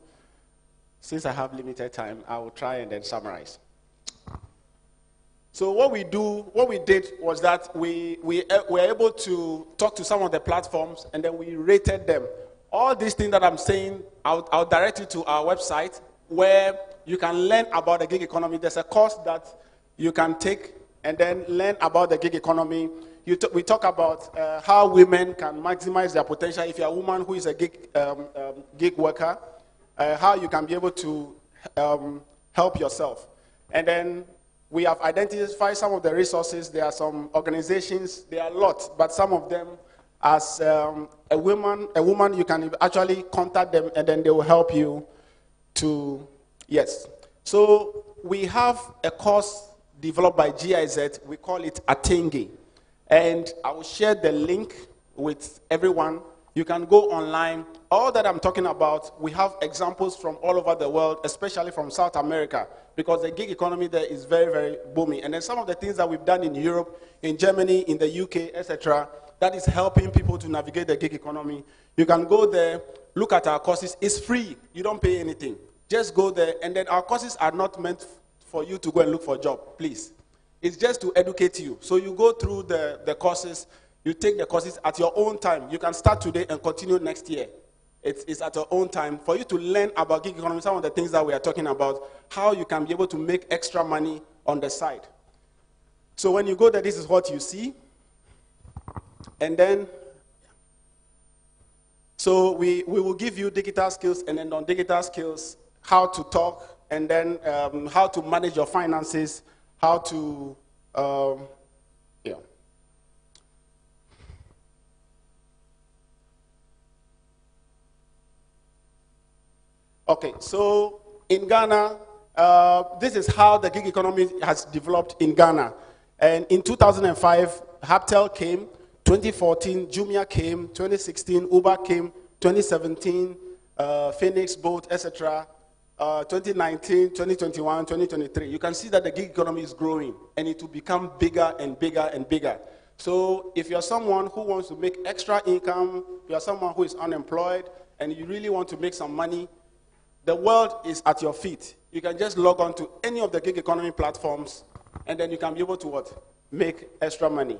Since I have limited time, I will try and then summarize. So what we did was that we were able to talk to some of the platforms and then we rated them. All these things that I'm saying, I'll direct you to our website where you can learn about the gig economy. There's a course that you can take and then learn about the gig economy. We talk about how women can maximize their potential. If you're a woman who is a gig worker, how you can be able to help yourself. And then we have identified some of the resources. There are some organizations, there are a lot, but some of them, as a woman, you can actually contact them and then they will help you to, yes. So we have a course developed by GIZ, we call it Atenge. And I will share the link with everyone. You can go online. All that I'm talking about, we have examples from all over the world, especially from South America, because the gig economy there is very, very booming. And then some of the things that we've done in Europe, in Germany, in the UK, etc., that is helping people to navigate the gig economy. You can go there, look at our courses. It's free. You don't pay anything. Just go there. And then our courses are not meant for you to go and look for a job, please. It's just to educate you. So you go through the courses. You take the courses at your own time. You can start today and continue next year. It's at your own time for you to learn about gig economy, some of the things that we are talking about, how you can be able to make extra money on the side. So when you go there, this is what you see. And then, so we will give you digital skills and then on digital skills, how to talk and then how to manage your finances, how to, yeah. Okay, so in Ghana, this is how the gig economy has developed in Ghana. And in 2005, Haptel came, 2014, Jumia came, 2016, Uber came, 2017, Phoenix, Bolt, etc. 2019, 2021, 2023. You can see that the gig economy is growing and it will become bigger and bigger and bigger. So if you're someone who wants to make extra income, you're someone who is unemployed and you really want to make some money, the world is at your feet. You can just log on to any of the gig economy platforms and then you can be able to what? make extra money.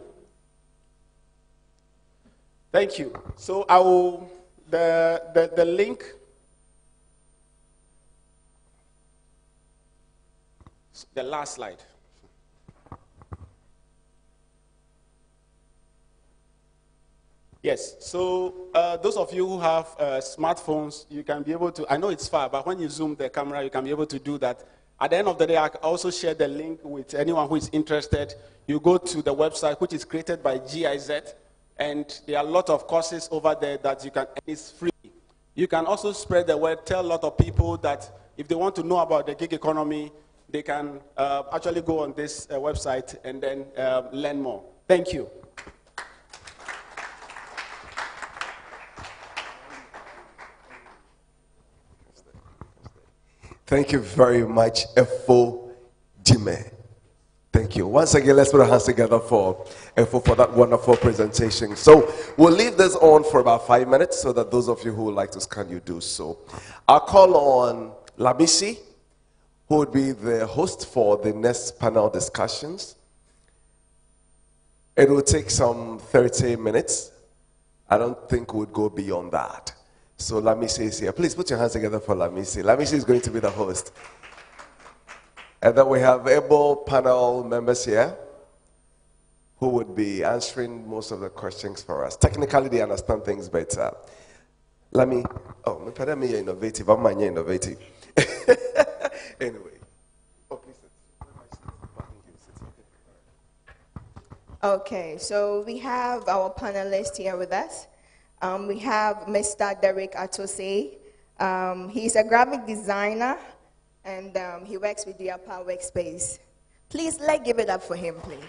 Thank you. So I will, the link, the last slide. Yes, so those of you who have smartphones, you can be able to, I know it's far, but when you zoom the camera, you can be able to do that. At the end of the day, I also share the link with anyone who is interested. You go to the website, which is created by GIZ, and there are a lot of courses over there that you can, and it's free. You can also spread the word, tell a lot of people that if they want to know about the gig economy, they can actually go on this website and then learn more. Thank you. Thank you very much, Efo Jime. Thank you. Once again, let's put our hands together for Efo for that wonderful presentation. So we'll leave this on for about 5 minutes so that those of you who would like to scan, you do so. I'll call on Lamisi, who would be the host for the next panel discussions. It will take some 30 minutes. I don't think we'd go beyond that. So Lamisi is here. Please put your hands together for Lamisi. Lamisi is going to be the host. And then we have able panel members here who would be answering most of the questions for us. Technically, they understand things better. Me innovative. I'm innovative. Anyway. Oh, please sit. Okay, so we have our panelists here with us. We have Mr. Derek Atose. He's a graphic designer, and he works with Diapa Workspace. Please, let's give it up for him, please.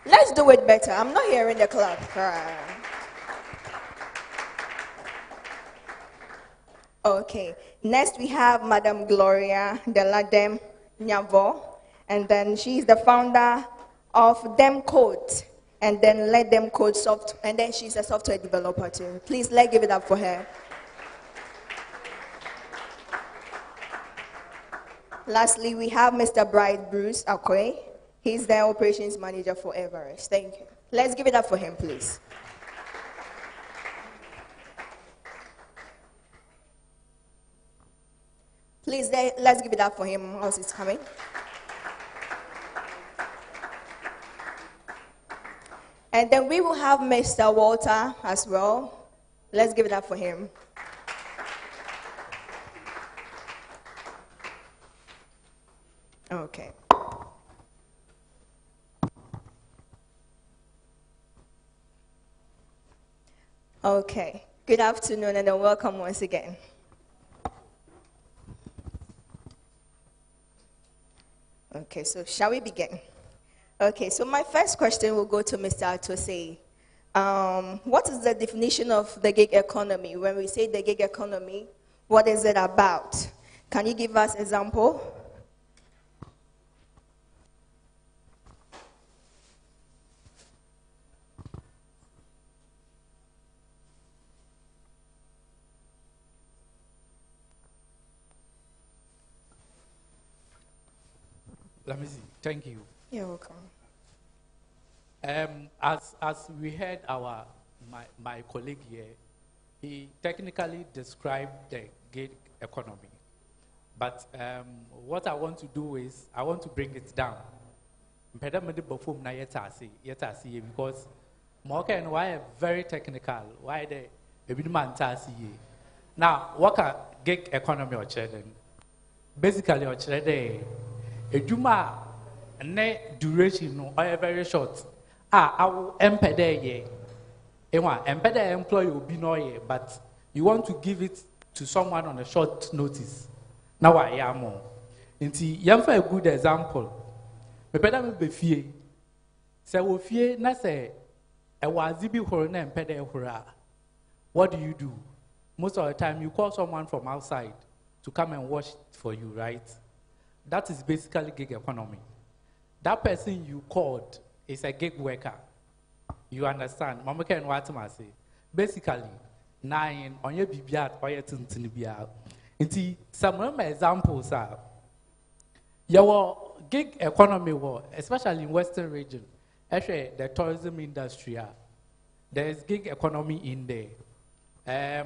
Let's do it better. I'm not hearing the clap. Okay, next we have Madam Gloria Deladem Nyavo, and then she's the founder of Dem Code. And then let them code software, and then she's a software developer too. Please, let's give it up for her. Lastly, we have Mr. Bright Bruce Akwe. He's the operations manager for Everest. Thank you. Let's give it up for him, please. Please, let's give it up for him as he's coming. And then we will have Mr. Walter as well. Let's give it up for him. Okay. Okay. Good afternoon and welcome once again. Okay, so shall we begin? Okay, so my first question will go to Mr. Atose. What is the definition of the gig economy? When we say the gig economy, what is it about? Can you give us an example? Let me see. Thank you. You're welcome. As we heard my colleague here, he technically described the gig economy. But what I want to do is I want to bring it down. Because Morgan, why very technical? Why the man now what a gig economy or children? Basically, or children, a juma. Ne duration no or very short. I will empede ye. Empede employee will be no ye, but you want to give it to someone on a short notice. Now I am more. Inti yam for a good example. Me better me be fie. Se wo fie na se e wazibi horo na empede hora. What do? Most of the time you call someone from outside to come and wash for you, right? That is basically gig economy. That person you called is a gig worker. You understand? Mama can what I say. Basically, 9 on your BBR or your tintinibia. Inti some examples are your gig economy, especially in Western region, actually the tourism industry, there's gig economy in there.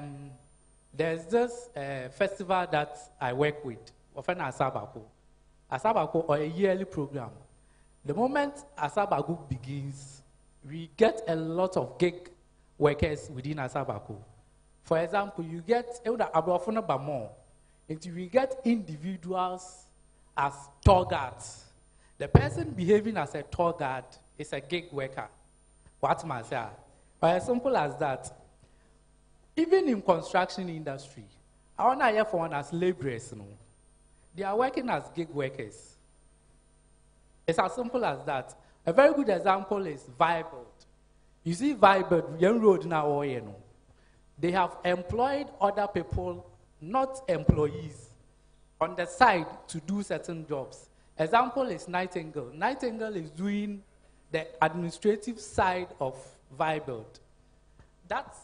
There's this festival that I work with, often Asabako. Asabako, or a yearly program. The moment Asabako begins, we get a lot of gig workers within Asabako. For example, you get Abrafona Bamo, and we get individuals as tour guards. The person behaving as a tour guard is a gig worker. What must I say? As simple as that. Even in construction industry, I want to hear for one as laborers. They are working as gig workers. It's as simple as that. A very good example is Vibrant. You see Vibrant, young road now, they have employed other people, not employees, on the side to do certain jobs. Example is Nightingale. Nightingale is doing the administrative side of Vibrant. That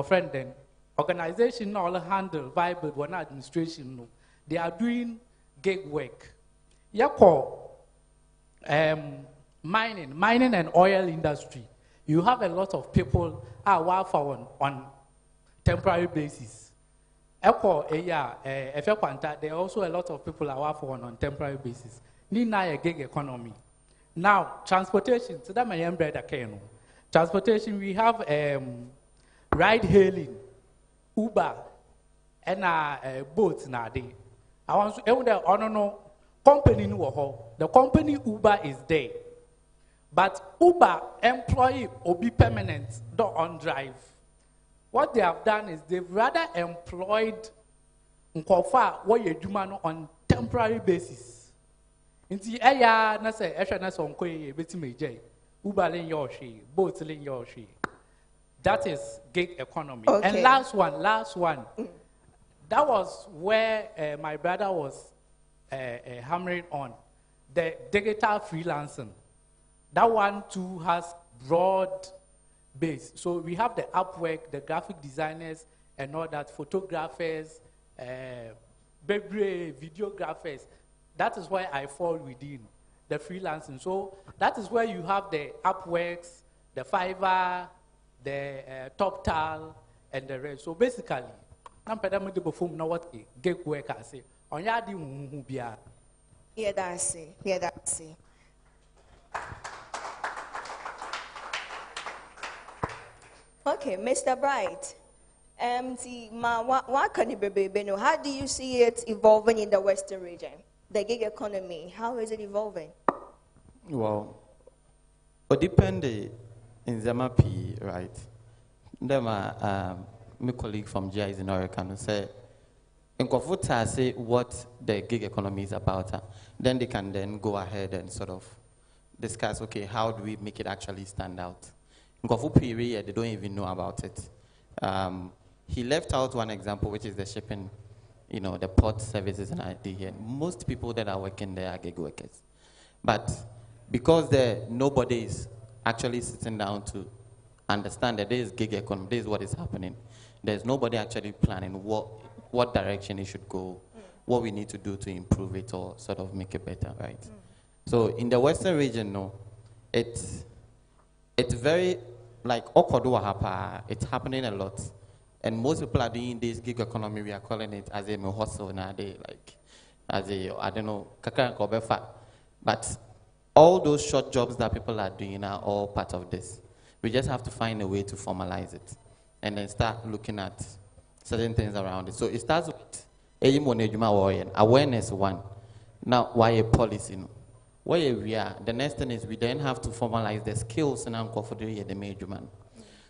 friend then, organization all handle Vibrant, one administration, no. They are doing gig work. Yako, mining and oil industry. You have a lot of people work on temporary basis. Eko, there are also a lot of people work on temporary basis. Nina a gig economy. Now, transportation, so that my brother can. Transportation, we have ride hailing, Uber, and boats nowadays. I want to know company the company Uber is there. But Uber employee will be permanent, not on drive. What they have done is they've rather employed Nkofa what you do on temporary basis. Inti eya na say ehwe na so nkoye betime jay. Uber lin your she, boat lin your she. That is gig economy. Okay. And last one. That was where my brother was hammering on the digital freelancing. That one too has broad base. So we have the Upwork, the graphic designers, and all that, photographers, videographers. That is why I fall within the freelancing. So that is where you have the Upworks, the Fiverr, the TopTal, and the rest. So basically, I'm going to what gig work I say. On yadi mubia. Yeah, that's it. Yeah, that's it. Okay, Mr. Bright. How do you see it evolving in the Western region? The gig economy, how is it evolving? Well, it depends in Zamapi, right? Then my colleague from GI is in Oregon say, in Kofuta say what the gig economy is about, then they can then go ahead and sort of discuss, okay, how do we make it actually stand out? In Kofu period, they don't even know about it. He left out one example, which is the shipping, the port services and idea. Most people that are working there are gig workers. But because nobody is actually sitting down to understand that there is gig economy, this is what is happening. There's nobody actually planning what direction it should go, what we need to do to improve it or sort of make it better, right? So in the Western region, no, it's very, like Okodoa Hapa, it's happening a lot. And most people are doing this gig economy, we are calling it as a hustle nowadays, like as a, I don't know, Kakarankobefa. But all those short jobs that people are doing are all part of this. We just have to find a way to formalize it and then start looking at certain things around it. So it starts with awareness one. Now, why a policy? Where we are, the next thing is we then have to formalize the skills and the major man.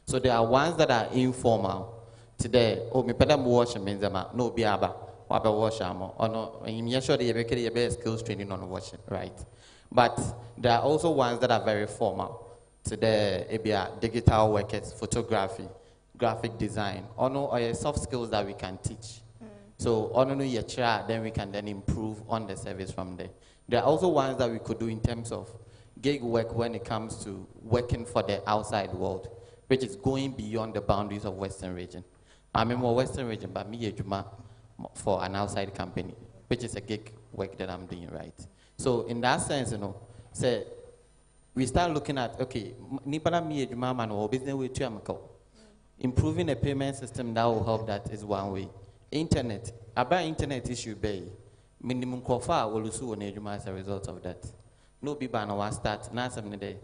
So there are ones that are informal. Today, me pedam wash means no biaba, waba wash or no, you sure the skills training on washing, right? But there are also ones that are very formal. Today, digital workers, photography, graphic design, or soft skills that we can teach. So, then we can then improve on the service from there. There are also ones that we could do in terms of gig work when it comes to working for the outside world, which is going beyond the boundaries of Western region. I'm in more Western region, but me for an outside company, which is a gig work that I'm doing, right? So in that sense, say we start looking at okay, nipana mi ejuma man or business way to amako. Improving a payment system that will help. That is one way. Internet, about internet issue bay. Minimum kofa will lose on ejuma as a result of that. No be ban or start na some day.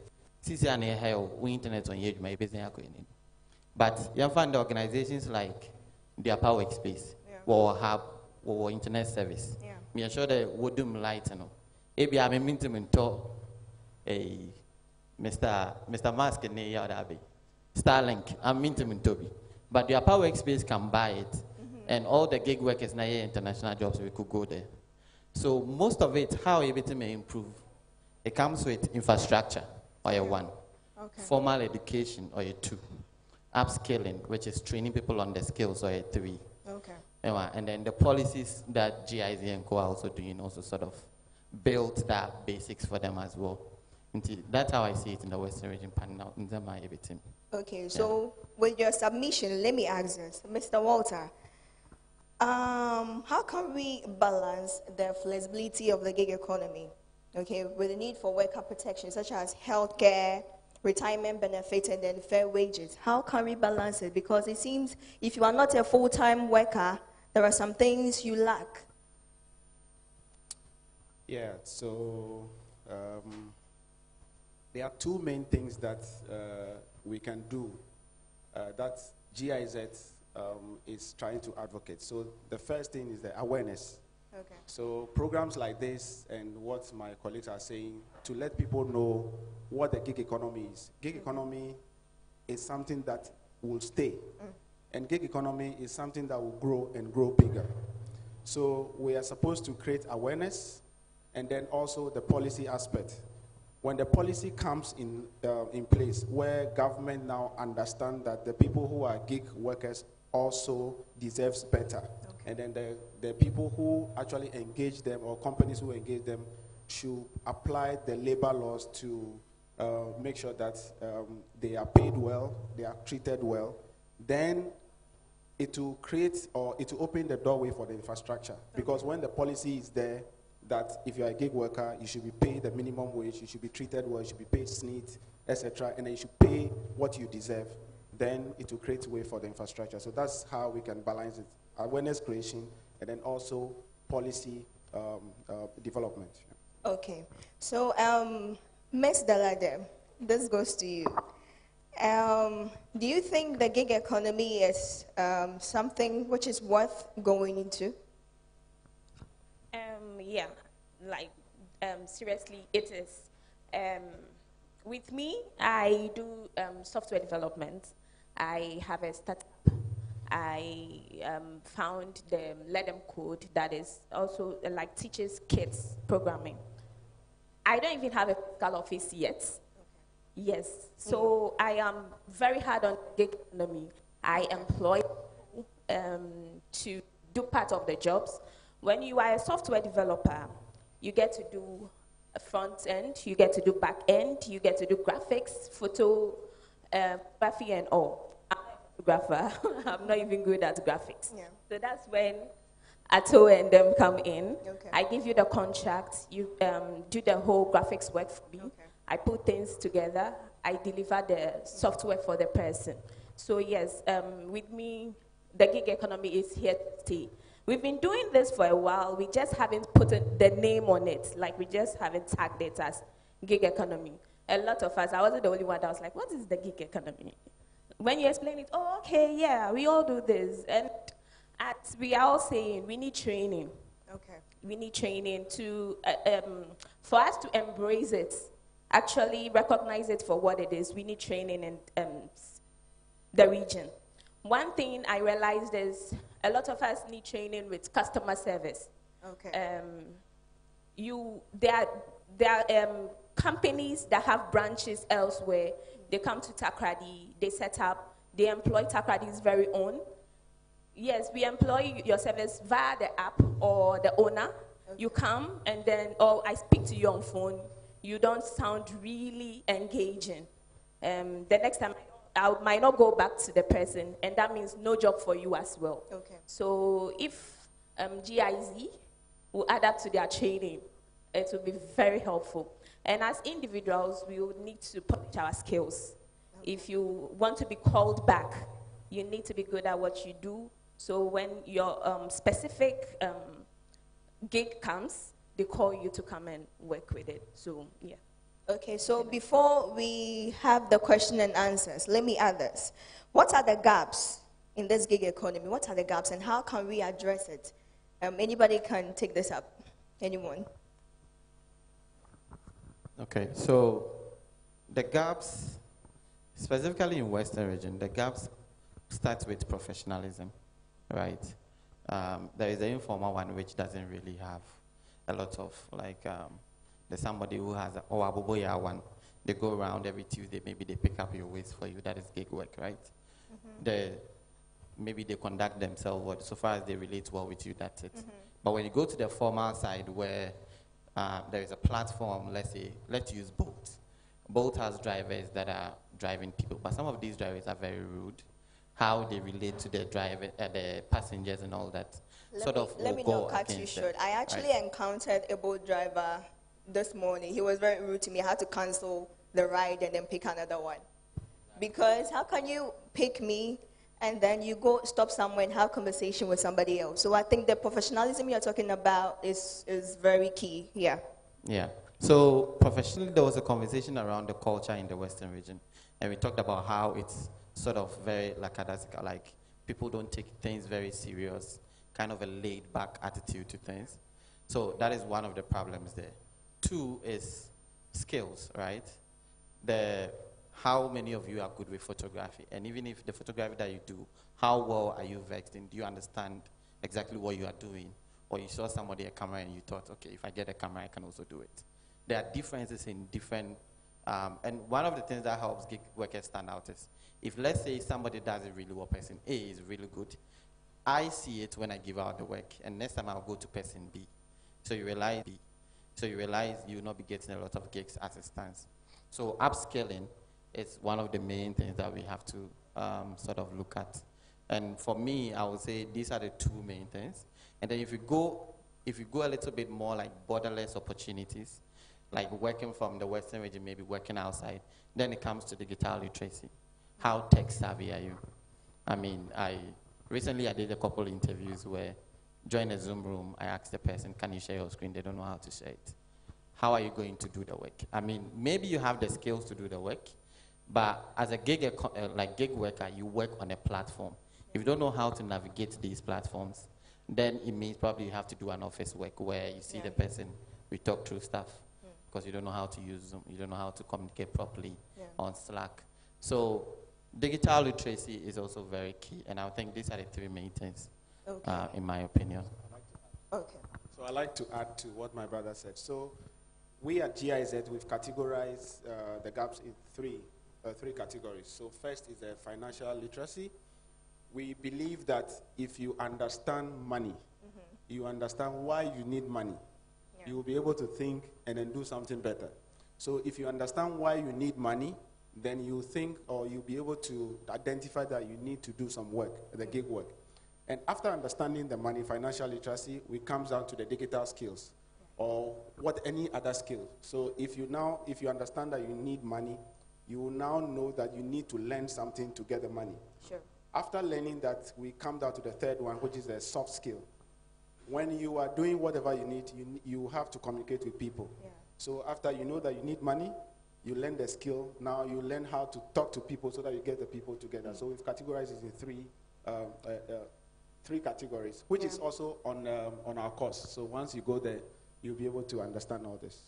Sisi ane hell we internet on ejuma business going. But you find organizations like their power workspace or hub or internet service. Me assure that would do light Ebi I'm mean to a Mr. Musk and Starlink, I'm mean to Toby. But your power workspace can buy it, and all the gig workers na international jobs we could go there. So most of it, how everything may improve, it comes with infrastructure or a one, formal education or a two, upskilling, which is training people on the skills or a three. And then the policies that GIZ and Co are also doing also sort of build that basics for them as well. That's how I see it in the Western region panel in the everything. Okay, so with your submission, let me ask this, Mr. Walter. How can we balance the flexibility of the gig economy, okay, with the need for worker protection such as healthcare, retirement benefits, and then fair wages? How can we balance it? Because it seems if you are not a full-time worker, there are some things you lack. Yeah, so there are two main things that we can do that GIZ is trying to advocate. So the first thing is the awareness. Okay. So programs like this and what my colleagues are saying to let people know what the gig economy is. Gig economy is something that will stay. And gig economy is something that will grow and grow bigger. So we are supposed to create awareness and then also the policy aspect. When the policy comes in place where government now understand that the people who are gig workers also deserves better. And then the people who actually engage them or companies who engage them should apply the labor laws to make sure that they are paid well, they are treated well. Then it will create or it will open the doorway for the infrastructure. Because when the policy is there, that if you're a gig worker, you should be paid the minimum wage, you should be treated well, you should be paid SNIT, etc., and then you should pay what you deserve, then it will create way for the infrastructure. So that's how we can balance it. Awareness creation, and then also policy development. Okay. So, Ms. Dalade, this goes to you. Do you think the gig economy is something which is worth going into? Yeah, like seriously, it is. With me, I do software development. I have a startup. I found the Let Them Code that is also like teaches kids programming. I don't even have a physical office yet. Yes, so I am very hard on gig economy. I employ to do part of the jobs. When you are a software developer, you get to do a front end, you get to do back end, you get to do graphics, photography and all. I'm a photographer. I'm not even good at graphics. Yeah. So that's when Ato and them come in. Okay. I give you the contract, you do the whole graphics work for me. Okay. I put things together, I deliver the software for the person. So yes, with me, the gig economy is here to stay. We've been doing this for a while. We just haven't put the name on it. Like, we just haven't tagged it as gig economy. A lot of us, I wasn't the only one that was like, what is the gig economy? When you explain it, oh, okay, yeah, we all do this. And we are all saying we need training. Okay. We need training to, for us to embrace it, actually recognize it for what it is. We need training in the region. One thing I realized is a lot of us need training with customer service. Okay. There are companies that have branches elsewhere. They come to Takoradi, they set up, they employ Takoradi's very own. Yes, we employ your service via the app or the owner. Okay. You come and then, or I speak to you on phone. You don't sound really engaging. The next time, I might not go back to the person, and that means no job for you as well. Okay. So if GIZ will add up to their training, It will be very helpful. And as individuals, we will need to polish our skills. If you want to be called back, you need to be good at what you do. So when your specific gig comes, they call you to come and work with it. So, yeah. Okay, so before we have the question and answers, let me add this. What are the gaps in this gig economy? What are the gaps and how can we address it? Anybody can take this up. Anyone? Okay, so the gaps, specifically in Western region, the gaps start with professionalism, right? There is the informal one which doesn't really have a lot of, like, there's somebody who has a Abuboya one. They go around every Tuesday, maybe they pick up your waste for you. That is gig work, right? Maybe they conduct themselves well. So far as they relate well with you, that's it. But when you go to the formal side where there is a platform, let's use Bolt. Bolt has drivers that are driving people, but some of these drivers are very rude. How they relate to the driver, the passengers and all that. Let me not cut you short. I actually encountered a Bolt driver this morning. He was very rude to me. I had to cancel the ride and then pick another one. Because how can you pick me and then you go stop somewhere and have conversation with somebody else? So I think the professionalism you're talking about is very key. Yeah. Yeah. So professionally, there was a conversation around the culture in the Western region, and we talked about how it's sort of very lackadaisical, like people don't take things very serious, kind of a laid-back attitude to things. So that is one of the problems there. Two is skills, right? How many of you are good with photography? And even if the photography that you do, how well are you vexed in? Do you understand exactly what you are doing? Or you saw somebody a camera and you thought, okay, if I get a camera, I can also do it. There are differences in different, and one of the things that helps gig workers stand out is, if let's say somebody does it really well, person A is really good, I see it when I give out the work, and next time I'll go to person B. So you realize you will not be getting a lot of gigs as it stands. So upscaling is one of the main things that we have to sort of look at. And for me, I would say these are the two main things. And then if you go a little bit more like borderless opportunities, like working from the Western region, maybe working outside, then it comes to digital literacy. How tech savvy are you? I mean, recently I did a couple interviews where, join a Zoom room, I asked the person, can you share your screen? They don't know how to share it. How are you going to do the work? I mean, maybe you have the skills to do the work, but as a gig worker, you work on a platform. If you don't know how to navigate these platforms, then it means probably you have to do an office work where you see the person, we talk through stuff, because you don't know how to use Zoom, you don't know how to communicate properly on Slack. So digital literacy is also very key, and I think these are the three main things, in my opinion. Okay. So I'd like to add to what my brother said. So we at GIZ, we've categorized the gaps in three categories. So first is financial literacy. We believe that if you understand money, you understand why you need money, you will be able to think and then do something better. So if you understand why you need money, then you think, or you'll be able to identify that you need to do some work, the gig work. And after understanding the money, financial literacy, we comes down to the digital skills, or any other skill. So if you understand that you need money, you will now know that you need to learn something to get the money. Sure. After learning that, we come down to the third one, which is a soft skill. When you are doing whatever you need, you have to communicate with people. Yeah. So after you know that you need money, you learn the skill. Now you learn how to talk to people so that you get the people together. So we've categorized it in three categories, which is also on our course. So once you go there, you'll be able to understand all this.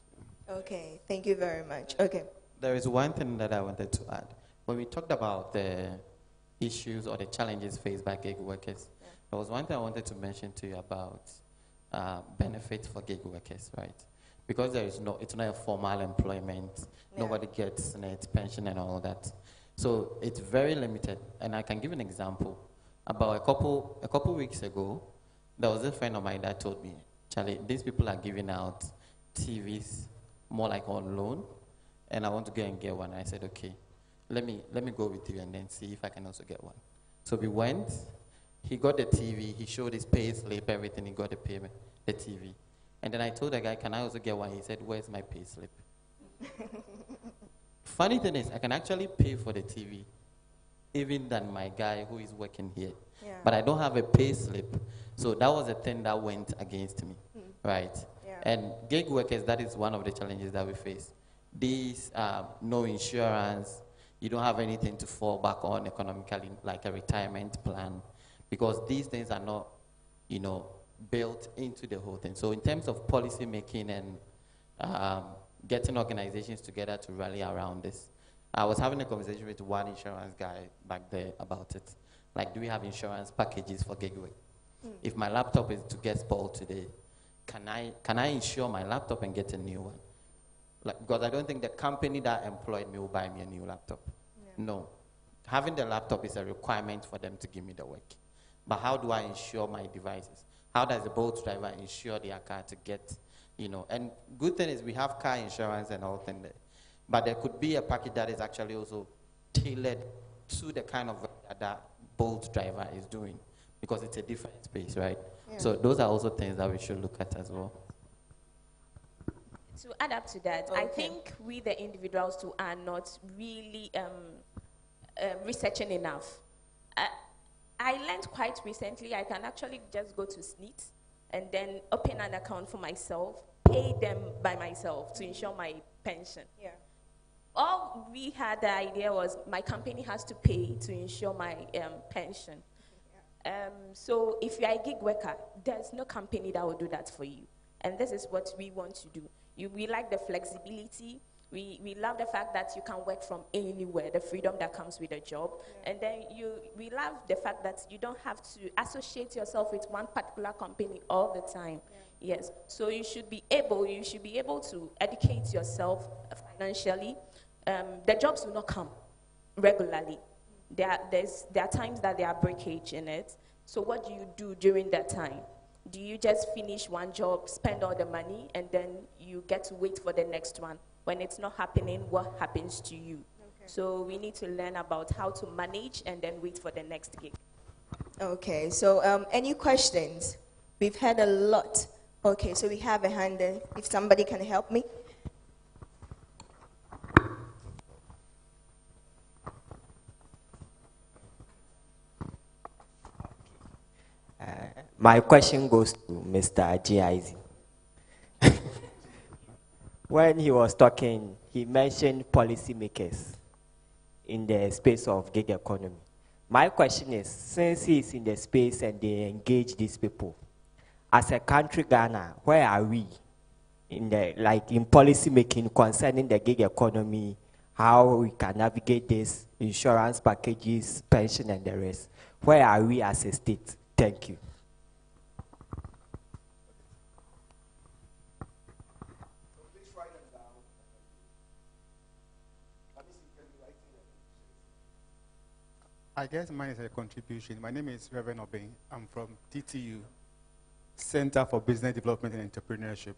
Okay, thank you very much. Okay. There is one thing that I wanted to add. When we talked about the issues or the challenges faced by gig workers, there was one thing I wanted to mention to you about benefits for gig workers, right? Because it's not a formal employment, nobody gets net pension and all that. So it's very limited. And I can give an example. About a couple weeks ago, there was a friend of mine that told me, Charlie, these people are giving out TVs more like on loan, and I want to go and get one. I said, okay, let me go with you and then see if I can also get one. So we went, he got the TV, he showed his pay slip, everything, he got the payment, the TV. And then I told the guy, can I also get one? He said, where's my pay slip? Funny thing is, I can actually pay for the TV, even than my guy who is working here. Yeah. But I don't have a pay slip. So that was a thing that went against me, right? Yeah. And gig workers, that is one of the challenges that we face. These, no insurance, you don't have anything to fall back on economically, like a retirement plan, because these things are not, you know, built into the whole thing. So in terms of policy making and getting organizations together to rally around this, I was having a conversation with one insurance guy back there about it. Like, do we have insurance packages for gig work? If my laptop is to get spoiled today, can I insure my laptop and get a new one? Like, because I don't think the company that employed me will buy me a new laptop. Yeah. No. Having the laptop is a requirement for them to give me the work. But how do I insure my devices? How does the Bolt driver insure their car to get, you know? And good thing is we have car insurance and all things there. But there could be a package that is actually also tailored to the kind of work that that Bolt driver is doing, because it's a different space, right? Yeah. So those are also things that we should look at as well. To add up to that, I think we, the individuals, too, are not really researching enough. I learned quite recently I can actually just go to SNEET and then open an account for myself, pay them by myself to insure my pension. Yeah. All we had the idea was my company has to pay to insure my pension. So if you're a gig worker, there's no company that will do that for you. And this is what we want to do. We like the flexibility. We love the fact that you can work from anywhere, the freedom that comes with a job. Yeah. And then we love the fact that you don't have to associate yourself with one particular company all the time. Yeah. Yes. So you should be able to educate yourself financially. The jobs will not come regularly. There are times that there are breakage in it. So what do you do during that time? Do you just finish one job, spend all the money, and then you get to wait for the next one? When it's not happening, what happens to you? Okay. So we need to learn about how to manage and then wait for the next gig. Okay, so any questions? We've had a lot. Okay, so we have a hand there. If somebody can help me. My question goes to Mr. Giazi. When he was talking, he mentioned policymakers in the space of gig economy. My question is, since he's in the space and they engage these people, as a country, Ghana, where are we in policy making concerning the gig economy, how we can navigate this, insurance packages, pension, and the rest? Where are we as a state? Thank you. I guess mine is a contribution. My name is Reverend Obeng. I'm from TTU, Center for Business Development and Entrepreneurship.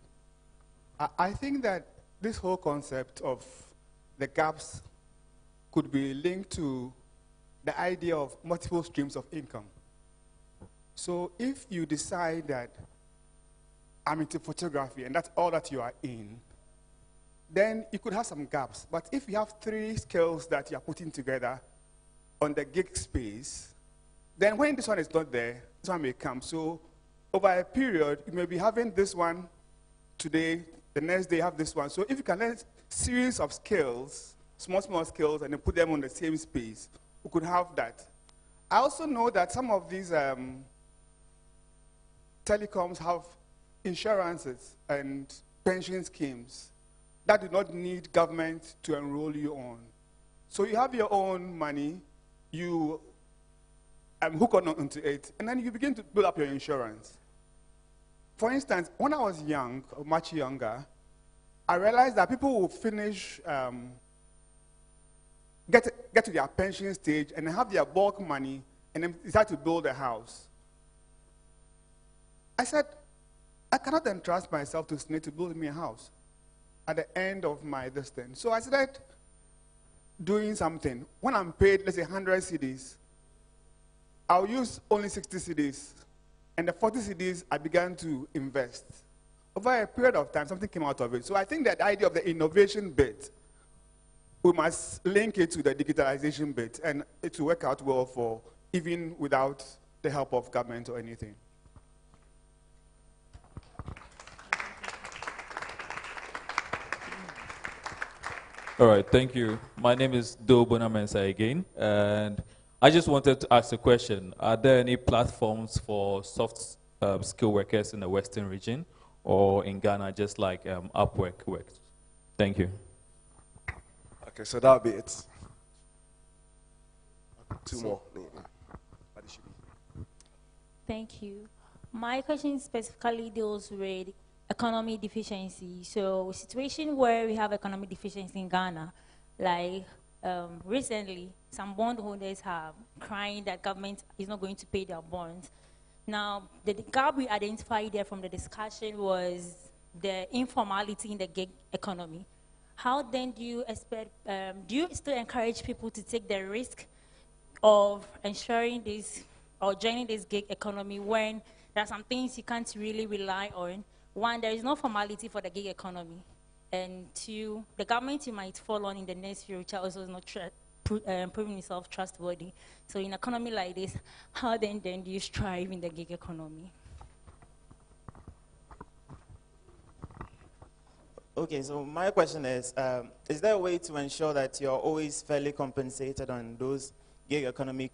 I think that this whole concept of the gaps could be linked to the idea of multiple streams of income. So if you decide that I'm into photography and that's all that you are in, then you could have some gaps. But if you have 3 skills that you're putting together on the gig space, then when this one is not there, this one may come. So over a period, you may be having this one today, the next day you have this one. So if you can learn a series of skills, small skills, and then put them on the same space, we could have that. I also know that some of these telecoms have insurances and pension schemes that do not need government to enroll you on. So you have your own money, you hook on onto it, and then you begin to build up your insurance. For instance, when I was young, or much younger, I realized that people will finish, get to their pension stage, and then have their bulk money, and then decide to build a house. I said, I cannot entrust myself to SNEET to build me a house at the end of my distance. So I started doing something. When I'm paid, let's say 100 cedis, I'll use only 60 cedis. And the 40 cedis, I began to invest. over a period of time, something came out of it. So I think that the idea of the innovation bit, we must link it to the digitalization bit, and it will work out well for even without the help of government or anything. All right, thank you. My name is Do Bonamensa again, and I just wanted to ask a question. Are there any platforms for soft skill workers in the Western region or in Ghana, just like Upwork works? Thank you. Okay, so that'll be it. Two more. Thank you. My question specifically deals with economic deficiency. So, situation where we have economic deficiency in Ghana, like recently, some bondholders have crying that government is not going to pay their bonds. Now, the gap we identified there from the discussion was the informality in the gig economy. How then do you expect, do you still encourage people to take the risk of ensuring this or joining this gig economy when there are some things you can't really rely on? One, there is no formality for the gig economy. And two, the government you might fall on in the next future also is not proving itself trustworthy. So in an economy like this, how then do you strive in the gig economy? Okay, so my question is there a way to ensure that you're always fairly compensated on those gig economy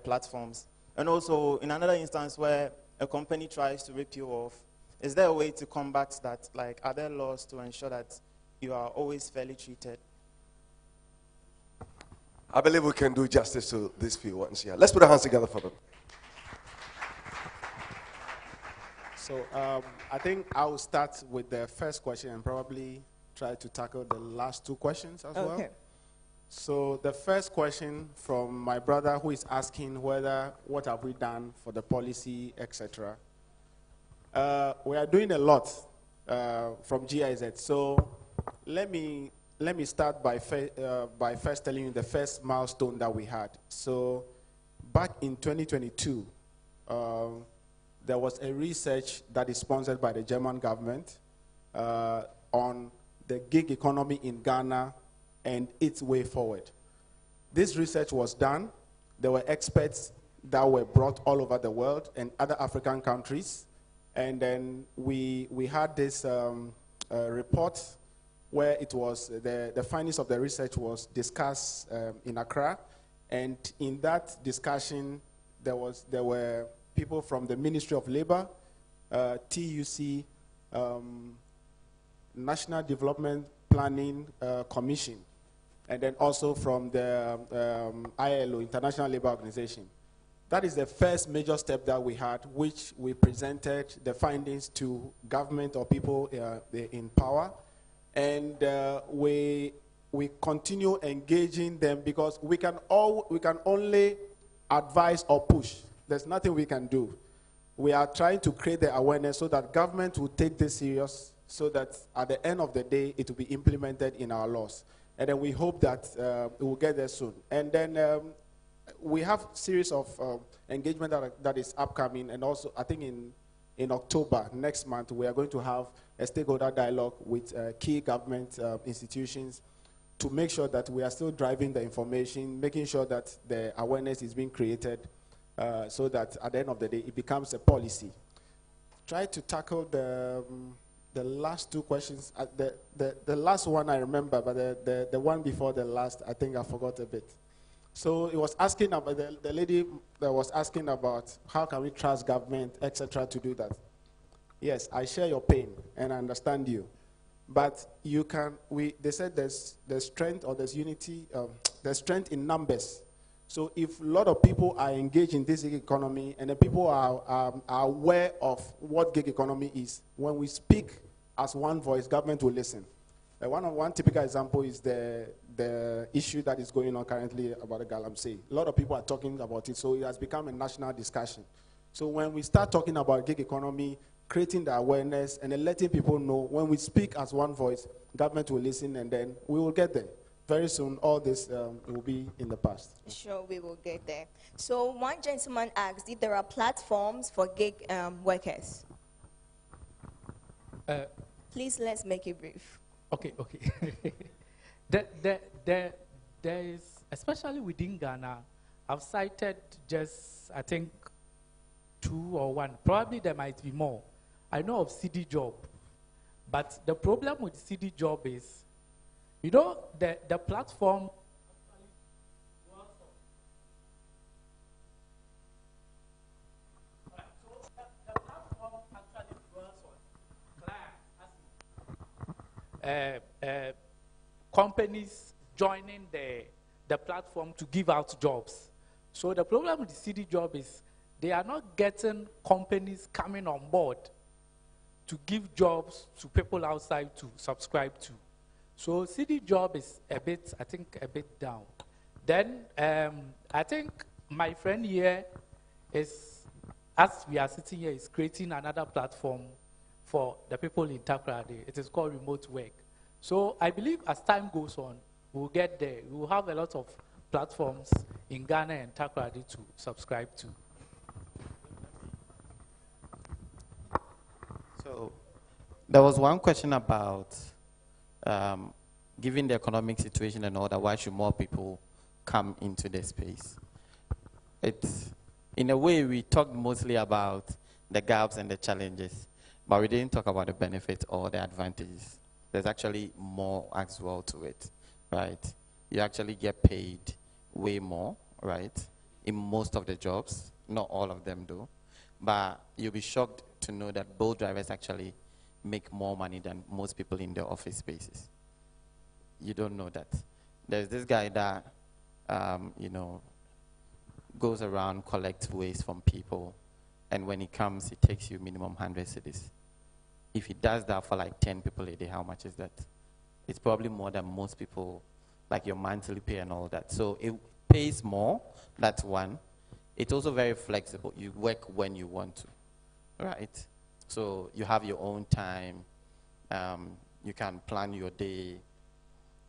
platforms? And also, in another instance where a company tries to rip you off, is there a way to combat that? Like, are there laws to ensure that you are always fairly treated? I believe we can do justice to these few ones here. Let's put our hands together for them. So I think I will start with the first question and probably try to tackle the last two questions as well. So the first question from my brother who is asking whether what have we done for the policy, etc. We are doing a lot from GIZ. So let me start by first telling you the first milestone that we had. So back in 2022, there was a research that is sponsored by the German government on the gig economy in Ghana and its way forward. This research was done. There were experts that were brought all over the world and other African countries. And then we had this report where it was the findings of the research was discussed in Accra. And in that discussion, there were people from the Ministry of Labor, TUC, National Development Planning Commission, and then also from the ILO, International Labour Organization. That is the first major step that we had, which we presented the findings to government or people in power. And we continue engaging them because we can only advise or push. There's nothing we can do. We are trying to create the awareness so that government will take this serious, so that at the end of the day, it will be implemented in our laws. And then we hope that we will get there soon. And then we have a series of engagement that is upcoming. And also, I think in October, next month, we are going to have a stakeholder dialogue with key government institutions to make sure that we are still driving the information, making sure that the awareness is being created so that at the end of the day, it becomes a policy. Try to tackle the last two questions. The last one I remember, but the one before the last, I think I forgot a bit. So it was asking about, the lady that was asking about how can we trust government, etc., to do that. Yes, I share your pain and I understand you. But you can, they said there's strength or there's unity, there's strength in numbers. So if a lot of people are engaged in this gig economy and the people are aware of what gig economy is, when we speak as one voice, government will listen. One typical example is the issue that is going on currently about the Galamsey. A lot of people are talking about it, so it has become a national discussion. So when we start talking about gig economy, creating the awareness and then letting people know, when we speak as one voice, government will listen and then we will get there. Very soon, all this will be in the past. Sure, we will get there. So one gentleman asked if there are platforms for gig workers. Please, let's make it brief. Okay. There is, especially within Ghana, I've cited just, I think, 2 or 1. Probably there might be more. I know of CD Job. But the problem with CD Job is, you know, the platform companies joining the platform to give out jobs. So the problem with the CD Job is they are not getting companies coming on board to give jobs to people outside to subscribe to. So CD Job is a bit, I think, a bit down. Then I think my friend here is, as we are sitting here, is creating another platform for the people in Takoradi. It is called remote work. So I believe as time goes on, we'll get there. We'll have a lot of platforms in Ghana and Takoradi to subscribe to. So there was one question about given the economic situation and all that, why should more people come into the space? It's, in a way, we talked mostly about the gaps and the challenges, but we didn't talk about the benefits or the advantages. There's actually more as well to it, right? You actually get paid way more, right? In most of the jobs, not all of them do. But you'll be shocked to know that both drivers actually make more money than most people in the office spaces. You don't know that. There's this guy that, you know, goes around, collects waste from people, and when he comes, he takes you minimum 100 cedis. If he does that for like 10 people a day, how much is that? It's probably more than most people, like your monthly pay and all that. So it pays more, that's one. It's also very flexible. You work when you want to, right? So you have your own time. You can plan your day.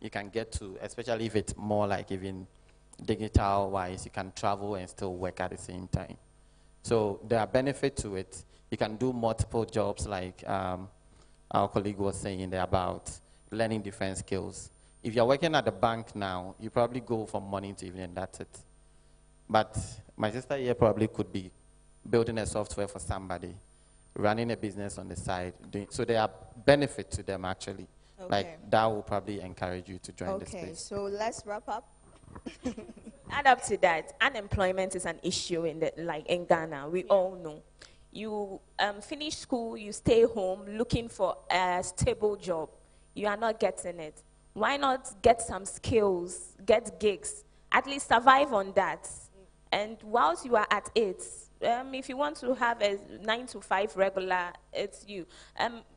You can get to, especially if it's more like even digital-wise, you can travel and still work at the same time. So there are benefits to it. You can do multiple jobs, like our colleague was saying there about learning different skills. If you're working at the bank now, you probably go from morning to evening, that's it. But my sister here probably could be building a software for somebody, running a business on the side. So there are benefits to them, actually. Okay. Like, that will probably encourage you to join the space. Okay, so let's wrap up. Add up to that, unemployment is an issue in Ghana. We all know. You finish school, you stay home looking for a stable job. You are not getting it. Why not get some skills, get gigs, at least survive on that? And whilst you are at it, if you want to have a 9 to 5 regular, it's you.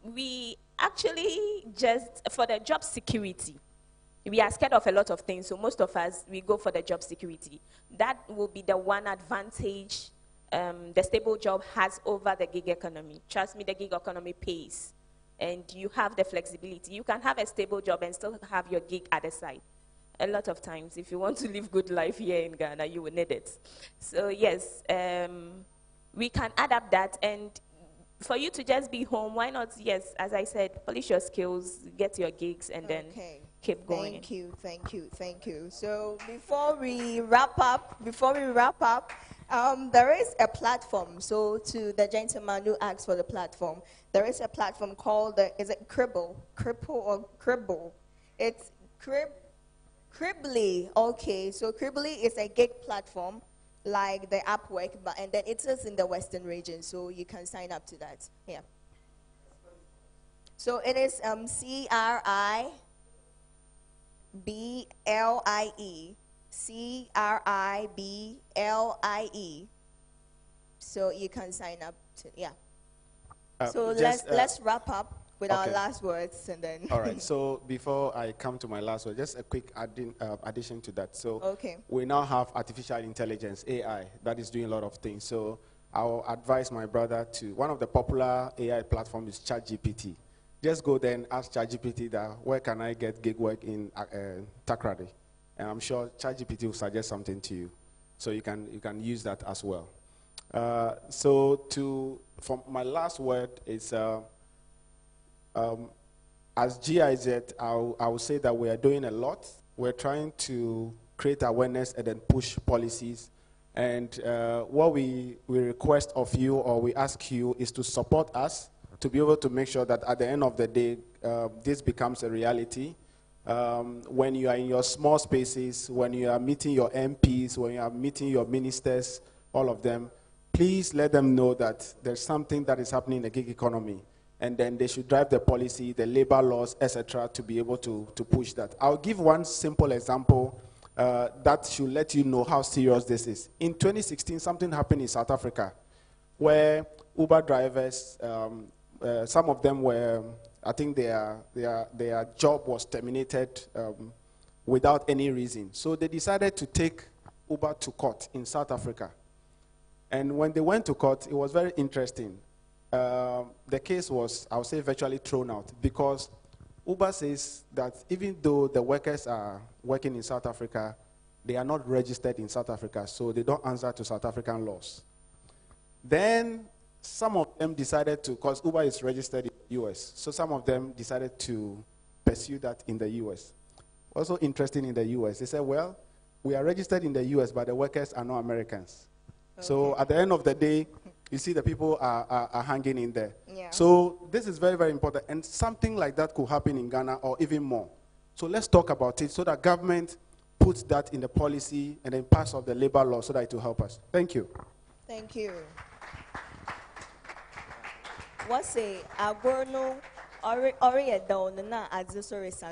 We actually just, for the job security, we are scared of a lot of things, so most of us, we go for the job security. That will be the one advantage the stable job has over the gig economy. Trust me, the gig economy pays. And you have the flexibility. You can have a stable job and still have your gig at the side. A lot of times, if you want to live good life here in Ghana, you will need it. So yes, we can adapt that. And for you to just be home, why not, yes, as I said, polish your skills, get your gigs, and then keep going. Thank you. So before we wrap up, there is a platform. So to the gentleman who asked for the platform, there is a platform called, is it Cribble? Cribble. It's Cribbly. Okay, so Cribbly is a gig platform like the Upwork, and then it is in the Western region, so you can sign up to that. Yeah. So it is CRIBLIE. CRIBLIE. So you can sign up to, yeah. So let's wrap up with our last words, and then. All right. So before I come to my last word, just a quick addition to that. So we now have artificial intelligence, AI, that is doing a lot of things. So I'll advise my brother to, one of the popular AI platforms is ChatGPT. Just go there and ask ChatGPT that, where can I get gig work in Takoradi? And I'm sure ChatGPT will suggest something to you. So you can use that as well. For my last word is, as GIZ, I will say that we are doing a lot. We're trying to create awareness and then push policies. And what we request of you or we ask you is to support us to be able to make sure that at the end of the day, this becomes a reality. When you are in your small spaces, when you are meeting your MPs, when you are meeting your ministers, all of them, please let them know that there's something that is happening in the gig economy. And then they should drive the policy, the labor laws, etc., to be able to push that. I'll give one simple example that should let you know how serious this is. In 2016, something happened in South Africa where Uber drivers, some of them were, I think their job was terminated without any reason. So they decided to take Uber to court in South Africa. And when they went to court, it was very interesting. The case was, I would say, virtually thrown out because Uber says that even though the workers are working in South Africa, they are not registered in South Africa, so they don't answer to South African laws. Then some of them decided to, because Uber is registered in the US, so some of them decided to pursue that in the US. Also interesting in the US, they said, well, we are registered in the US, but the workers are not Americans. Okay. So at the end of the day, you see the people are hanging in there. Yeah. So this is very, very important. And something like that could happen in Ghana or even more. So let's talk about it so that government puts that in the policy and then pass off the labor law so that it will help us. Thank you. Thank you. What's a aborno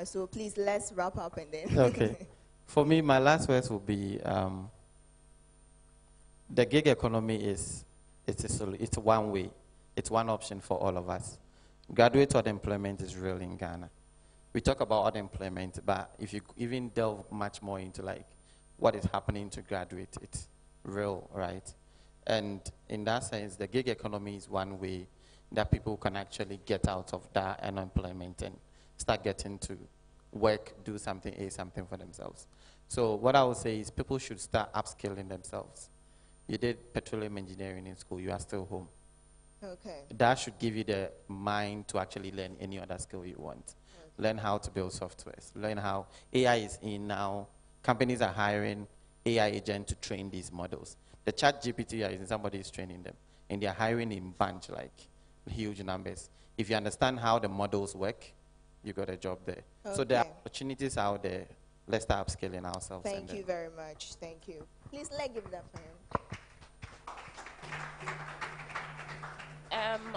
so please let's wrap up and then. Okay. For me, my last words will be the gig economy it's one way. It's one option for all of us. Graduate unemployment is real in Ghana. We talk about unemployment, but if you even delve much more into like what is happening to graduate, it's real, right? And in that sense, the gig economy is one way that people can actually get out of that unemployment and start getting to work, do something for themselves. So what I would say is people should start upskilling themselves. You did petroleum engineering in school, you are still home. Okay. That should give you the mind to actually learn any other skill you want. Okay. Learn how to build softwares. Learn how AI is in now. Companies are hiring AI agents to train these models. The ChatGPT are using, somebody is training them. And they are hiring in bunch, like huge numbers. If you understand how the models work, you got a job there. Okay. So there are opportunities out there. Let's start upskilling ourselves. Thank you very much. Thank you. Please, let's give that for him.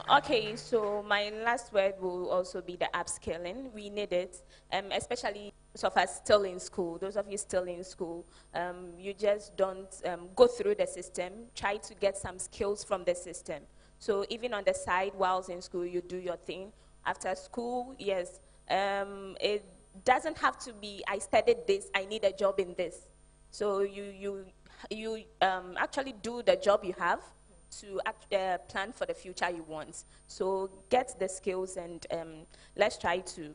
Okay, so my last word will also be the upskilling. We need it, especially those of us still in school. Those of you still in school, you just don't go through the system. Try to get some skills from the system. So even on the side, whilst in school, you do your thing. After school, yes, it doesn't have to be, I studied this, I need a job in this. So you actually do the job you have to plan for the future you want. So get the skills and let's try to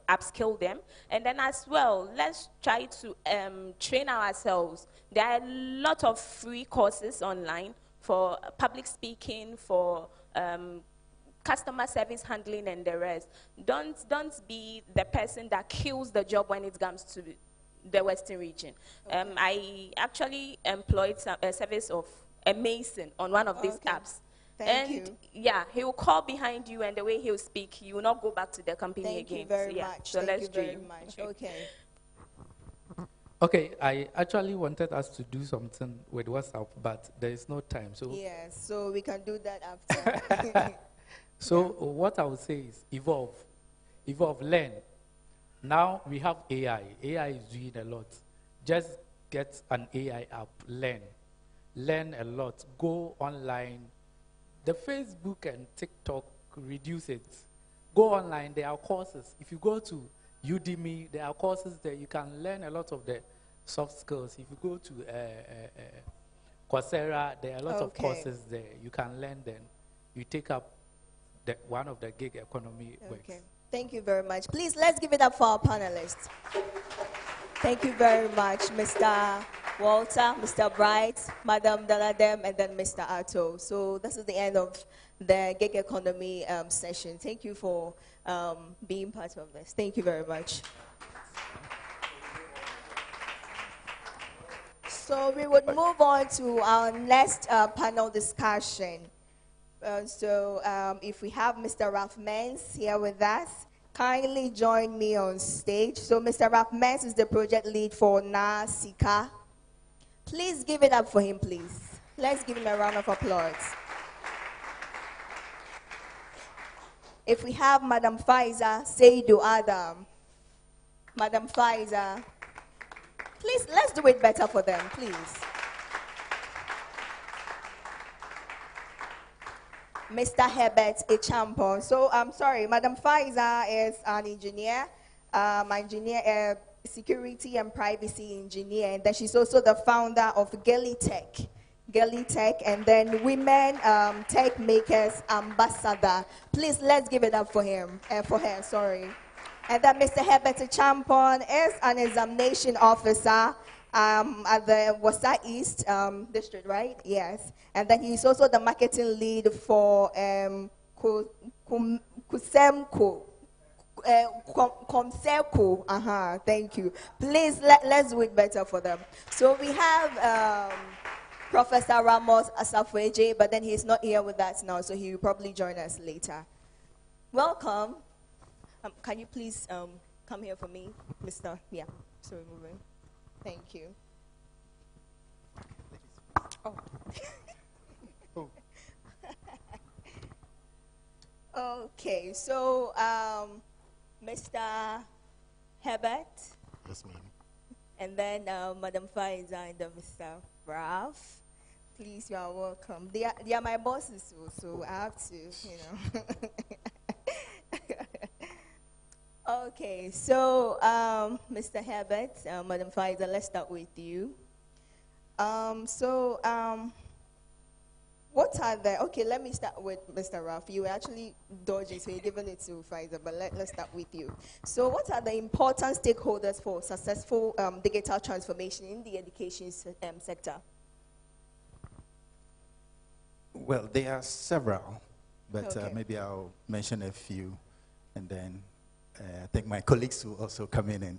upskill them. And then as well, let's try to train ourselves. There are a lot of free courses online for public speaking, for customer service handling and the rest. Don't be the person that kills the job when it comes to the Western region. Okay. I actually employed a service of a mason on one of these apps. Thank you. Yeah, he will call behind you, and the way he will speak, you will not go back to the company Thank again. You very so, yeah. much. So Thank let's you very much. Okay. Okay, I actually wanted us to do something with WhatsApp, but there is no time. So yes, so we can do that after. So what I would say is evolve, learn. Now we have AI. AI is doing a lot. Just get an AI app, learn a lot, go online. The Facebook and TikTok, reduce it. Go online, there are courses. If you go to Udemy, there are courses there. You can learn a lot of the soft skills. If you go to Coursera, there are a lot of courses there. You can learn them. You take up one of the gig economy works. Thank you very much. Please, let's give it up for our panelists. Thank you very much, Mr. Walter, Mr. Bright, Madam Daladem, and then Mr. Atto. So this is the end of the gig economy session. Thank you for being part of this. Thank you very much. So we would move on to our next panel discussion. If we have Mr. Ralph Mens here with us, kindly join me on stage. So Mr. Ralph Mens is the project lead for NASICA. Please give it up for him, please. Let's give him a round of applause. If we have Madam Faiza Seidu Adam. Madam Faiza. Please, let's do it better for them, please. Mr. Herbert Echampo. So, I'm sorry, Madam Faiza is an engineer, security and privacy engineer, and then she's also the founder of Gelly Tech, and then Women Tech Makers Ambassador. Please, let's give it up for him, for her, sorry. And then Mr. Herbert Champon is an examination officer at the Wasa East District, right? Yes. And then he's also the marketing lead for Kusemco. Comserco, thank you. Please, let's do it better for them. So we have Professor Ramos Asafweje, but then he's not here with us now, so he will probably join us later. Welcome. Can you please come here for me, Mr. Yeah, so we're moving. Thank you. Oh. Okay, so Mr. Herbert. Yes, ma'am. And then Madam Faiza and Mr. Ralph. Please, you are welcome. They are my bosses, so I have to, you know. Okay, so Mr. Herbert, Madam Faiza, let's start with you. What are the, okay, let me start with Mr. Ralph. You were actually dodgy, so you're giving it to Pfizer, but let's start with you. So what are the important stakeholders for successful digital transformation in the education sector? Well, there are several, but Okay. maybe I'll mention a few, and then I think my colleagues will also come in and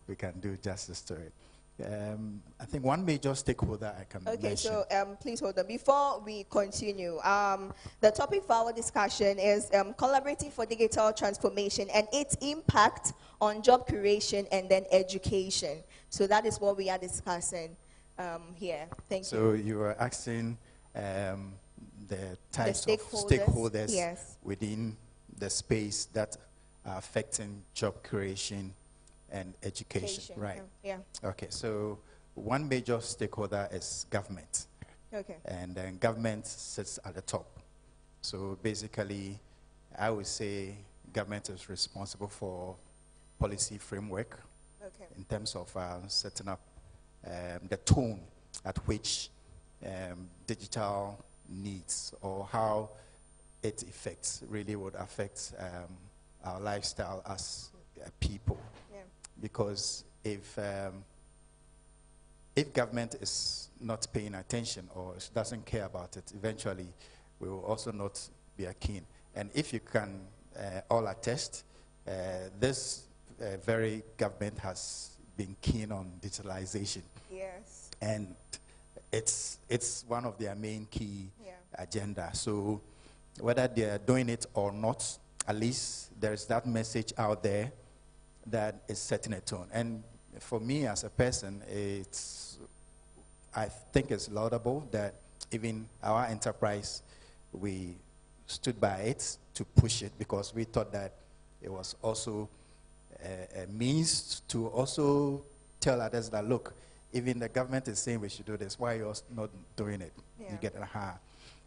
we can do justice to it. I think one major stakeholder I can Okay, mention. so please hold on. Before we continue, the topic for our discussion is collaborating for digital transformation and its impact on job creation and then education. So that is what we are discussing here. Thank you. So you were asking the types of stakeholders, stakeholders yes. within the space that are affecting job creation and education, right? Yeah. Okay, so one major stakeholder is government. Okay. And then government sits at the top. So basically, I would say government is responsible for policy framework in terms of setting up the tone at which digital needs or how it affects, really would affect our lifestyle as people. Yeah. Because if government is not paying attention or doesn't care about it, eventually we will also not be keen. And if you can all attest, this very government has been keen on digitalization. Yes. And it's one of their main key agenda. So whether they're doing it or not, at least there's that message out there that is setting a tone. And for me as a person, I think it's laudable that even our enterprise, we stood by it to push it because we thought that it was also a means to also tell others that, look, even the government is saying we should do this, why are you not doing it? Yeah. You get it.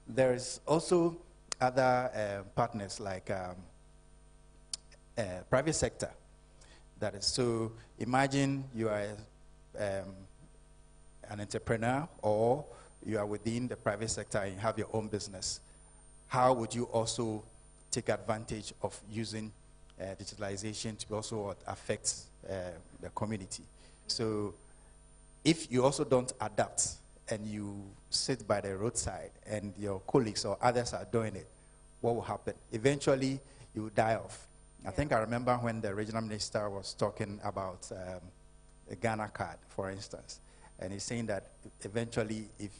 There is also other partners like private sector. That is, so imagine you are an entrepreneur or you are within the private sector and you have your own business. How would you also take advantage of using digitalization to also affect the community? So if you also don't adapt and you sit by the roadside and your colleagues or others are doing it, what will happen? Eventually, you will die off. I think I remember when the regional minister was talking about the Ghana card, for instance, and he's saying that eventually, if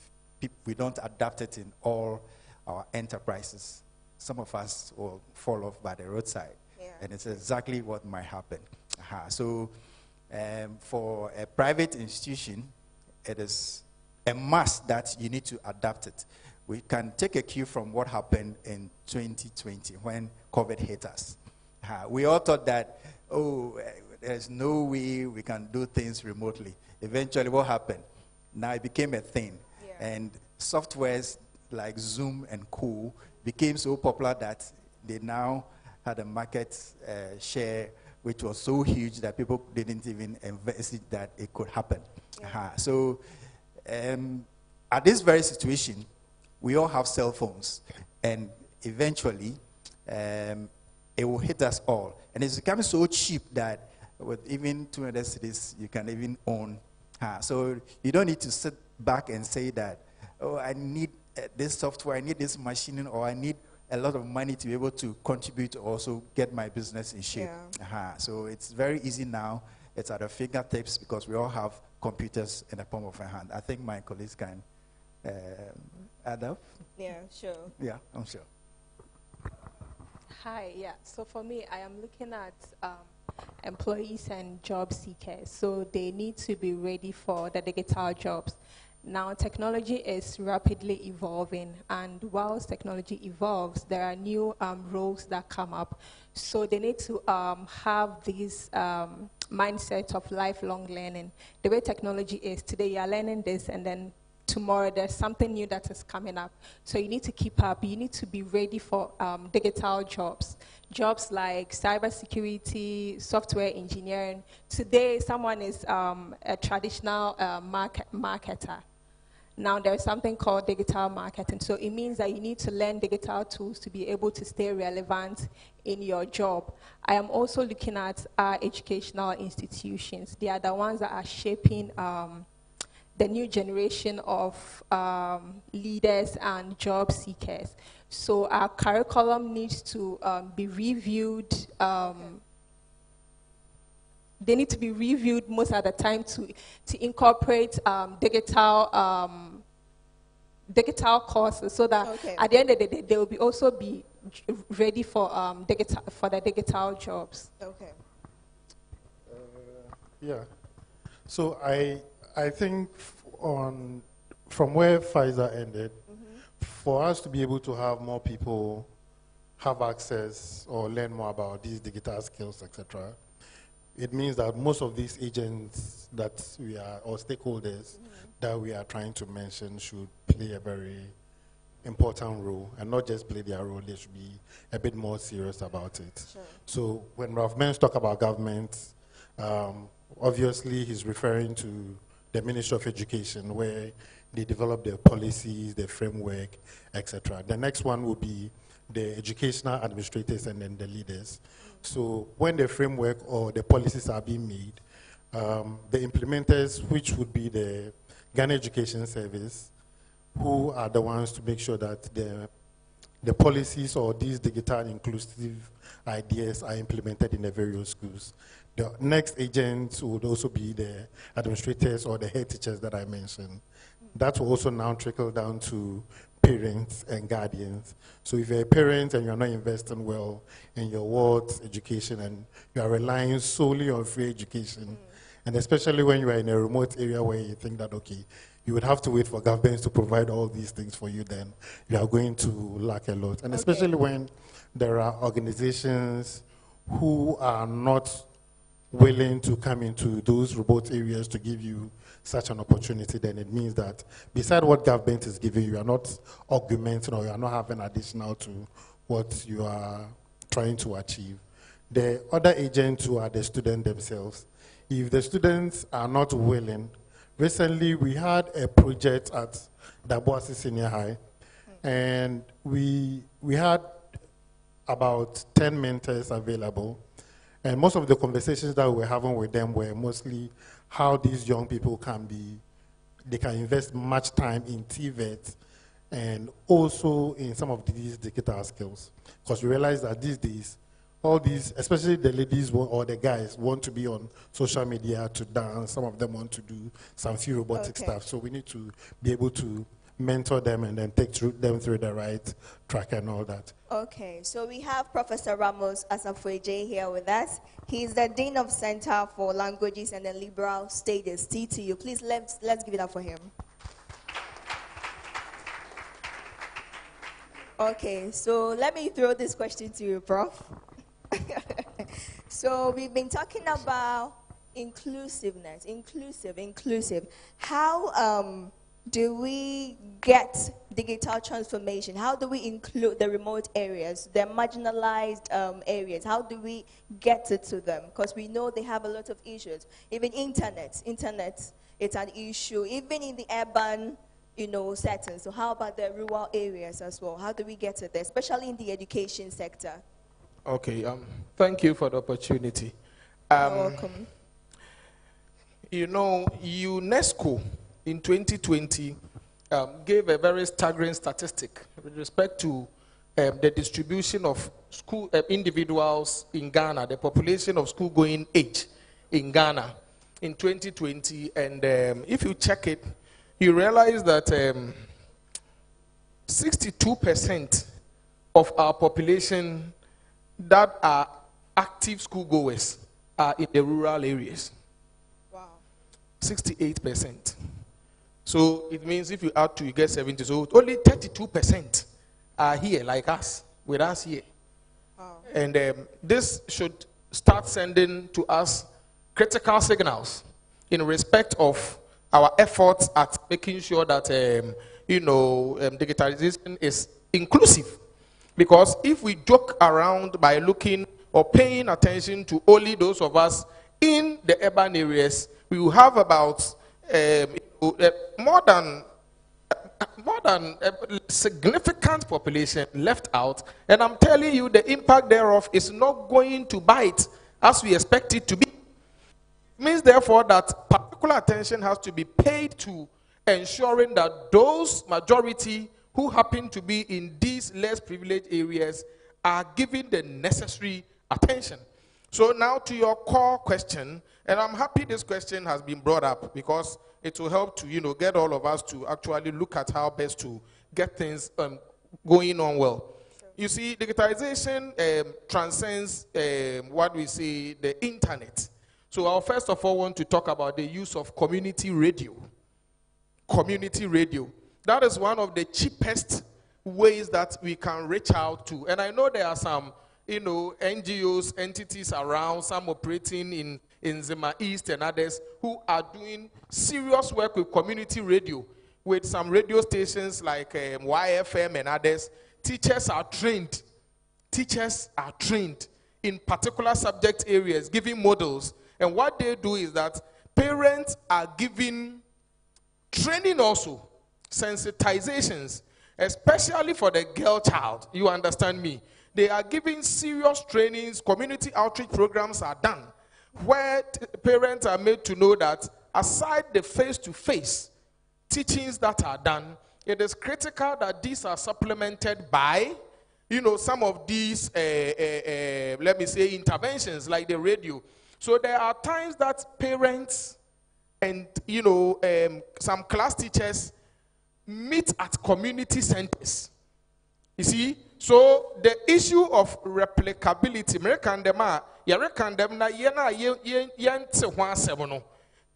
we don't adapt it in all our enterprises, some of us will fall off by the roadside. Yeah. And it's exactly what might happen. So for a private institution, it is a must that you need to adapt it. We can take a cue from what happened in 2020 when COVID hit us. We all thought that, there's no way we can do things remotely. Eventually, what happened? Now it became a thing. Yeah. And softwares like Zoom and Co. became so popular that they now had a market share which was so huge that people didn't even envisage that it could happen. Yeah. So at this very situation, we all have cell phones, and eventually it will hit us all. And it's becoming so cheap that with even 200 cities, you can even own. So you don't need to sit back and say that, I need this software, I need this machine, or I need a lot of money to be able to contribute to also get my business in shape. Yeah. So it's very easy now. It's at our fingertips because we all have computers in the palm of our hand. I think my colleagues can add up. Yeah, sure. Yeah, I'm sure. Hi, yeah. So for me, I am looking at employees and job seekers. So they need to be ready for the digital jobs. Now, technology is rapidly evolving, and whilst technology evolves, there are new roles that come up. So they need to have this mindset of lifelong learning. The way technology is, today you are learning this, and then tomorrow there's something new that is coming up. So you need to keep up. You need to be ready for digital jobs. Jobs like cybersecurity, software engineering. Today, someone is a traditional marketer. Now there's something called digital marketing. So it means that you need to learn digital tools to be able to stay relevant in your job. I am also looking at our educational institutions. They are the ones that are shaping the new generation of leaders and job seekers. So our curriculum needs to be reviewed. They need to be reviewed most of the time to incorporate digital courses, so that at the end of the day, they will also be ready for the digital jobs. Okay. Yeah. So I think from where Pfizer ended, for us to be able to have more people have access or learn more about these digital skills, etc., it means that most of these agents that we are, or stakeholders that we are trying to mention, should play a very important role, and not just play their role, they should be a bit more serious about it. Sure. So when Ralph Menz talk about government, obviously he's referring to the Ministry of Education, where they develop their policies, their framework, etc. The next one will be the educational administrators and then the leaders. So when the framework or the policies are being made, the implementers, which would be the Ghana Education Service, who are the ones to make sure that the policies or these digital inclusive ideas are implemented in the various schools. The next agents would also be the administrators or the head teachers that I mentioned. That will also now trickle down to parents and guardians. So if you're a parent and you're not investing well in your ward's education and you are relying solely on free education, and especially when you are in a remote area where you think that, okay, you would have to wait for governments to provide all these things for you, then you are going to lack a lot. And especially when there are organizations who are not willing to come into those remote areas to give you such an opportunity, then it means that beside what government is giving you, are not augmenting, or you are not having additional to what you are trying to achieve. The other agents who are the students themselves, if the students are not willing, recently we had a project at Daboase Senior High, and we had about 10 mentors available. And most of the conversations that we were having with them were mostly how these young people they can invest much time in TVET and also in some of these digital skills. Because we realize that these days, all these, especially the ladies or the guys, want to be on social media to dance. Some of them want to do some few robotic stuff. So we need to be able to mentor them and then take them through the right track and all that. Okay, so we have Professor Ramos Asafueje here with us. He's the Dean of Center for Languages and the Liberal Studies, TTU. Please, let's give it up for him. Okay, so let me throw this question to you, Prof. So we've been talking about inclusiveness, inclusive. How do we get digital transformation? How do we include the remote areas, the marginalized areas? How do we get it to them? Because we know they have a lot of issues. Even internet, it's an issue. Even in the urban, settings. So how about the rural areas as well? How do we get it there, especially in the education sector? Okay, thank you for the opportunity. You're welcome. UNESCO in 2020 gave a very staggering statistic with respect to the distribution of school individuals in Ghana, the population of school-going age in Ghana in 2020. And if you check it, you realize that 62% of our population that are active schoolgoers are in the rural areas. Wow. 68%. So it means if you add 2, you get 70. So only 32% are here, like us, with us here. Wow. And this should start sending to us critical signals in respect of our efforts at making sure that digitalization is inclusive. Because if we joke around by looking or paying attention to only those of us in the urban areas, we will have about more than a significant population left out. And I'm telling you, the impact thereof is not going to bite as we expect it to be. It means, therefore, that particular attention has to be paid to ensuring that those majority who happen to be in these less privileged areas are given the necessary attention. So now to your core question, and I'm happy this question has been brought up because it will help to, get all of us to actually look at how best to get things going on well. You see, digitalization transcends what we see, the internet. So I'll first of all want to talk about the use of community radio. Community radio. That is one of the cheapest ways that we can reach out to. And I know there are some, NGOs, entities around, some operating in Zima East and others who are doing serious work with community radio, with some radio stations like YFM and others. Teachers are trained in particular subject areas, giving models. And what they do is that parents are given training also, sensitizations, especially for the girl child. You understand me? They are giving serious trainings, community outreach programs are done, where parents are made to know that aside the face-to-face teachings that are done, it is critical that these are supplemented by, some of these, let me say, interventions like the radio. So there are times that parents and, some class teachers meet at community centers. You see? So the issue of replicability, American dem na yena yente ho asem no.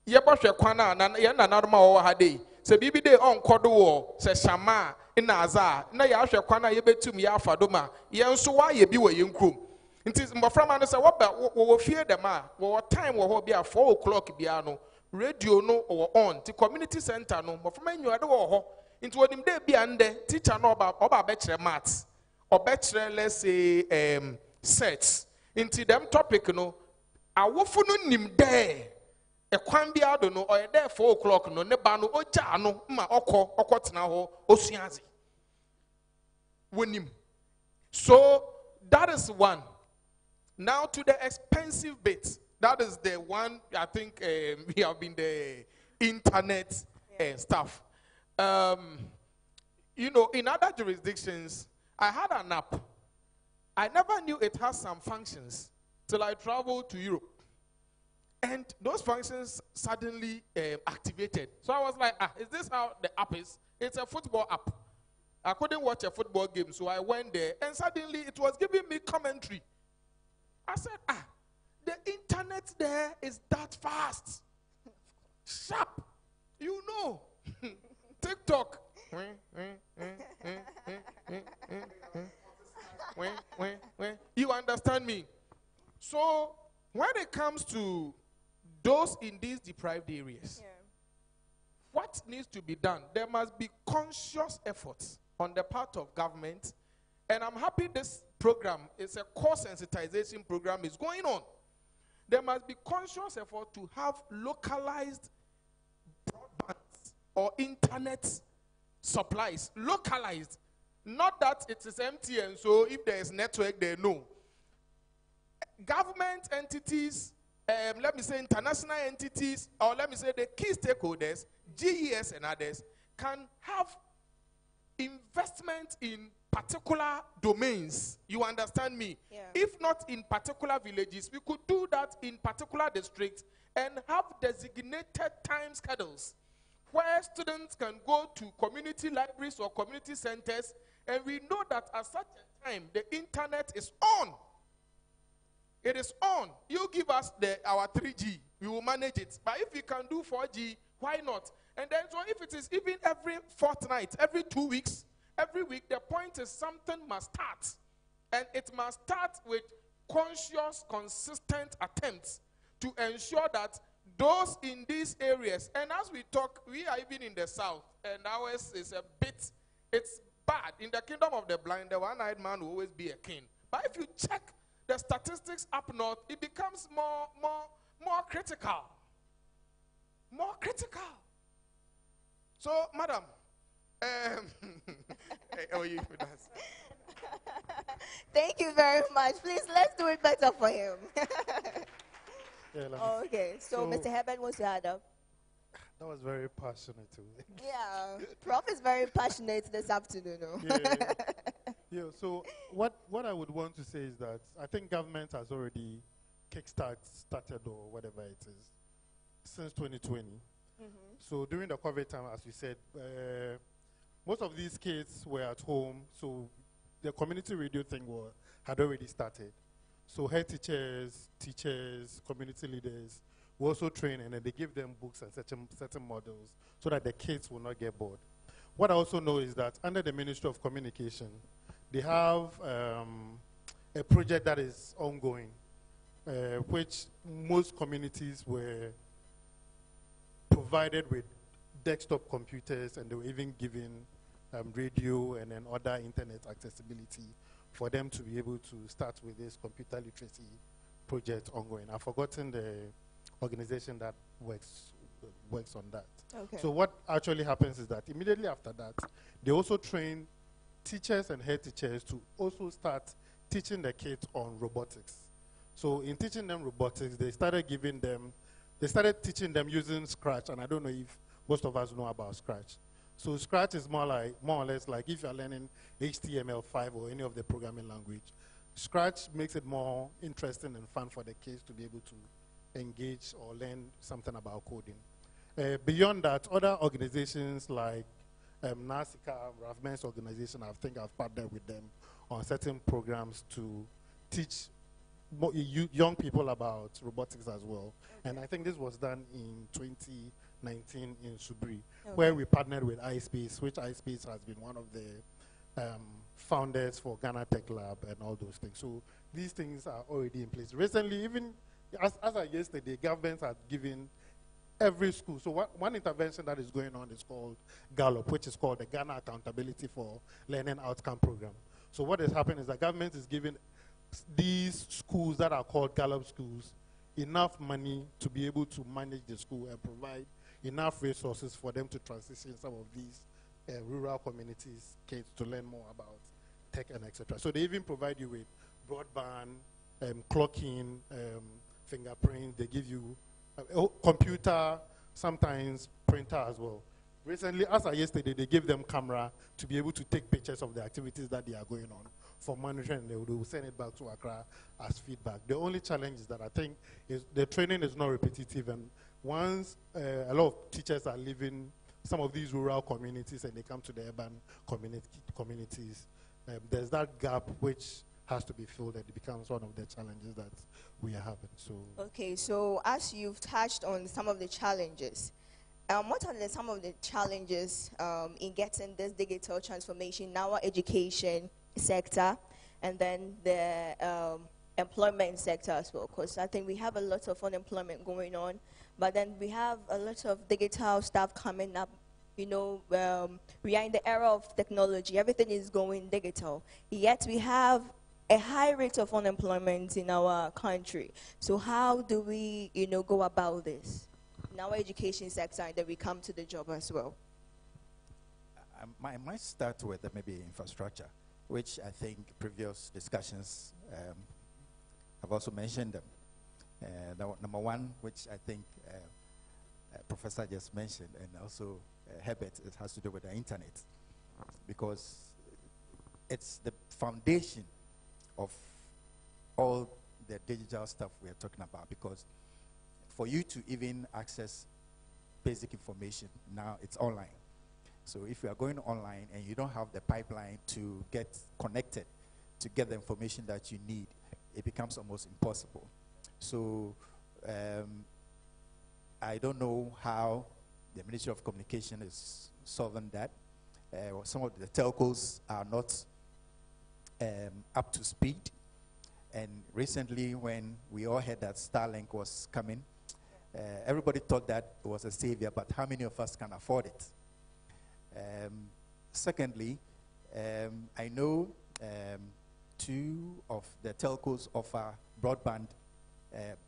Ye bohwe kwana na ye na naroma wo ha dey. Se bibi dey on kodo wo se shama ina aza na ya hwe kwana ye betum ya afado ma ye nso wa ye bi wo ye nkrom. Nti mboframa no se wo fie dem a wo time wo ho bi a 4 o'clock bia no radio no wo on ti community center no mboframa nywade wo ho. Nti wonim dey bia nde teacher no oba be kire maths. Or better, let's say, sets. Into them topic, no, I wofunu nim there. A kwambi ado no, or there 4 o'clock, no, nebano, o jano, ma oko tinaho, osiazi. Winim. So, that is one. Now to the expensive bit. That is the one, I think we have been the internet stuff. You know, in other jurisdictions, I had an app. I never knew it has some functions till I traveled to Europe. And those functions suddenly activated. So I was like, is this how the app is? It's a football app. I couldn't watch a football game, so I went there, and suddenly it was giving me commentary. I said, the internet there is that fast. Sharp. You know. TikTok. You understand me? So when it comes to those in these deprived areas, what needs to be done? There must be conscious efforts on the part of government, and I'm happy this program is a core sensitization program is going on. There must be conscious effort to have localized broadband or internet supplies. Localized. Not that it is empty and so if there is network there, no. Government entities, let me say international entities, or let me say the key stakeholders, GES and others, can have investment in particular domains. You understand me? Yeah. If not in particular villages, we could do that in particular districts and have designated time schedules where students can go to community libraries or community centers, and we know that at such a time the internet is on. It is on. You give us our 3G, we will manage it. But if we can do 4G, why not? And then so if it is even every fortnight, every 2 weeks, every week, the point is something must start. And it must start with conscious, consistent attempts to ensure that those in these areas, and as we talk, we are even in the south, and ours is a bit, it's bad. In the kingdom of the blind, the one-eyed man will always be a king. But if you check the statistics up north, it becomes more critical. More critical. So, madam, thank you very much. Please, let's do it better for him. Okay, so Mr. Herbert wants to add up. That was very passionate too. Yeah, Prof is very passionate this afternoon. Yeah, so what I would want to say is that I think government has already started or whatever it is since 2020. So during the COVID time, as you said, most of these kids were at home, so the community radio thing had already started. So head teachers, community leaders will also train, and then they give them books and certain models so that the kids will not get bored. What I also know is that under the Ministry of Communication, they have a project that is ongoing, which most communities were provided with desktop computers, and they were even given radio and then other internet accessibility for them to be able to start with this computer literacy project ongoing. I've forgotten the organization that works on that. Okay. So what actually happens is that immediately after that, they also train teachers and head teachers to also start teaching the kids on robotics. So in teaching them robotics, they started teaching them using Scratch, and I don't know if most of us know about Scratch. So Scratch is more or less like if you're learning HTML5 or any of the programming language. Scratch makes it more interesting and fun for the kids to be able to engage or learn something about coding. Beyond that, other organizations like NASICA, Ravmen's organization, I think I've partnered with them on certain programs to teach young people about robotics as well. Okay. And I think this was done in 2019 in Subri, where we partnered with iSpace, which iSpace has been one of the founders for Ghana Tech Lab and all those things. So these things are already in place. Recently, even as of yesterday, governments are giving every school. So one intervention that is going on is called Gallup, which is called the Ghana Accountability for Learning Outcome Program. So what is happening is the government is giving these schools that are called Gallup schools enough money to be able to manage the school and provide enough resources for them to transition some of these rural communities kids to learn more about tech and etc. So they even provide you with broadband, clocking, fingerprint. They give you computer, sometimes printer as well. Recently, as of yesterday, they gave them camera to be able to take pictures of the activities that they are going on for monitoring, and they will send it back to Accra as feedback. The only challenge is that I think is the training is not repetitive, and once a lot of teachers are leaving some of these rural communities and they come to the urban communities, there's that gap which has to be filled, and it becomes one of the challenges that we are having. So okay, so as you've touched on some of the challenges, what are some of the challenges in getting this digital transformation in our education sector and then the employment sector as well? Because I think we have a lot of unemployment going on, but then we have a lot of digital stuff coming up. You know, we are in the era of technology. Everything is going digital. Yet we have a high rate of unemployment in our country. So how do we, go about this in our education sector, and then we come to the job as well? I might start with maybe infrastructure, which I think previous discussions have also mentioned them. Number one, which I think Professor just mentioned, and also Herbert, it has to do with the internet, because it's the foundation of all the digital stuff we are talking about. Because for you to even access basic information now, it's online. So if you are going online and you don't have the pipeline to get connected to get the information that you need, it becomes almost impossible. So I don't know how the Ministry of Communication is solving that. Some of the telcos are not up to speed. And recently, when we all heard that Starlink was coming, everybody thought that it was a savior, but how many of us can afford it? Secondly, I know two of the telcos offer broadband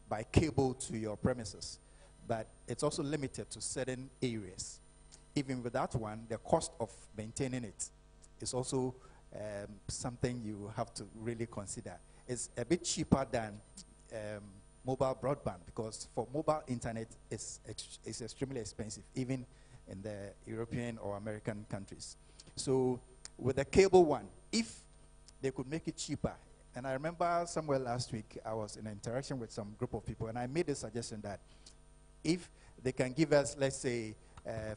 by cable to your premises, but it's also limited to certain areas. Even with that one, the cost of maintaining it is also something you have to really consider. It's a bit cheaper than mobile broadband, because for mobile internet, it's extremely expensive, even in the European or American countries. So with the cable one, if they could make it cheaper, and I remember somewhere last week, I was in interaction with some group of people, and I made a suggestion that if they can give us, let's say,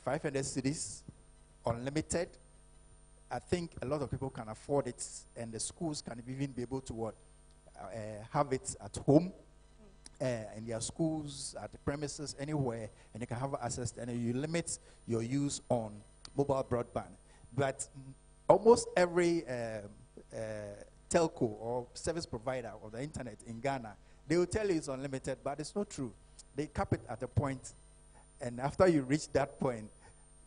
500 cedis, unlimited, I think a lot of people can afford it, and the schools can even be able to have it at home, in their schools, at the premises, anywhere, and they can have access, and you limit your use on mobile broadband. But almost every telco or service provider of the internet in Ghana, they will tell you it's unlimited, but it's not true. They cap it at a point, and after you reach that point,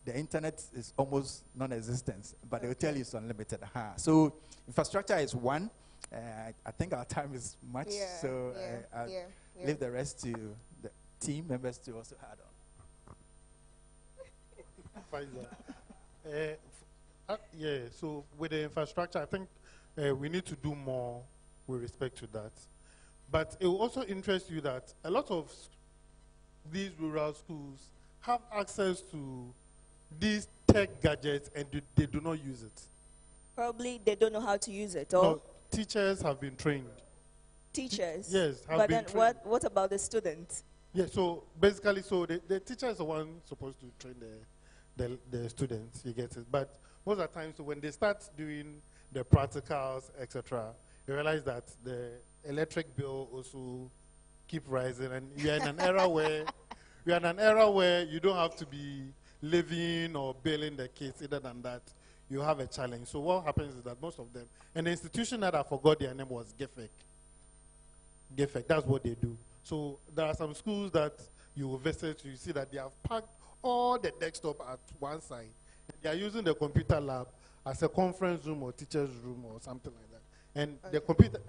the internet is almost non-existent, but they will tell you it's unlimited. So infrastructure is one. I think our time is much, so I'll leave the rest to the team members to also add on. So with the infrastructure, I think we need to do more with respect to that. But it will also interest you that a lot of these rural schools have access to these tech gadgets, and they do not use it. Probably they don't know how to use it, or? No, teachers have been trained. Teachers? Yes, have but been then trained. what about the students? Yeah, so basically, the teacher is the one supposed to train the students, you get it. But most of the time, so when they start doing the practicals, etc., you realize that the electric bill also keep rising, and we are in an era where you don't have to be living or billing the kids. Other than that, you have a challenge. So what happens is that most of them, and the institution that I forgot their name was GEFEC. GEFEC, that's what they do. So there are some schools that you will visit, you see that they have packed all the desktop at one side. And they are using the computer lab as a conference room or teacher's room or something like that. And the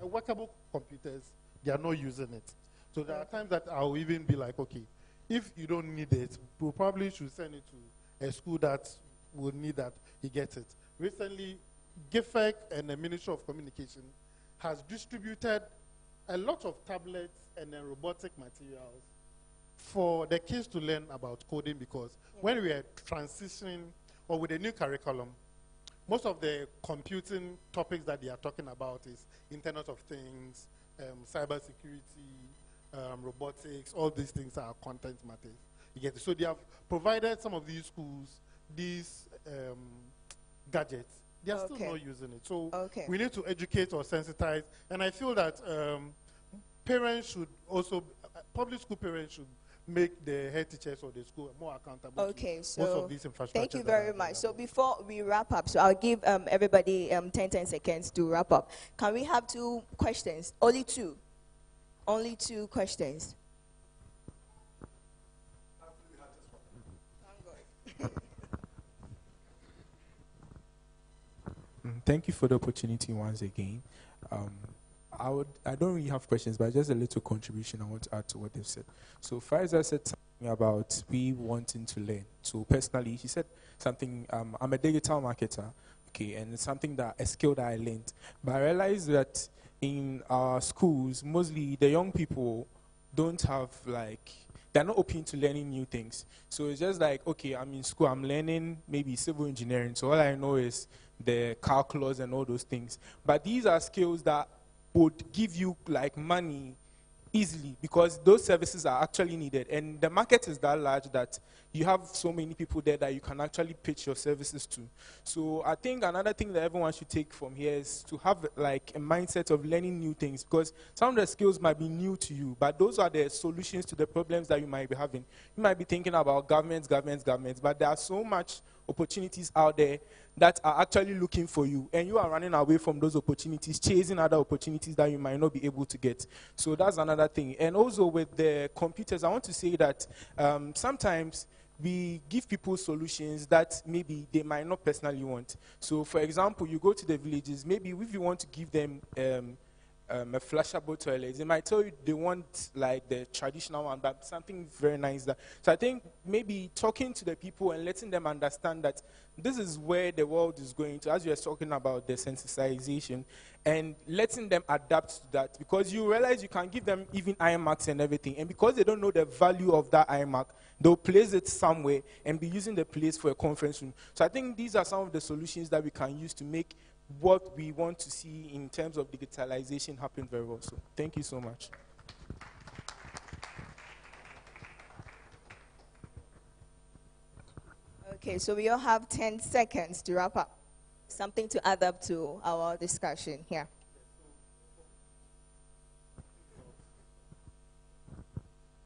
workable computers, they are not using it. So there are times that I'll even be like, okay, if you don't need it, we probably should send it to a school that will need that, he gets it. Recently, GIFEC and the Ministry of Communication has distributed a lot of tablets and then robotic materials for the kids to learn about coding, because when we are transitioning or with a new curriculum, most of the computing topics that they are talking about is Internet of Things, cybersecurity, robotics, all these things are content matters. You get it? So they have provided some of these schools these gadgets. They are still not using it. So we need to educate or sensitize. And I feel that parents should also, public school parents should make the head teachers or the school more accountable to most of these infrastructures. Thank you very much. So before we wrap up, so I'll give everybody 10 seconds to wrap up. Can we have 2 questions? Only 2. Only 2 questions. Thank you for the opportunity once again. I don't really have questions, but just a little contribution I want to add to what they've said. So Faiza said something about we wanting to learn. So personally, she said something, I'm a digital marketer, okay, and it's something that, a skill that I learned. But I realized that in our schools, mostly the young people don't have they're not open to learning new things. So it's just like, okay, I'm in school, I'm learning maybe civil engineering, so all I know is the calculus and all those things. But these are skills that would give you money easily, because those services are actually needed. And the market is that large that you have so many people there that you can actually pitch your services to. So I think another thing that everyone should take from here is to have a mindset of learning new things, because some of the skills might be new to you, but those are the solutions to the problems that you might be having. You might be thinking about governments, but there are so much opportunities out there that are actually looking for you, and you are running away from those opportunities, chasing other opportunities that you might not be able to get. So that's another thing. And also with the computers, I want to say that sometimes we give people solutions that maybe they might not personally want. So for example, you go to the villages, maybe if you want to give them a flushable toilet, they might tell you they want the traditional one, but something very nice. So I think maybe talking to the people and letting them understand that this is where the world is going to, as you were talking about the sensitization, and letting them adapt to that, because you realize you can give them even iron marks and everything, and because they don't know the value of that iron mark, they'll place it somewhere and be using the place for a conference room. So I think these are some of the solutions that we can use to make what we want to see in terms of digitalization happen very well. So thank you so much. Okay, so we all have 10 seconds to wrap up. Something to add up to our discussion here.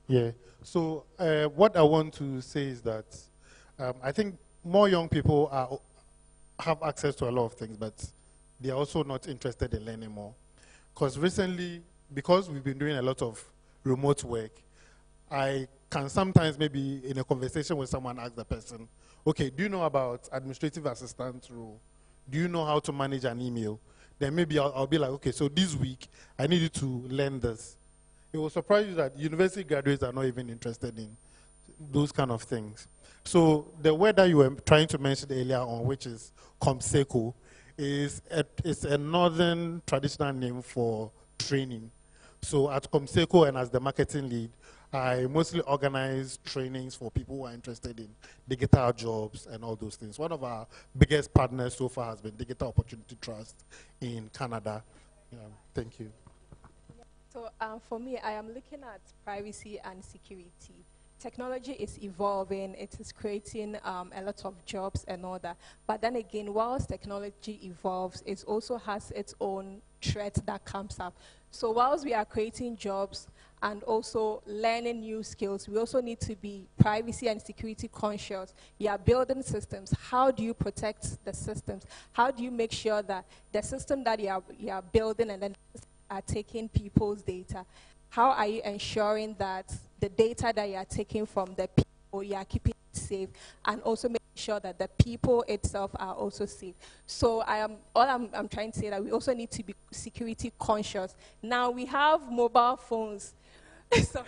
Yeah, so what I want to say is that I think more young people have access to a lot of things, but they are also not interested in learning more. Because recently, because we've been doing a lot of remote work, I can sometimes maybe in a conversation with someone ask the person, okay, do you know about administrative assistant role? Do you know how to manage an email? Then maybe I'll be like, okay, so this week I need you to learn this. It will surprise you that university graduates are not even interested in those kind of things. So the word that you were trying to mention earlier on, which is COMSECO, is a northern traditional name for training. So at COMSECO and as the marketing lead, I mostly organize trainings for people who are interested in digital jobs and all those things. One of our biggest partners so far has been Digital Opportunity Trust in Canada. Thank you. So for me, I am looking at privacy and security. Technology is evolving, it is creating a lot of jobs and all that. But then again, whilst technology evolves, it also has its own threat that comes up. So whilst we are creating jobs and also learning new skills, we also need to be privacy and security conscious. You are building systems. How do you protect the systems? How do you make sure that the system that you are building and then are taking people's data, how are you ensuring that the data that you are taking from the people, you are keeping it safe, and also making sure that the people itself are also safe? So I'm trying to say that we also need to be security conscious. Now we have mobile phones. sorry.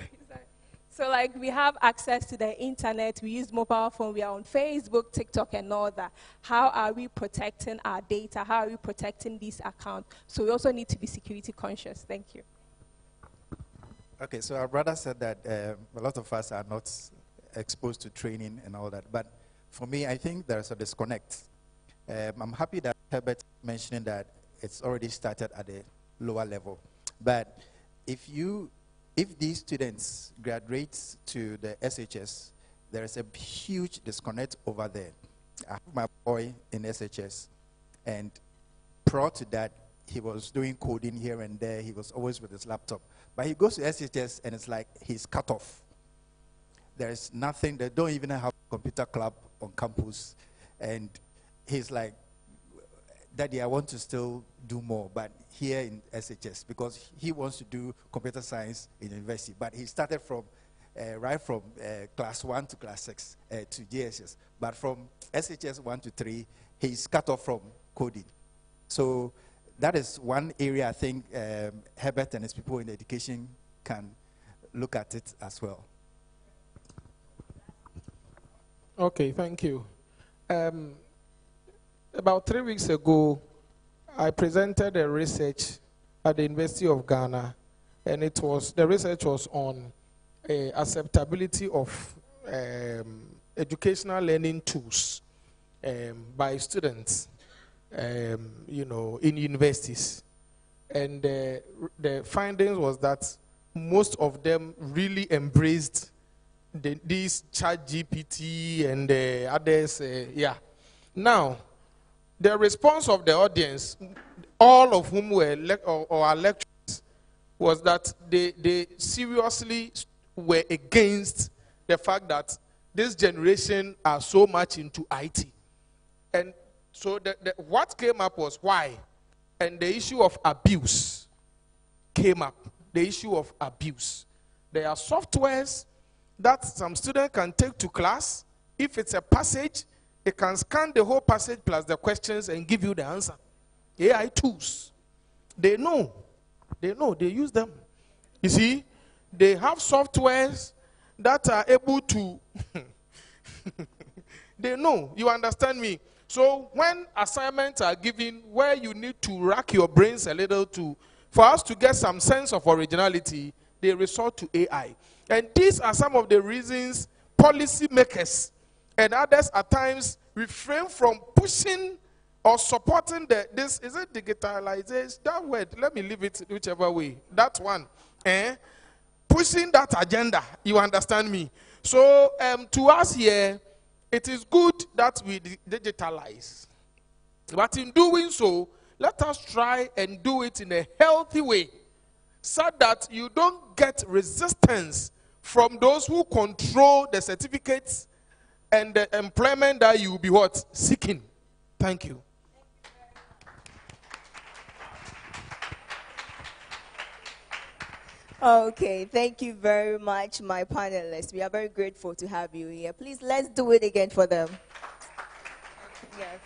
So we have access to the internet, we use mobile phone, we are on Facebook, TikTok and all that. How are we protecting our data? How are we protecting these accounts? So we also need to be security conscious. Thank you. Okay, so our brother said that a lot of us are not exposed to training and all that. But for me, I think there's a disconnect. I'm happy that Herbert mentioning that it's already started at the lower level. But if these students graduate to the SHS, there is a huge disconnect over there. I have my boy in SHS, and prior to that, he was doing coding here and there. He was always with his laptop. But he goes to SHS, and it's like he's cut off. There's nothing. They don't even have a computer club on campus. And he's like, Daddy, I want to still do more, but here in SHS, because he wants to do computer science in university. But he started from right from class 1 to class 6 to JSS. But from SHS 1 to 3, he's cut off from coding. So that is one area I think Herbert and his people in education can look at it as well. Okay, thank you. About 3 weeks ago, I presented a research at the University of Ghana, and the research was on acceptability of educational learning tools by students, in universities. And the findings was that most of them really embraced these ChatGPT and others. Now, the response of the audience, all of whom were our lecturers, was that they seriously were against the fact that this generation are so much into IT. And so what came up was why. And the issue of abuse came up. The issue of abuse. There are softwares that some student can take to class. If it's a passage, it can scan the whole passage plus the questions and give you the answer. AI tools. They know. They use them. You see, they have softwares that are able to, they know. You understand me? So when assignments are given where you need to rack your brains a little for us to get some sense of originality, they resort to AI. And these are some of the reasons policymakers and others at times refrain from pushing or supporting is it digitalization? That word, let me leave it whichever way. That one. Pushing that agenda, you understand me? So to us here, it is good that we digitalize. But in doing so, let us try and do it in a healthy way so that you don't get resistance from those who control the certificates and the employment that you will be seeking. Thank you. Okay, thank you very much, my panelists. We are very grateful to have you here. Please, let's do it again for them. Yes.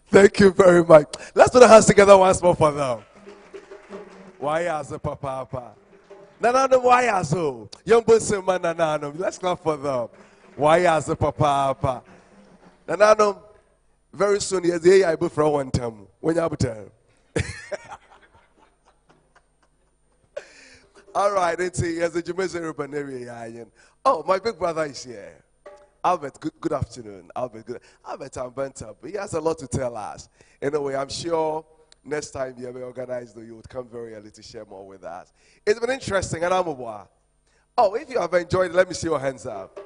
Thank you very much. Let's put our hands together once more for them. Why as a papa? Nanano, why as a young person, Nanano? Let's clap for them. Why as a papa? Nanano, very soon, yes, the AI book for one time. When you have time. All right, let's see. As a Jamaican urban area. Oh, my big brother is here. Albert, good afternoon. Albert, I'm bent up. He has a lot to tell us. Anyway, I'm sure next time you ever organize, you would come very early to share more with us. It's been interesting, and I'm a boy. Oh, if you have enjoyed it, let me see your hands up.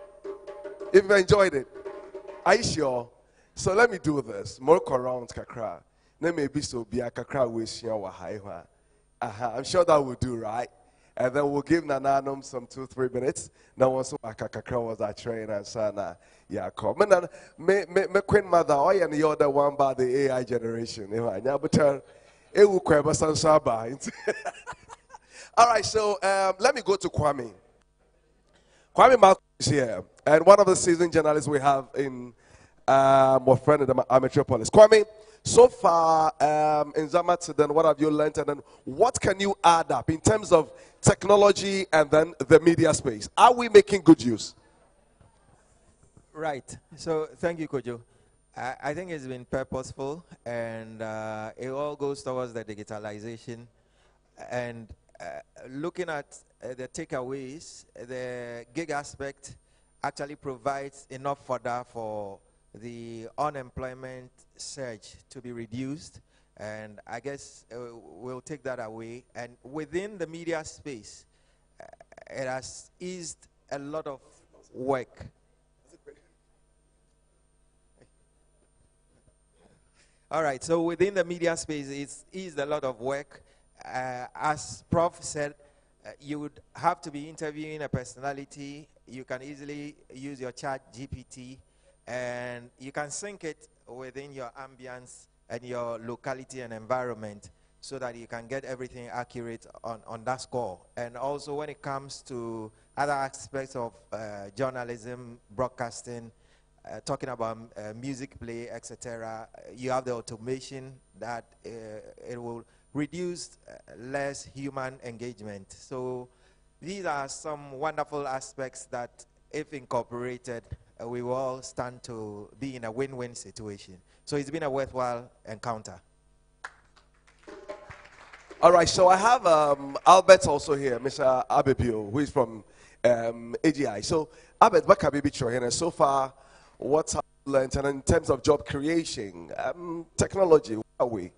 If you've enjoyed it, are you sure? So let me do this. More around kakra. Let me be so be a kakra with you. I'm sure that will do, right? And then we'll give Nananum some 2-3 minutes. Now, once Kakakra was our trainer and Sana, yeah, come. Me Queen Mother, I am the other one by the AI generation. All right, so let me go to Kwame. Kwame Mark is here, and one of the seasoned journalists we have in my friend in the Metropolis. Kwame, so far in Zamat, then what have you learned, and then what can you add up in terms of technology and then the media space? Are we making good use? Right. So thank you, Kojo. I think it's been purposeful, and it all goes towards the digitalization. And looking at the takeaways, the gig aspect actually provides enough fodder for the unemployment surge to be reduced. And I guess we'll take that away. And within the media space, it has eased a lot of work. All right, so within the media space, it's eased a lot of work. As Prof said, you would have to be interviewing a personality. You can easily use your chat GPT, and you can sync it within your ambience and your locality and environment so that you can get everything accurate on that score. And also when it comes to other aspects of journalism, broadcasting, talking about music play, etc., you have the automation that it will reduce less human engagement. So these are some wonderful aspects that, if incorporated, we will all stand to be in a win-win situation. So it's been a worthwhile encounter. All right, so I have Albert also here, Mr. Abebio, who is from AGI. So Albert, what can we be showing? So far, what have you learned? And in terms of job creation, technology, what are we?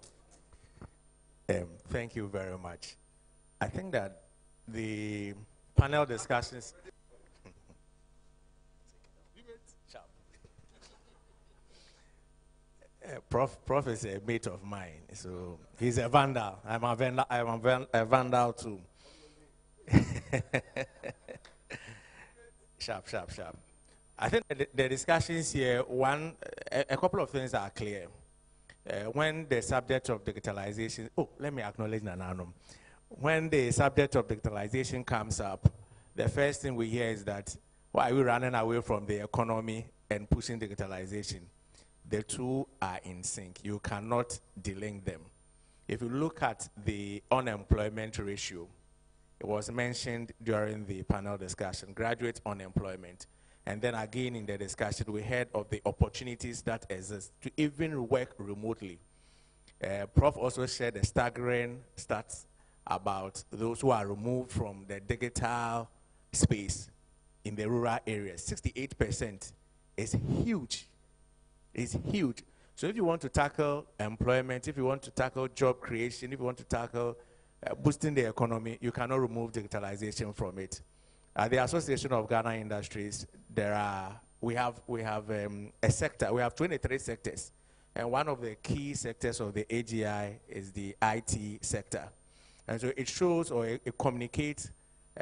Thank you very much. I think that the panel discussions. Prof is a mate of mine, so he's a vandal. I'm a vandal too. Sharp. I think the discussions here, a couple of things are clear. When the subject of digitalization, let me acknowledge Nananum. When the subject of digitalization comes up, the first thing we hear is that, why are we running away from the economy and pushing digitalization? The two are in sync. You cannot delink them. If you look at the unemployment ratio, it was mentioned during the panel discussion, graduate unemployment. And then again in the discussion, we heard of the opportunities that exist to even work remotely. Prof also shared a staggering stats about those who are removed from the digital space in the rural areas. 68% is huge. It's huge. So if you want to tackle employment, if you want to tackle job creation, if you want to tackle boosting the economy, you cannot remove digitalization from it. The Association of Ghana Industries, we have a sector. We have 23 sectors, and one of the key sectors of the AGI is the IT sector. And so it shows or it communicates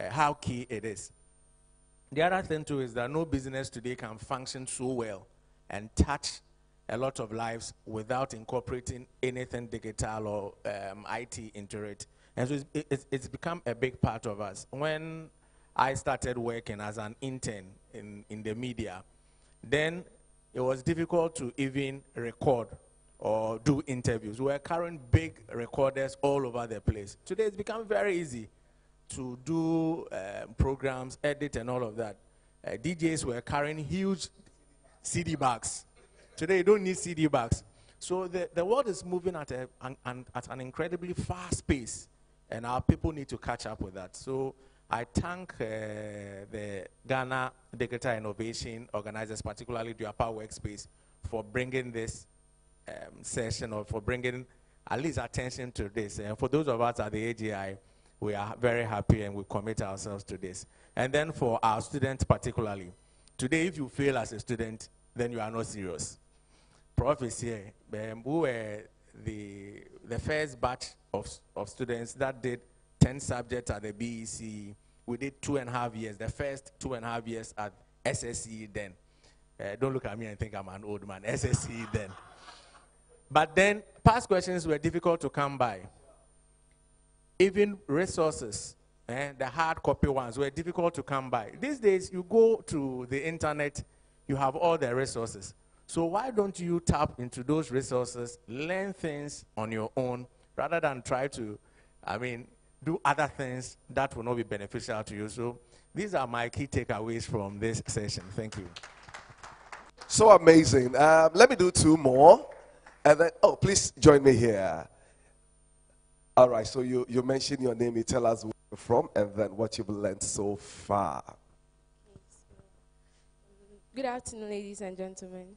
how key it is. The other thing too is that no business today can function so well and touch a lot of lives without incorporating anything digital or IT into it. And so it's become a big part of us. When I started working as an intern in the media, then it was difficult to even record or do interviews. We were carrying big recorders all over the place. Today it's become very easy to do programs, edit and all of that. DJs were carrying huge CD bags. Today you don't need CD bags. So the world is moving at an incredibly fast pace, and our people need to catch up with that. So I thank the Ghana Digital Innovation organizers, particularly Duapa Workspace, for bringing this session, or for bringing at least attention to this. And for those of us at the AGI, we are very happy and we commit ourselves to this. And then for our students particularly, today if you fail as a student, then you are not serious. Prof is here. We were the first batch of students that did 10 subjects at the BEC. We did 2.5 years, the first 2.5 years at SSE then. Don't look at me and think I'm an old man, SSE then. But then past questions were difficult to come by. Even resources, the hard copy ones were difficult to come by. These days you go to the internet, you have all the resources. So why don't you tap into those resources, learn things on your own, rather than try to, do other things that will not be beneficial to you. So these are my key takeaways from this session. Thank you. So amazing. Let me do two more. And then, oh, please join me here. All right, so you mention your name, you tell us where you're from, and then what you've learned so far. Good afternoon, ladies and gentlemen.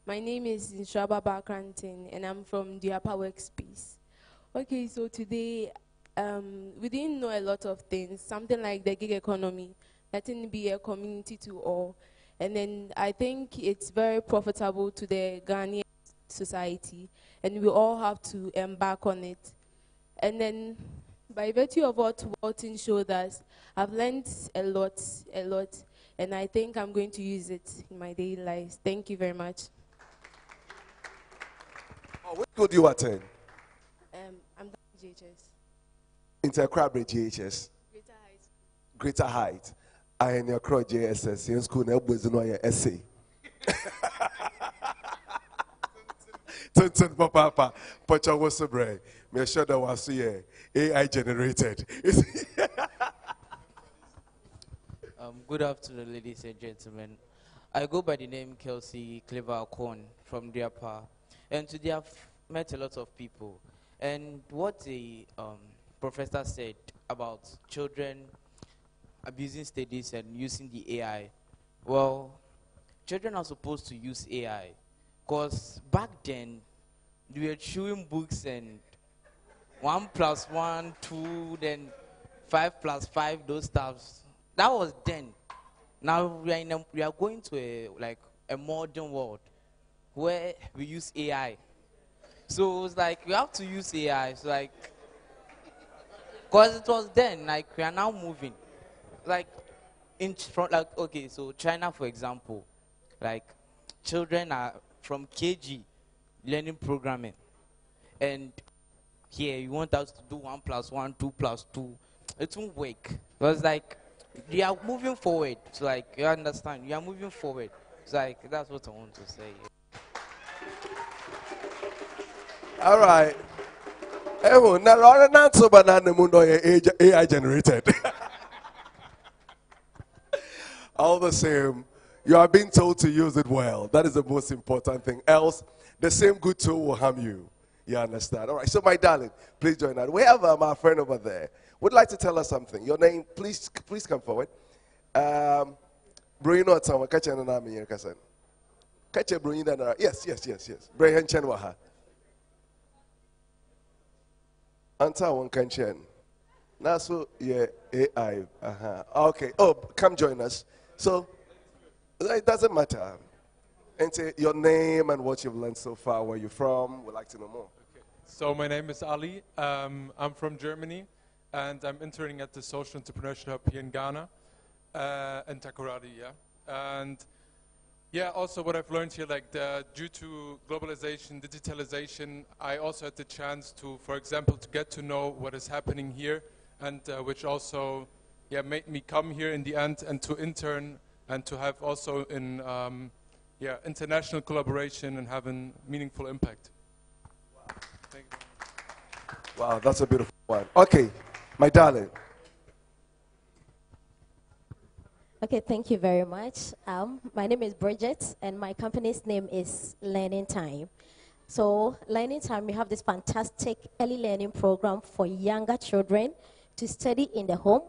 My name is Inshaba Bakrantin, and I'm from the Upper Workspace. Okay, so today, we didn't know a lot of things, something like the gig economy, letting it be a community to all. And then I think it's very profitable to the Ghanaian society, and we all have to embark on it. And then, by virtue of what Walton showed us, I've learned a lot, and I think I'm going to use it in my daily life. Thank you very much. Oh, what school do you attend? I'm done GHS. Intercrabbe GHS. Greater Height. I am your cross JSS. In school, no boys know your essay. Tonton Papa, Pacha was a brain. Me sure that was here AI generated. Good afternoon, ladies and gentlemen. I go by the name Kelsey Clever Corn from Diapa, and today I've met a lot of people. And what the professor said about children abusing studies and using the AI, well, children are supposed to use AI, because back then we were chewing books and 1 + 1, 2, then 5 + 5, those stuffs. That was then. Now we are going to a modern world where we use AI. So it's like we have to use AI. It's like, because it was then, like we are now moving. Like in front, like okay, so China, for example, like children are from KG learning programming, and here you want us to do 1 + 1, 2 + 2. It won't work. Because like they are moving forward. It's like you understand, you are moving forward. It's like that's what I want to say. All right. Oh, now so banana mundo AI generated. All the same, you are being told to use it well. That is the most important thing. Else, the same good tool will harm you. You understand? All right. So, my darling, please join us. We have my friend over there. Would like to tell us something. Your name, please come forward. Bruno Atama, catch an army here, Cassan. Catch a Bruno. Yes. Brian Chenwaha. Anta one can chen. Now, so, yeah, AI. Okay. Oh, come join us. So, it doesn't matter. And say your name and what you've learned so far, where you're from. We'd like to know more. Okay. So, my name is Ali. I'm from Germany, and I'm interning at the Social Entrepreneurship Hub here in Ghana, in Takoradi, yeah. And yeah, also what I've learned here, like due to globalization, digitalization, I also had the chance to, for example, to get to know what is happening here, and which also, yeah, made me come here in the end and to intern and to have also in, yeah, international collaboration and having meaningful impact. Wow. Thank you. Wow, that's a beautiful one. Okay, my darling. Okay, thank you very much. My name is Bridget, and my company's name is Learning Time. So, Learning Time, we have this fantastic early learning program for younger children to study in the home,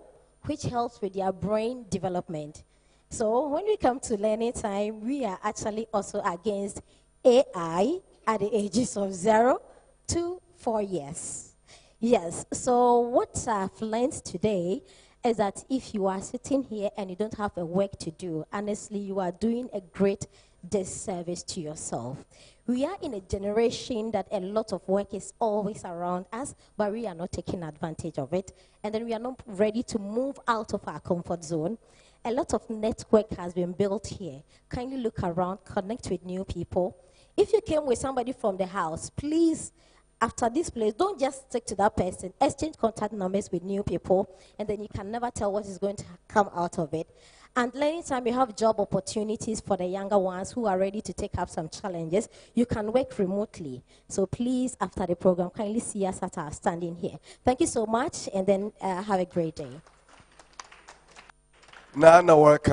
which helps with their brain development. So, when we come to Learning Time, we are actually also against AI at the ages of 0 to 4 years. Yes, so what I've learned today is that if you are sitting here and you don't have a work to do, honestly, you are doing a great disservice to yourself. We are in a generation that a lot of work is always around us, but we are not taking advantage of it. And then we are not ready to move out of our comfort zone. A lot of network has been built here. Kindly look around, connect with new people. If you came with somebody from the house, please, after this place, don't just stick to that person. Exchange contact numbers with new people, and then you can never tell what is going to come out of it. And Learning Time, we have job opportunities for the younger ones who are ready to take up some challenges. You can work remotely. So please, after the program, kindly see us at our standing here. Thank you so much, and then have a great day. Nana work.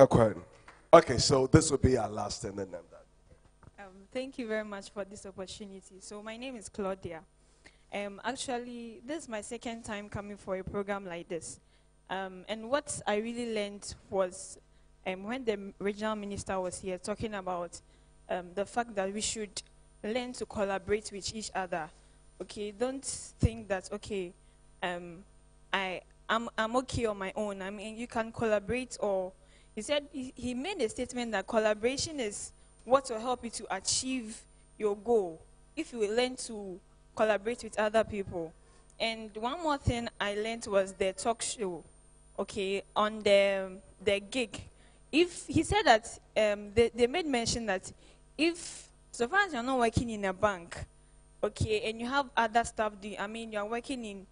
Okay, so this will be our last, and then I'm done. Thank you very much for this opportunity. So my name is Claudia. Actually, this is my second time coming for a program like this. And what I really learned was when the regional minister was here talking about the fact that we should learn to collaborate with each other. Okay, don't think that, okay, I'm okay on my own. I mean, you can collaborate, or he said, he made a statement that collaboration is what will help you to achieve your goal if you will learn to collaborate with other people. And one more thing I learned was the talk show, okay, on the gig. If he said that they made mention that if, so far as you're not working in a bank, okay, and you have other stuff, I mean, you're working in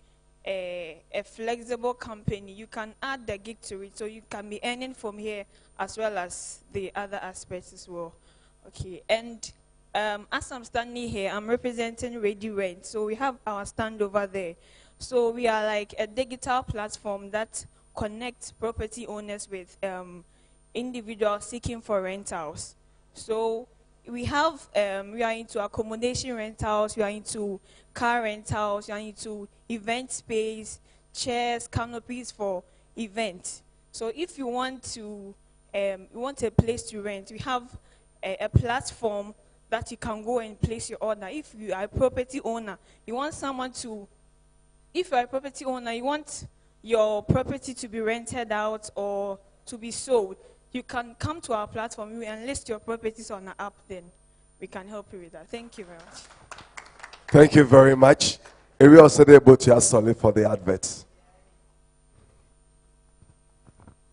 a flexible company, you can add the gig to it, so you can be earning from here as well as the other aspects as well. Okay, and as I'm standing here, I'm representing Ready Rent, so we have our stand over there. So we are like a digital platform that connects property owners with individuals seeking for rentals. So we have, we are into accommodation rentals, we are into car rentals, we are into event space, chairs, canopies for events. So if you want to, you want a place to rent, we have a platform that you can go and place your order. If you are a property owner, you want someone to, if you are a property owner, you want your property to be rented out or to be sold, you can come to our platform, you enlist your properties on our app, then we can help you with that. Thank you very much. Thank you very much. And we also able to ask Solly for the adverts.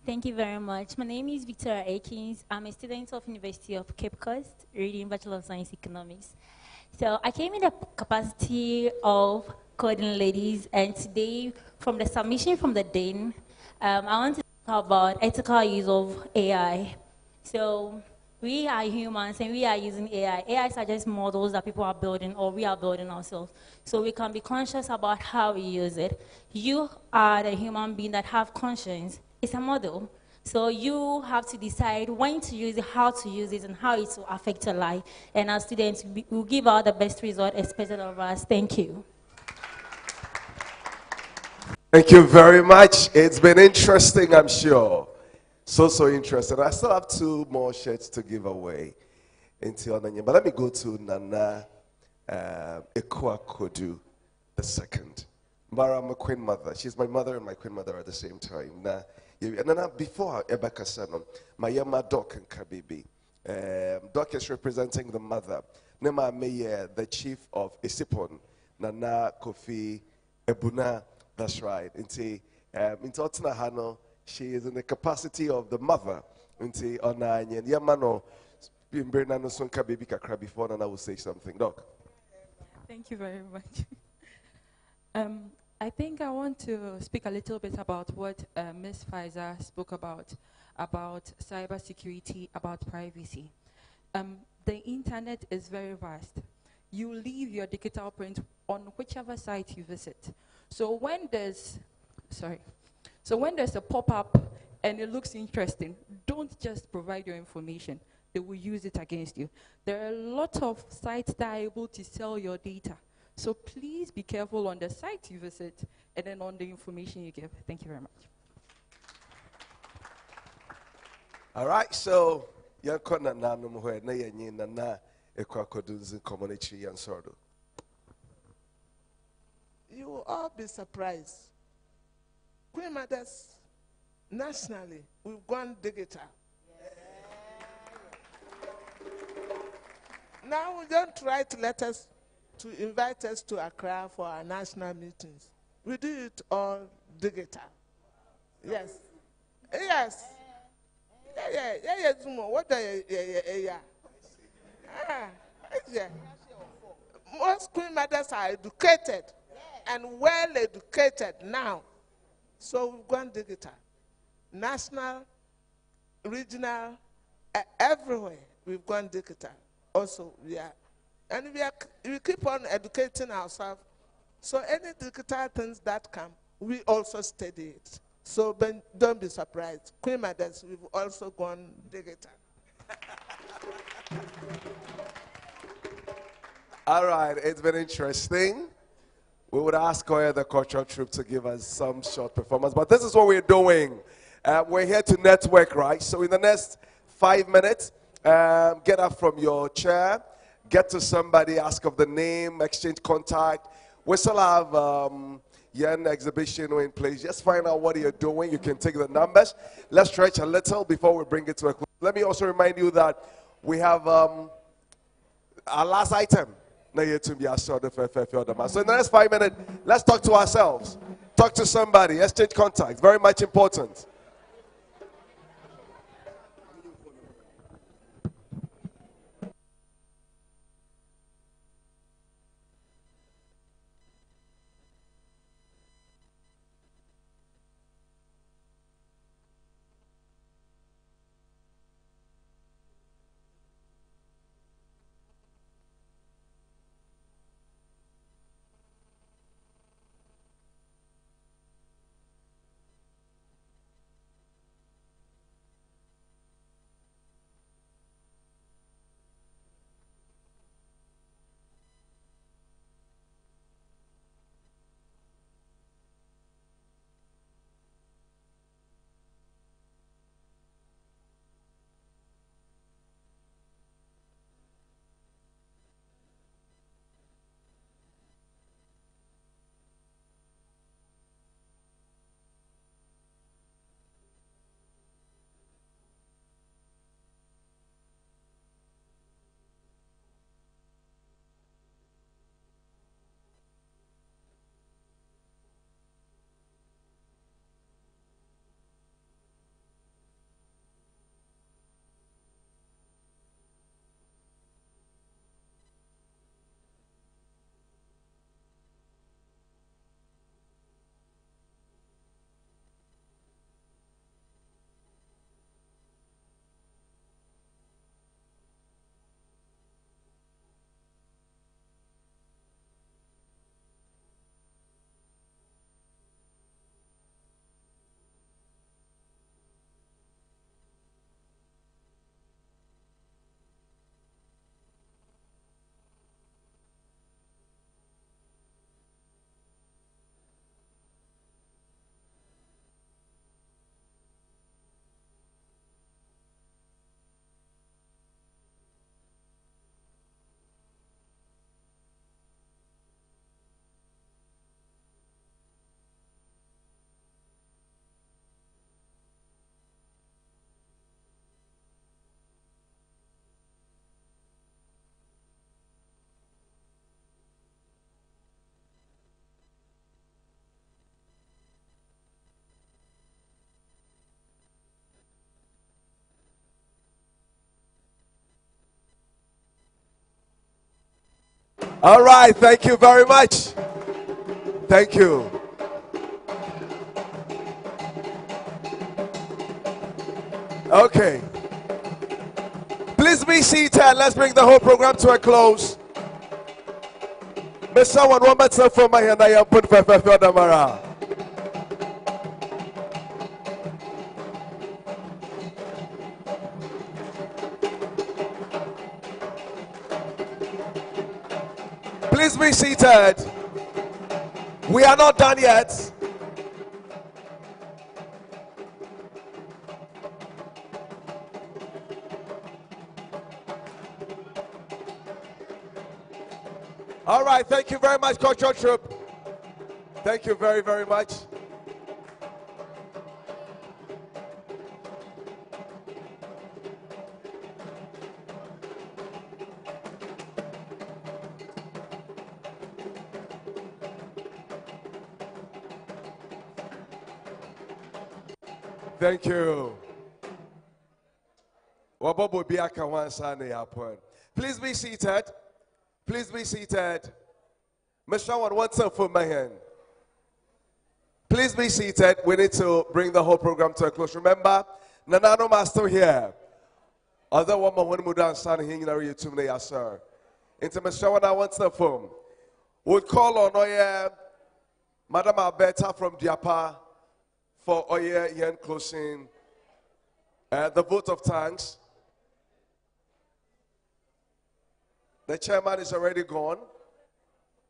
Thank you very much. My name is Victoria Akins. I'm a student of University of Cape Coast, reading Bachelor of Science Economics. So I came in the capacity of coding ladies, and today, from the submission from the Dean, I want to talk about ethical use of AI. So we are humans and we are using AI. AI suggests models that people are building or we are building ourselves. So we can be conscious about how we use it. You are the human being that have conscience. It's a model. So you have to decide when to use it, how to use it, and how it will affect your life. And as students, we will give out the best result expected of us. Thank you. Thank you very much. It's been interesting, I'm sure. So interesting. I still have 2 more shirts to give away. But let me go to Nana Ekwakodu the second. Mara, my queen mother. She's my mother and my queen mother at the same time. And then before Ebeka Sanon, my Yama Doc and Kabibi. Doc is representing the mother. Nema Meyer, the chief of Isipon, Nana Kofi Ebuna. That's right. In Tottenham Hano, she is in the capacity of the mother. Into Onanya, Yamano, Bernano Sonka Baby Kakra before, and I will say something. Doc. Thank you very much. I think I want to speak a little bit about what Ms. Pfizer spoke about cybersecurity, about privacy. The internet is very vast. You leave your digital print on whichever site you visit. So when there's a pop-up and it looks interesting, don't just provide your information. They will use it against you. There are a lot of sites that are able to sell your data. So please be careful on the site you visit and then on the information you give. Thank you very much. All right, so Yankona Nanum na Yanyin na Ekwakodun's community and Sordo. You will all be surprised. Queen Mothers, nationally, we've gone digital. Now we don't write letters to invite us to Accra for our national meetings. We do it all digital. Yes. Yes. Yeah. What are you? Yeah. Most Queen Mothers are educated and well educated now. So we've gone digital. National, regional, everywhere we've gone digital. Also, we keep on educating ourselves. So any digital things that come, we also study it. So don't be surprised. Queen Mothers, we've also gone digital. All right, it's been interesting. We would ask the cultural troupe to give us some short performance, but this is what we're doing. We're here to network, right? So in the next 5 minutes, get up from your chair, get to somebody, ask of the name, exchange contact. We still have an exhibition in place. Just find out what you're doing. You can take the numbers. Let's stretch a little before we bring it to a close. Let me also remind you that we have our last item. So in the next 5 minutes, let's talk to ourselves. Talk to somebody. Exchange contact. Very much important. All right, thank you very much. Thank you. Okay. Please be seated. Let's bring the whole program to a close. Mr. One moment for my hand. I am put for Damara. Please be seated. We are not done yet. All right, thank you very much, Cultural Troupe. Thank you very, very much. Thank you. Please be seated. Please be seated. Mr. One, what's up for my hand? Please be seated. We need to bring the whole program to a close. Remember, Nanano Master here. Other one more when we done standing here in our YouTube, sir. Into Mr. One, I want the phone. We'll call on Madam Alberta from Diapa for Yen closing the vote of thanks. The chairman is already gone,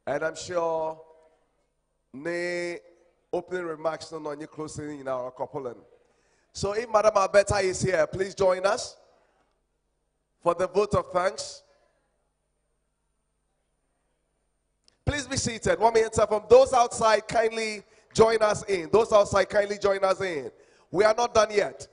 and I'm sure the opening remarks no on your closing in our couple. So if Madam Alberta is here, please join us for the vote of thanks. Please be seated. 1 minute from those outside, kindly join us in. Those outside, kindly join us in. We are not done yet.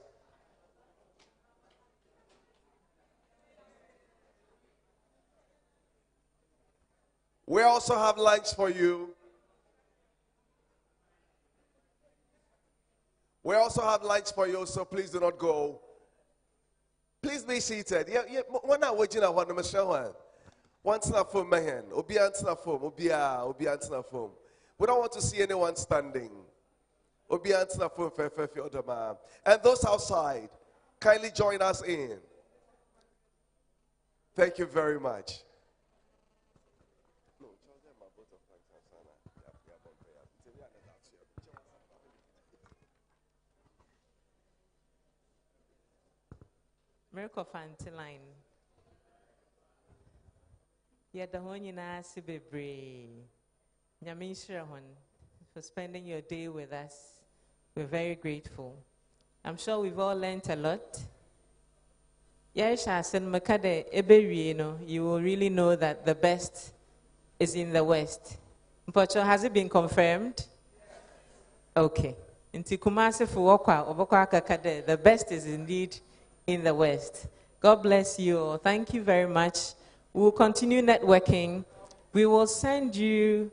We also have lunch for you. We also have lunch for you, so please do not go. Please be seated. When I was in a one, once na phone, man. Obi answer phone. Obi answer phone. We don't want to see anyone standing. Obi answer phone. And those outside, kindly join us in. Thank you very much. Miracle Fantiline. Yet the one you know, Sibebre. Nyaminshrahon, for spending your day with us. We're very grateful. I'm sure we've all learned a lot. Yes, and Makade Eberie, you will really know that the best is in the West. Mpocho, has it been confirmed? Okay. Inti Kumasi Fuokwa, Obokwa Kakade, the best is indeed in the West. God bless you all. Thank you very much. We'll continue networking. We will send you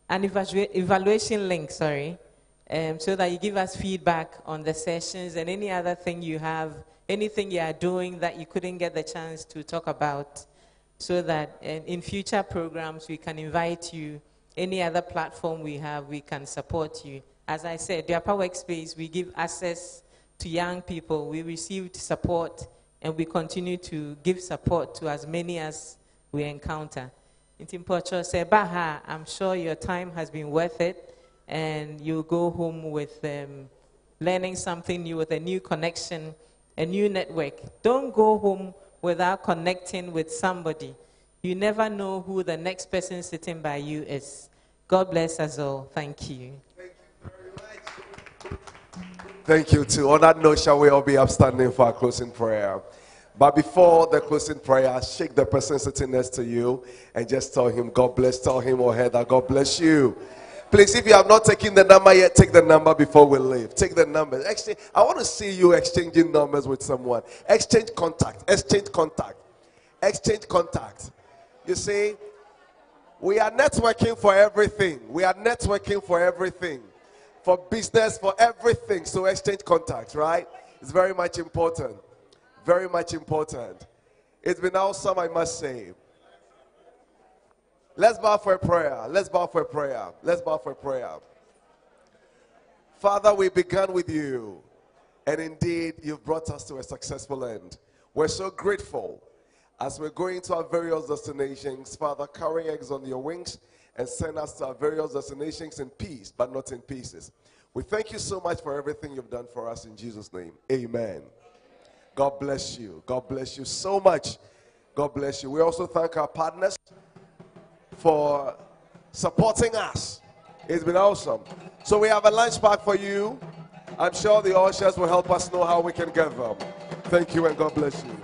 an evaluation link, so that you give us feedback on the sessions and any other thing you have, anything you are doing that you couldn't get the chance to talk about, so that in future programs we can invite you. Any other platform we have, we can support you. As I said, the Upper Workspace, we give access to young people. We received support, and we continue to give support to as many as we encounter. In Timpocho Sebaha, I'm sure your time has been worth it, and you'll go home with learning something new, with a new connection, a new network. Don't go home without connecting with somebody. You never know who the next person sitting by you is. God bless us all. Thank you. Thank you too. On that note, shall we all be upstanding for our closing prayer? But before the closing prayer, shake the person sitting next to you and just tell him, God bless. Tell him or her that God bless you. Please, if you have not taken the number yet, take the number before we leave. Take the number. Actually, I want to see you exchanging numbers with someone. Exchange contact. Exchange contact. Exchange contact. You see, we are networking for everything. We are networking for everything. For business, for everything. So exchange contacts, right? It's very much important. Very much important. It's been awesome, I must say. Let's bow for a prayer. Let's bow for a prayer. Let's bow for a prayer. Father, we began with you. And indeed, you've brought us to a successful end. We're so grateful. As we're going to our various destinations, Father, carry eggs on your wings and send us to our various destinations in peace, but not in pieces. We thank you so much for everything you've done for us in Jesus' name. Amen. God bless you. God bless you so much. God bless you. We also thank our partners for supporting us. It's been awesome. So we have a lunch pack for you. I'm sure the ushers will help us know how we can get them. Thank you and God bless you.